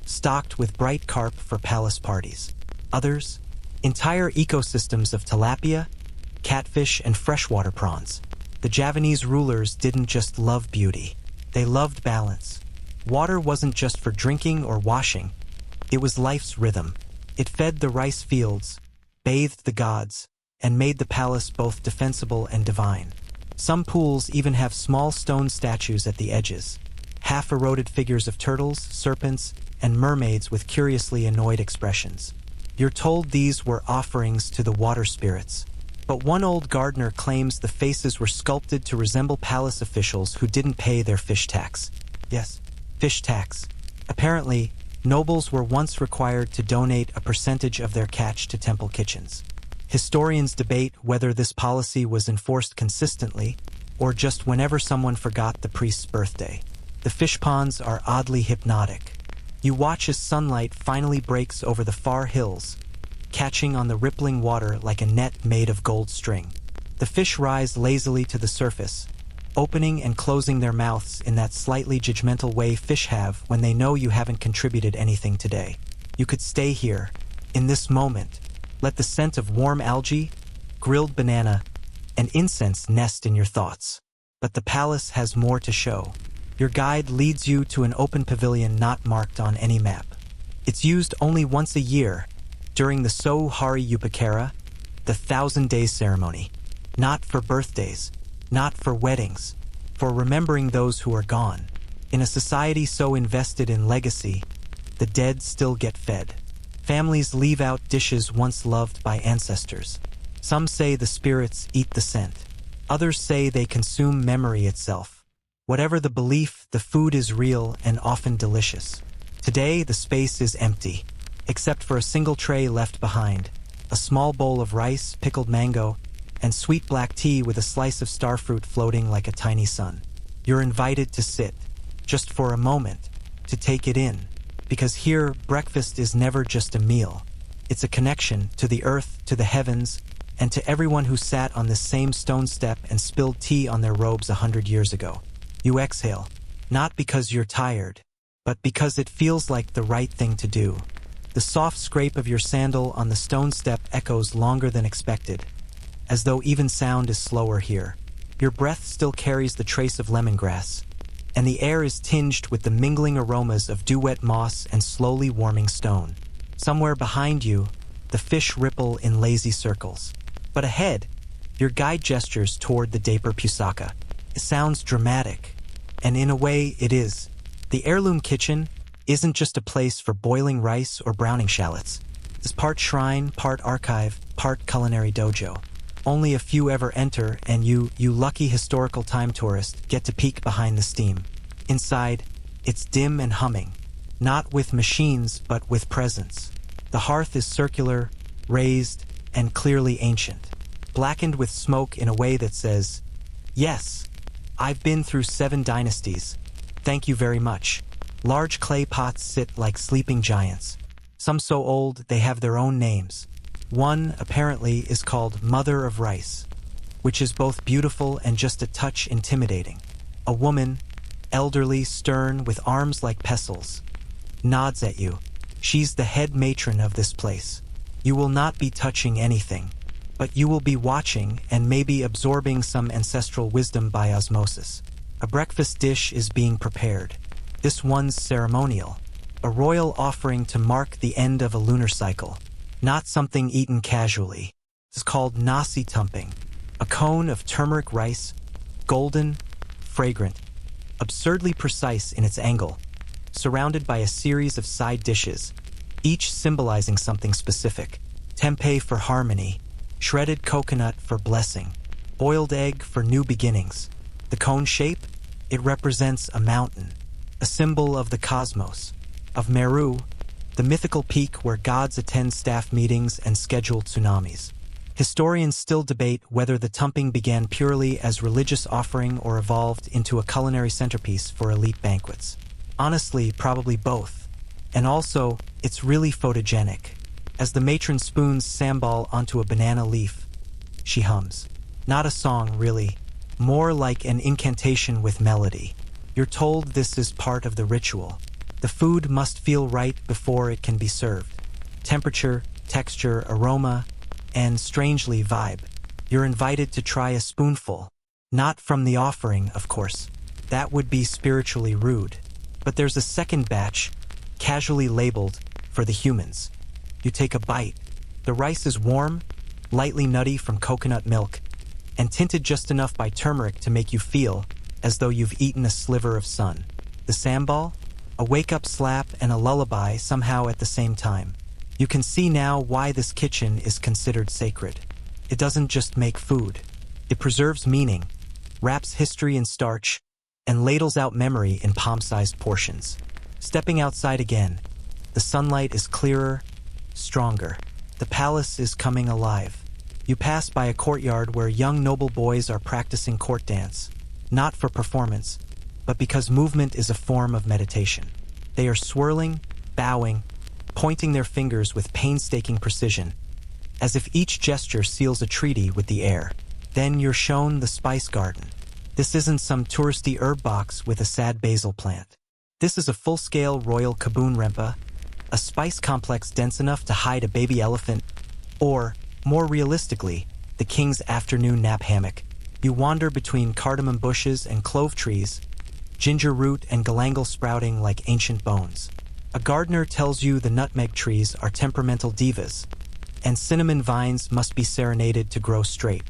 stocked with bright carp for palace parties. Others, entire ecosystems of tilapia, catfish, and freshwater prawns. The Javanese rulers didn't just love beauty. They loved balance. Water wasn't just for drinking or washing. It was life's rhythm. It fed the rice fields, bathed the gods, and made the palace both defensible and divine. Some pools even have small stone statues at the edges, half-eroded figures of turtles, serpents, and mermaids with curiously annoyed expressions. You're told these were offerings to the water spirits. But one old gardener claims the faces were sculpted to resemble palace officials who didn't pay their fish tax. Yes, fish tax. Apparently, nobles were once required to donate a percentage of their catch to temple kitchens. Historians debate whether this policy was enforced consistently or just whenever someone forgot the priest's birthday. The fish ponds are oddly hypnotic. You watch as sunlight finally breaks over the far hills, catching on the rippling water like a net made of gold string. The fish rise lazily to the surface, opening and closing their mouths in that slightly judgmental way fish have when they know you haven't contributed anything today. You could stay here, in this moment, let the scent of warm algae, grilled banana, and incense nest in your thoughts. But the palace has more to show. Your guide leads you to an open pavilion not marked on any map. It's used only once a year, during the So Hari Upakara, the 1,000-day ceremony. Not for birthdays, not for weddings, for remembering those who are gone. In a society so invested in legacy, the dead still get fed. Families leave out dishes once loved by ancestors. Some say the spirits eat the scent. Others say they consume memory itself. Whatever the belief, the food is real and often delicious. Today, the space is empty, except for a single tray left behind, a small bowl of rice, pickled mango, and sweet black tea with a slice of starfruit floating like a tiny sun. You're invited to sit, just for a moment, to take it in, because here, breakfast is never just a meal. It's a connection to the earth, to the heavens, and to everyone who sat on this same stone step and spilled tea on their robes 100 years ago. You exhale, not because you're tired, but because it feels like the right thing to do. The soft scrape of your sandal on the stone step echoes longer than expected, as though even sound is slower here. Your breath still carries the trace of lemongrass, and the air is tinged with the mingling aromas of dew-wet moss and slowly warming stone. Somewhere behind you, the fish ripple in lazy circles. But ahead, your guide gestures toward the Daper Pusaka. It sounds dramatic, and in a way it is. The heirloom kitchen isn't just a place for boiling rice or browning shallots. It's part shrine, part archive, part culinary dojo. Only a few ever enter, and you lucky historical time tourist, get to peek behind the steam. Inside, it's dim and humming, not with machines but with presence. The hearth is circular, raised, and clearly ancient, blackened with smoke in a way that says, "Yes, I've been through 7 dynasties. Thank you very much." Large clay pots sit like sleeping giants, some so old they have their own names. One, apparently, is called Mother of Rice, which is both beautiful and just a touch intimidating. A woman, elderly, stern, with arms like pestles, nods at you. She's the head matron of this place. You will not be touching anything, but you will be watching and maybe absorbing some ancestral wisdom by osmosis. A breakfast dish is being prepared. This one's ceremonial, a royal offering to mark the end of a lunar cycle, not something eaten casually. It's called nasi tumping, a cone of turmeric rice, golden, fragrant, absurdly precise in its angle, surrounded by a series of side dishes, each symbolizing something specific. Tempeh for harmony, shredded coconut for blessing, boiled egg for new beginnings. The cone shape? It represents a mountain, a symbol of the cosmos, of Meru, the mythical peak where gods attend staff meetings and schedule tsunamis. Historians still debate whether the tumping began purely as religious offering or evolved into a culinary centerpiece for elite banquets. Honestly, probably both. And also, it's really photogenic. As the matron spoons sambal onto a banana leaf, she hums. Not a song, really. More like an incantation with melody. You're told this is part of the ritual. The food must feel right before it can be served. Temperature, texture, aroma, and strangely vibe. You're invited to try a spoonful. Not from the offering, of course. That would be spiritually rude. But there's a second batch, casually labeled, for the humans. You take a bite. The rice is warm, lightly nutty from coconut milk, and tinted just enough by turmeric to make you feel as though you've eaten a sliver of sun. The sambal? A wake-up slap and a lullaby somehow at the same time. You can see now why this kitchen is considered sacred. It doesn't just make food. It preserves meaning, wraps history in starch, and ladles out memory in palm-sized portions. Stepping outside again, the sunlight is clearer, stronger. The palace is coming alive. You pass by a courtyard where young noble boys are practicing court dance, not for performance, but because movement is a form of meditation. They are swirling, bowing, pointing their fingers with painstaking precision, as if each gesture seals a treaty with the air. Then you're shown the spice garden. This isn't some touristy herb box with a sad basil plant. This is a full-scale royal kaboon rempa, a spice complex dense enough to hide a baby elephant, or, more realistically, the king's afternoon nap hammock. You wander between cardamom bushes and clove trees, ginger root and galangal sprouting like ancient bones. A gardener tells you the nutmeg trees are temperamental divas, and cinnamon vines must be serenaded to grow straight.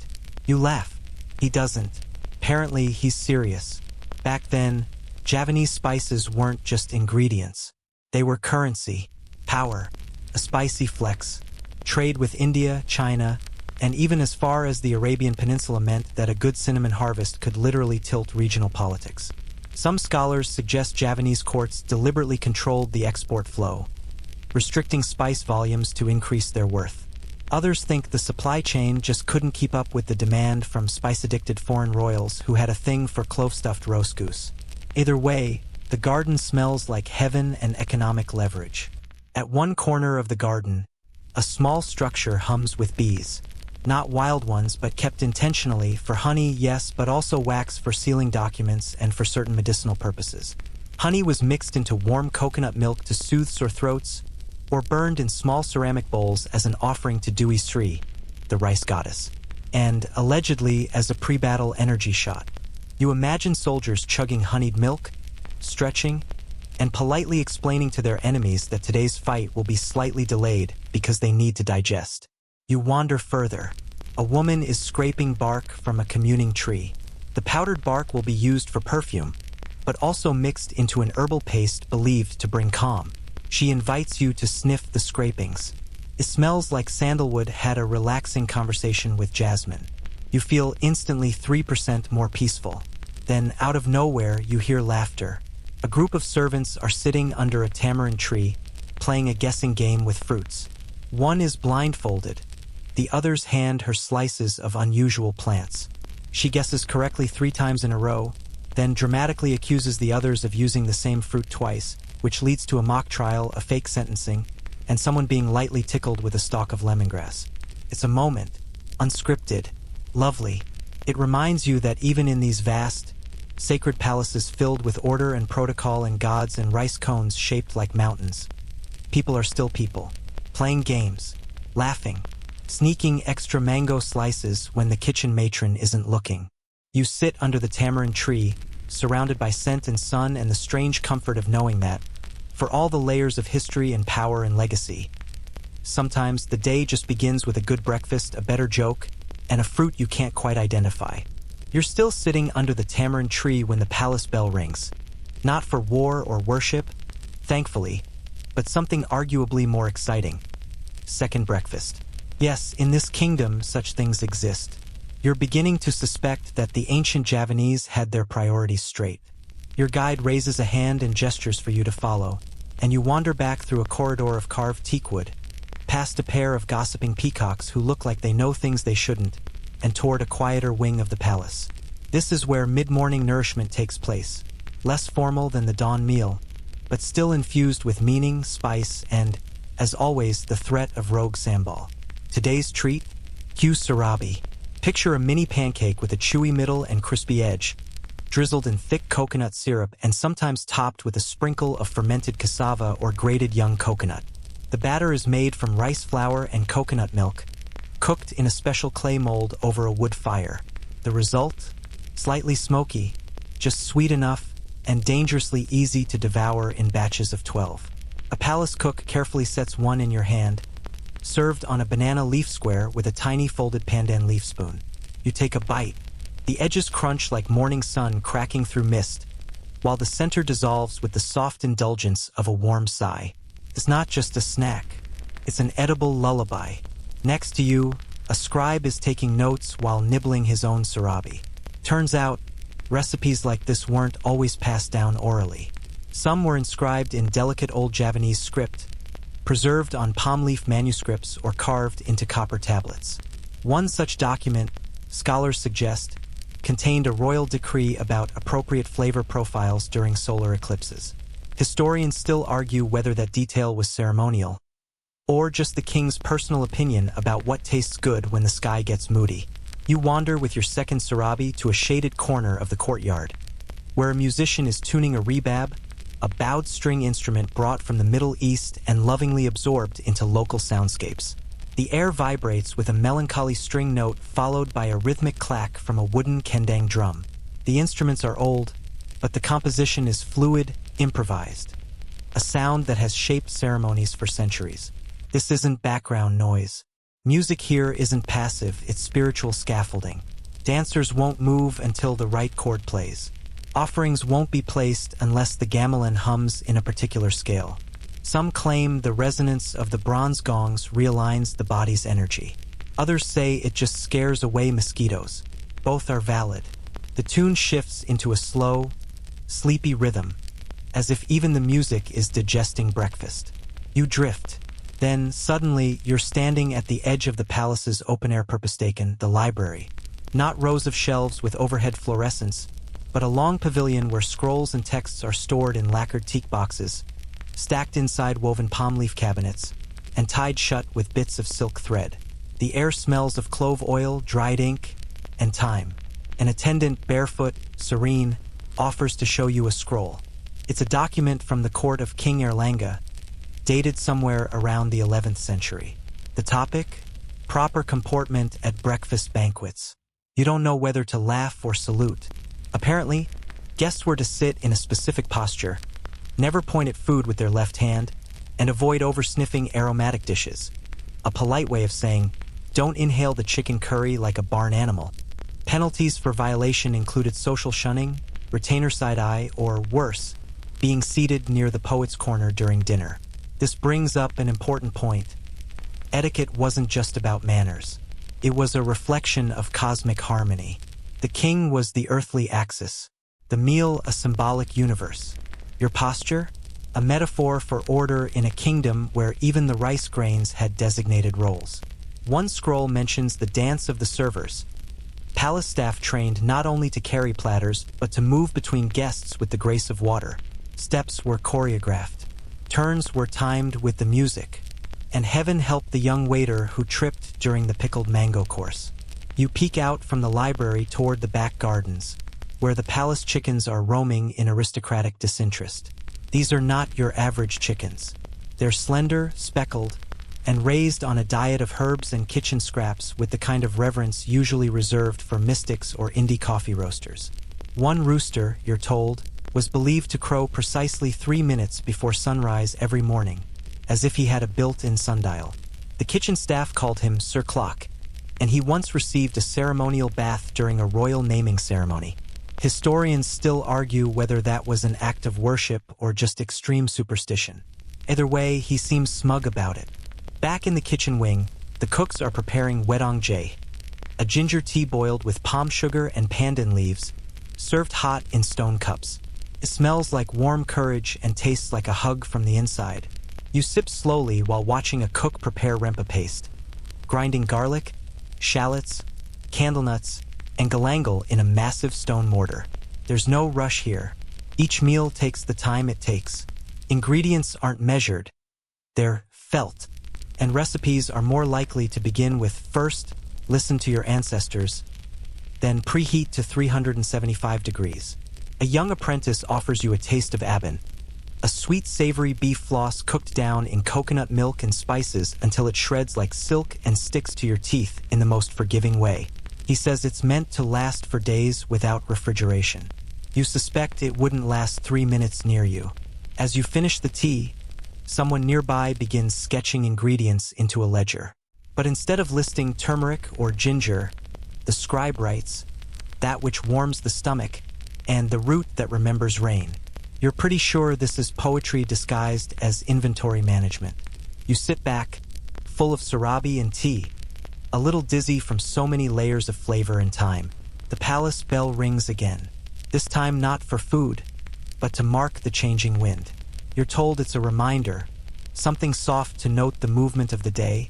You laugh. He doesn't. Apparently, he's serious. Back then, Javanese spices weren't just ingredients. They were currency, power, a spicy flex. Trade with India, China, and even as far as the Arabian Peninsula meant that a good cinnamon harvest could literally tilt regional politics. Some scholars suggest Javanese courts deliberately controlled the export flow, restricting spice volumes to increase their worth. Others think the supply chain just couldn't keep up with the demand from spice-addicted foreign royals who had a thing for clove-stuffed roast goose. Either way, the garden smells like heaven and economic leverage. At one corner of the garden, a small structure hums with bees. Not wild ones, but kept intentionally for honey, yes, but also wax for sealing documents and for certain medicinal purposes. Honey was mixed into warm coconut milk to soothe sore throats, or burned in small ceramic bowls as an offering to Dewi Sri, the rice goddess, and allegedly as a pre-battle energy shot. You imagine soldiers chugging honeyed milk, stretching, and politely explaining to their enemies that today's fight will be slightly delayed because they need to digest. You wander further. A woman is scraping bark from a communing tree. The powdered bark will be used for perfume, but also mixed into an herbal paste believed to bring calm. She invites you to sniff the scrapings. It smells like sandalwood had a relaxing conversation with jasmine. You feel instantly 3% more peaceful. Then, out of nowhere, you hear laughter. A group of servants are sitting under a tamarind tree, playing a guessing game with fruits. One is blindfolded. The others hand her slices of unusual plants. She guesses correctly 3 times in a row, then dramatically accuses the others of using the same fruit twice, which leads to a mock trial, a fake sentencing, and someone being lightly tickled with a stalk of lemongrass. It's a moment, unscripted, lovely. It reminds you that even in these vast, sacred palaces filled with order and protocol and gods and rice cones shaped like mountains, people are still people, playing games, laughing, sneaking extra mango slices when the kitchen matron isn't looking. You sit under the tamarind tree, surrounded by scent and sun and the strange comfort of knowing that, for all the layers of history and power and legacy, sometimes the day just begins with a good breakfast, a better joke, and a fruit you can't quite identify. You're still sitting under the tamarind tree when the palace bell rings. Not for war or worship, thankfully, but something arguably more exciting. Second breakfast. Yes, in this kingdom, such things exist. You're beginning to suspect that the ancient Javanese had their priorities straight. Your guide raises a hand and gestures for you to follow, and you wander back through a corridor of carved teakwood, past a pair of gossiping peacocks who look like they know things they shouldn't, and toward a quieter wing of the palace. This is where mid-morning nourishment takes place, less formal than the dawn meal, but still infused with meaning, spice, and, as always, the threat of rogue sambal. Today's treat? Q sarabi. Picture a mini pancake with a chewy middle and crispy edge, drizzled in thick coconut syrup and sometimes topped with a sprinkle of fermented cassava or grated young coconut. The batter is made from rice flour and coconut milk, cooked in a special clay mold over a wood fire. The result? Slightly smoky, just sweet enough, and dangerously easy to devour in batches of 12. A palace cook carefully sets one in your hand, served on a banana leaf square with a tiny folded pandan leaf spoon. You take a bite. The edges crunch like morning sun cracking through mist, while the center dissolves with the soft indulgence of a warm sigh. It's not just a snack. It's an edible lullaby. Next to you, a scribe is taking notes while nibbling his own sarabi. Turns out, recipes like this weren't always passed down orally. Some were inscribed in delicate old Javanese script, preserved on palm leaf manuscripts or carved into copper tablets. One such document, scholars suggest, contained a royal decree about appropriate flavor profiles during solar eclipses. Historians still argue whether that detail was ceremonial, or just the king's personal opinion about what tastes good when the sky gets moody. You wander with your second sarabi to a shaded corner of the courtyard, where a musician is tuning a rebab, a bowed string instrument brought from the Middle East and lovingly absorbed into local soundscapes. The air vibrates with a melancholy string note followed by a rhythmic clack from a wooden kendang drum. The instruments are old, but the composition is fluid, improvised. A sound that has shaped ceremonies for centuries. This isn't background noise. Music here isn't passive, it's spiritual scaffolding. Dancers won't move until the right chord plays. Offerings won't be placed unless the gamelan hums in a particular scale. Some claim the resonance of the bronze gongs realigns the body's energy. Others say it just scares away mosquitoes. Both are valid. The tune shifts into a slow, sleepy rhythm, as if even the music is digesting breakfast. You drift. Then, suddenly, you're standing at the edge of the palace's open-air perpustaken, the library. Not rows of shelves with overhead fluorescence, but a long pavilion where scrolls and texts are stored in lacquered teak boxes, stacked inside woven palm leaf cabinets, and tied shut with bits of silk thread. The air smells of clove oil, dried ink, and time. An attendant, barefoot, serene, offers to show you a scroll. It's a document from the court of King Erlanga, dated somewhere around the 11th century. The topic? Proper comportment at breakfast banquets. You don't know whether to laugh or salute. Apparently, guests were to sit in a specific posture, never point at food with their left hand, and avoid over-sniffing aromatic dishes. A polite way of saying, don't inhale the chicken curry like a barn animal. Penalties for violation included social shunning, retainer side eye, or worse, being seated near the poet's corner during dinner. This brings up an important point. Etiquette wasn't just about manners. It was a reflection of cosmic harmony. The king was the earthly axis, the meal a symbolic universe. Your posture? A metaphor for order in a kingdom where even the rice grains had designated roles. One scroll mentions the dance of the servers. Palace staff trained not only to carry platters, but to move between guests with the grace of water. Steps were choreographed. Turns were timed with the music. And heaven helped the young waiter who tripped during the pickled mango course. You peek out from the library toward the back gardens, where the palace chickens are roaming in aristocratic disinterest. These are not your average chickens. They're slender, speckled, and raised on a diet of herbs and kitchen scraps with the kind of reverence usually reserved for mystics or indie coffee roasters. One rooster, you're told, was believed to crow precisely 3 minutes before sunrise every morning, as if he had a built-in sundial. The kitchen staff called him Sir Clock, and he once received a ceremonial bath during a royal naming ceremony. Historians still argue whether that was an act of worship or just extreme superstition. Either way, he seems smug about it. Back in the kitchen wing, the cooks are preparing wedong jae, a ginger tea boiled with palm sugar and pandan leaves, served hot in stone cups. It smells like warm courage and tastes like a hug from the inside. You sip slowly while watching a cook prepare rempa paste, grinding garlic, shallots, candlenuts, and galangal in a massive stone mortar. There's no rush here. Each meal takes the time it takes. Ingredients aren't measured, they're felt. And recipes are more likely to begin with first, listen to your ancestors, then preheat to 375 degrees. A young apprentice offers you a taste of abin, a sweet savory beef floss cooked down in coconut milk and spices until it shreds like silk and sticks to your teeth in the most forgiving way. He says it's meant to last for days without refrigeration. You suspect it wouldn't last 3 minutes near you. As you finish the tea, someone nearby begins sketching ingredients into a ledger. But instead of listing turmeric or ginger, the scribe writes, that which warms the stomach, and the root that remembers rain. You're pretty sure this is poetry disguised as inventory management. You sit back, full of sarabi and tea, a little dizzy from so many layers of flavor and time. The palace bell rings again, this time not for food, but to mark the changing wind. You're told it's a reminder, something soft to note the movement of the day,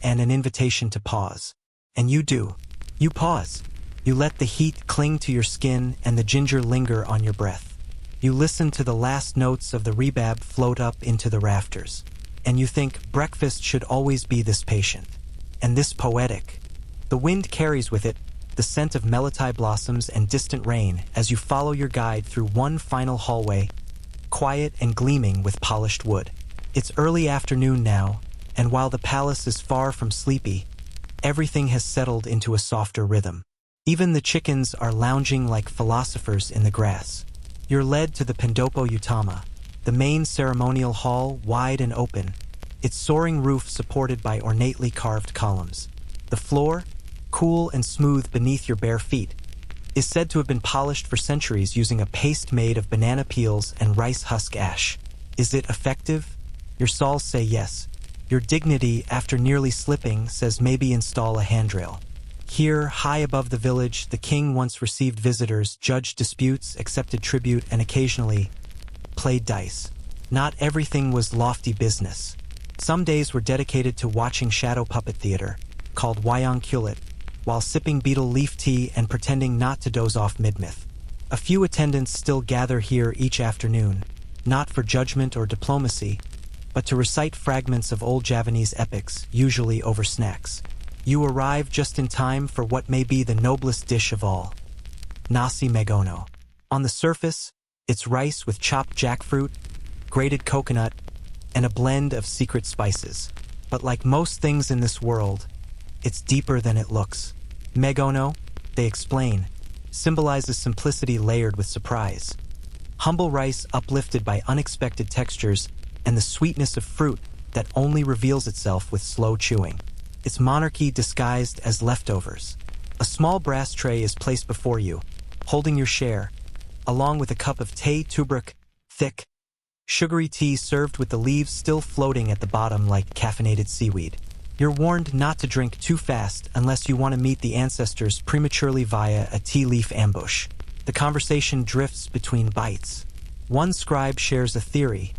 and an invitation to pause. And you do. You pause. You let the heat cling to your skin and the ginger linger on your breath. You listen to the last notes of the rebab float up into the rafters. And you think breakfast should always be this patient. And this poetic. The wind carries with it the scent of melitai blossoms and distant rain as you follow your guide through one final hallway, quiet and gleaming with polished wood. It's early afternoon now, and while the palace is far from sleepy, everything has settled into a softer rhythm. Even the chickens are lounging like philosophers in the grass. You're led to the Pendopo Utama, the main ceremonial hall wide and open, its soaring roof supported by ornately carved columns. The floor, cool and smooth beneath your bare feet, is said to have been polished for centuries using a paste made of banana peels and rice husk ash. Is it effective? Your salls say yes. Your dignity, after nearly slipping, says maybe install a handrail. Here, high above the village, the king once received visitors, judged disputes, accepted tribute, and occasionally played dice. Not everything was lofty business. Some days were dedicated to watching shadow puppet theater, called Wayang Kulit, while sipping betel leaf tea and pretending not to doze off mid-myth. A few attendants still gather here each afternoon, not for judgment or diplomacy, but to recite fragments of old Javanese epics, usually over snacks. You arrive just in time for what may be the noblest dish of all, nasi megono. On the surface, it's rice with chopped jackfruit, grated coconut, and a blend of secret spices. But like most things in this world, it's deeper than it looks. Megono, they explain, symbolizes simplicity layered with surprise. Humble rice uplifted by unexpected textures and the sweetness of fruit that only reveals itself with slow chewing. It's monarchy disguised as leftovers. A small brass tray is placed before you, holding your share, along with a cup of teh tubruk, thick, sugary tea served with the leaves still floating at the bottom like caffeinated seaweed. You're warned not to drink too fast unless you want to meet the ancestors prematurely via a tea leaf ambush. The conversation drifts between bites. One scribe shares a theory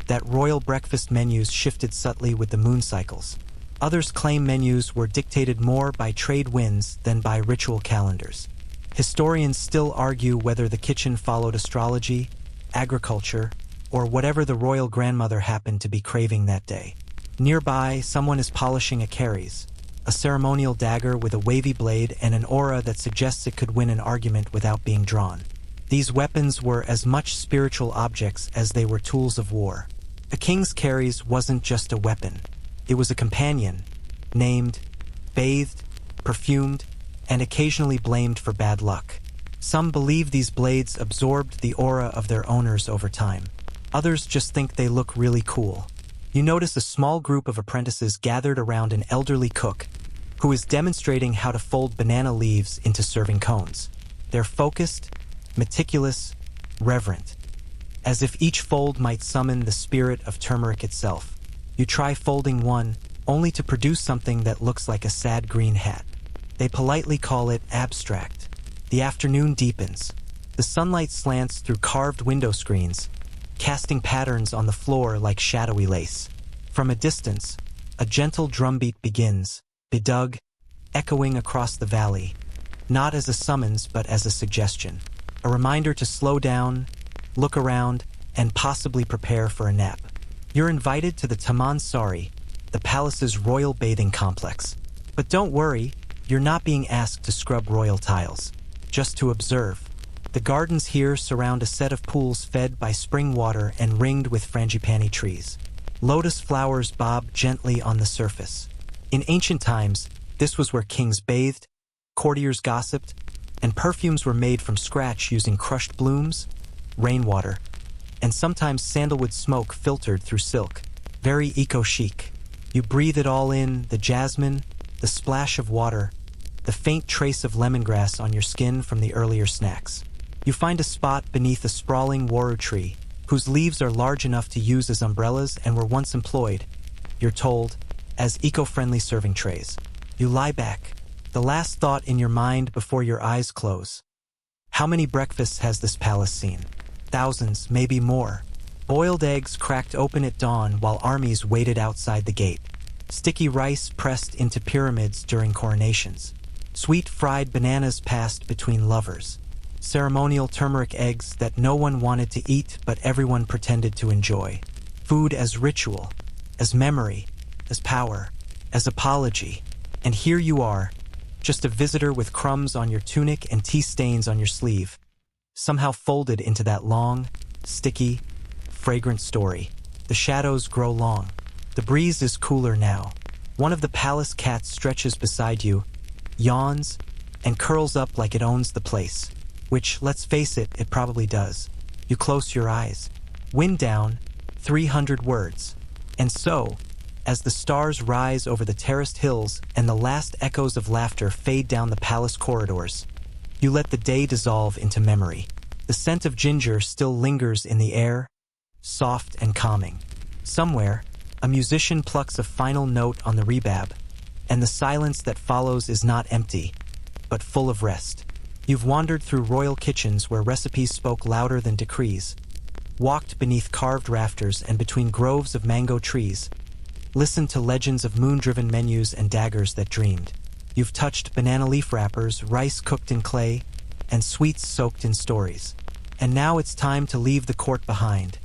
that royal breakfast menus shifted subtly with the moon cycles. Others claim menus were dictated more by trade winds than by ritual calendars. Historians still argue whether the kitchen followed astrology, agriculture, or whatever the royal grandmother happened to be craving that day. Nearby, someone is polishing a caries, a ceremonial dagger with a wavy blade and an aura that suggests it could win an argument without being drawn. These weapons were as much spiritual objects as they were tools of war. A king's caries wasn't just a weapon. It was a companion, named, bathed, perfumed, and occasionally blamed for bad luck. Some believe these blades absorbed the aura of their owners over time. Others just think they look really cool. You notice a small group of apprentices gathered around an elderly cook who is demonstrating how to fold banana leaves into serving cones. They're focused, meticulous, reverent, as if each fold might summon the spirit of turmeric itself. You try folding one, only to produce something that looks like a sad green hat. They politely call it abstract. The afternoon deepens. The sunlight slants through carved window screens, casting patterns on the floor like shadowy lace. From a distance, a gentle drumbeat begins, bedug, echoing across the valley, not as a summons but as a suggestion. A reminder to slow down, look around, and possibly prepare for a nap. You're invited to the Taman Sari, the palace's royal bathing complex. But don't worry, you're not being asked to scrub royal tiles, just to observe. The gardens here surround a set of pools fed by spring water and ringed with frangipani trees. Lotus flowers bob gently on the surface. In ancient times, this was where kings bathed, courtiers gossiped, and perfumes were made from scratch using crushed blooms, rainwater, and sometimes sandalwood smoke filtered through silk. Very eco-chic. You breathe it all in, the jasmine, the splash of water, the faint trace of lemongrass on your skin from the earlier snacks. You find a spot beneath a sprawling waru tree, whose leaves are large enough to use as umbrellas and were once employed, you're told, as eco-friendly serving trays. You lie back, the last thought in your mind before your eyes close. How many breakfasts has this palace seen? Thousands, maybe more. Boiled eggs cracked open at dawn while armies waited outside the gate. Sticky rice pressed into pyramids during coronations. Sweet fried bananas passed between lovers. Ceremonial turmeric eggs that no one wanted to eat but everyone pretended to enjoy. Food as ritual, as memory, as power, as apology. And here you are, just a visitor with crumbs on your tunic and tea stains on your sleeve, somehow folded into that long, sticky, fragrant story. The shadows grow long. The breeze is cooler now. One of the palace cats stretches beside you, yawns, and curls up like it owns the place. Which, let's face it, it probably does. You close your eyes. Wind down, 300 words. And so, as the stars rise over the terraced hills and the last echoes of laughter fade down the palace corridors, you let the day dissolve into memory. The scent of ginger still lingers in the air, soft and calming. Somewhere, a musician plucks a final note on the rebab, and the silence that follows is not empty, but full of rest. You've wandered through royal kitchens where recipes spoke louder than decrees, walked beneath carved rafters and between groves of mango trees, listened to legends of moon-driven menus and daggers that dreamed. You've touched banana leaf wrappers, rice cooked in clay, and sweets soaked in stories. And now it's time to leave the court behind.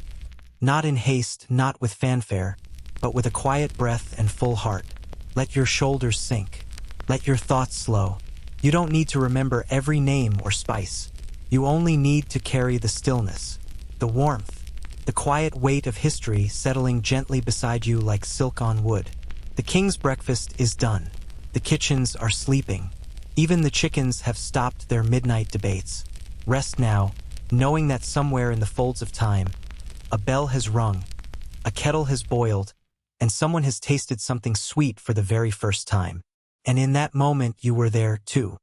Not in haste, not with fanfare, but with a quiet breath and full heart. Let your shoulders sink. Let your thoughts slow. You don't need to remember every name or spice. You only need to carry the stillness, the warmth, the quiet weight of history settling gently beside you like silk on wood. The king's breakfast is done. The kitchens are sleeping. Even the chickens have stopped their midnight debates. Rest now, knowing that somewhere in the folds of time, a bell has rung, a kettle has boiled, and someone has tasted something sweet for the very first time. And in that moment you were there too.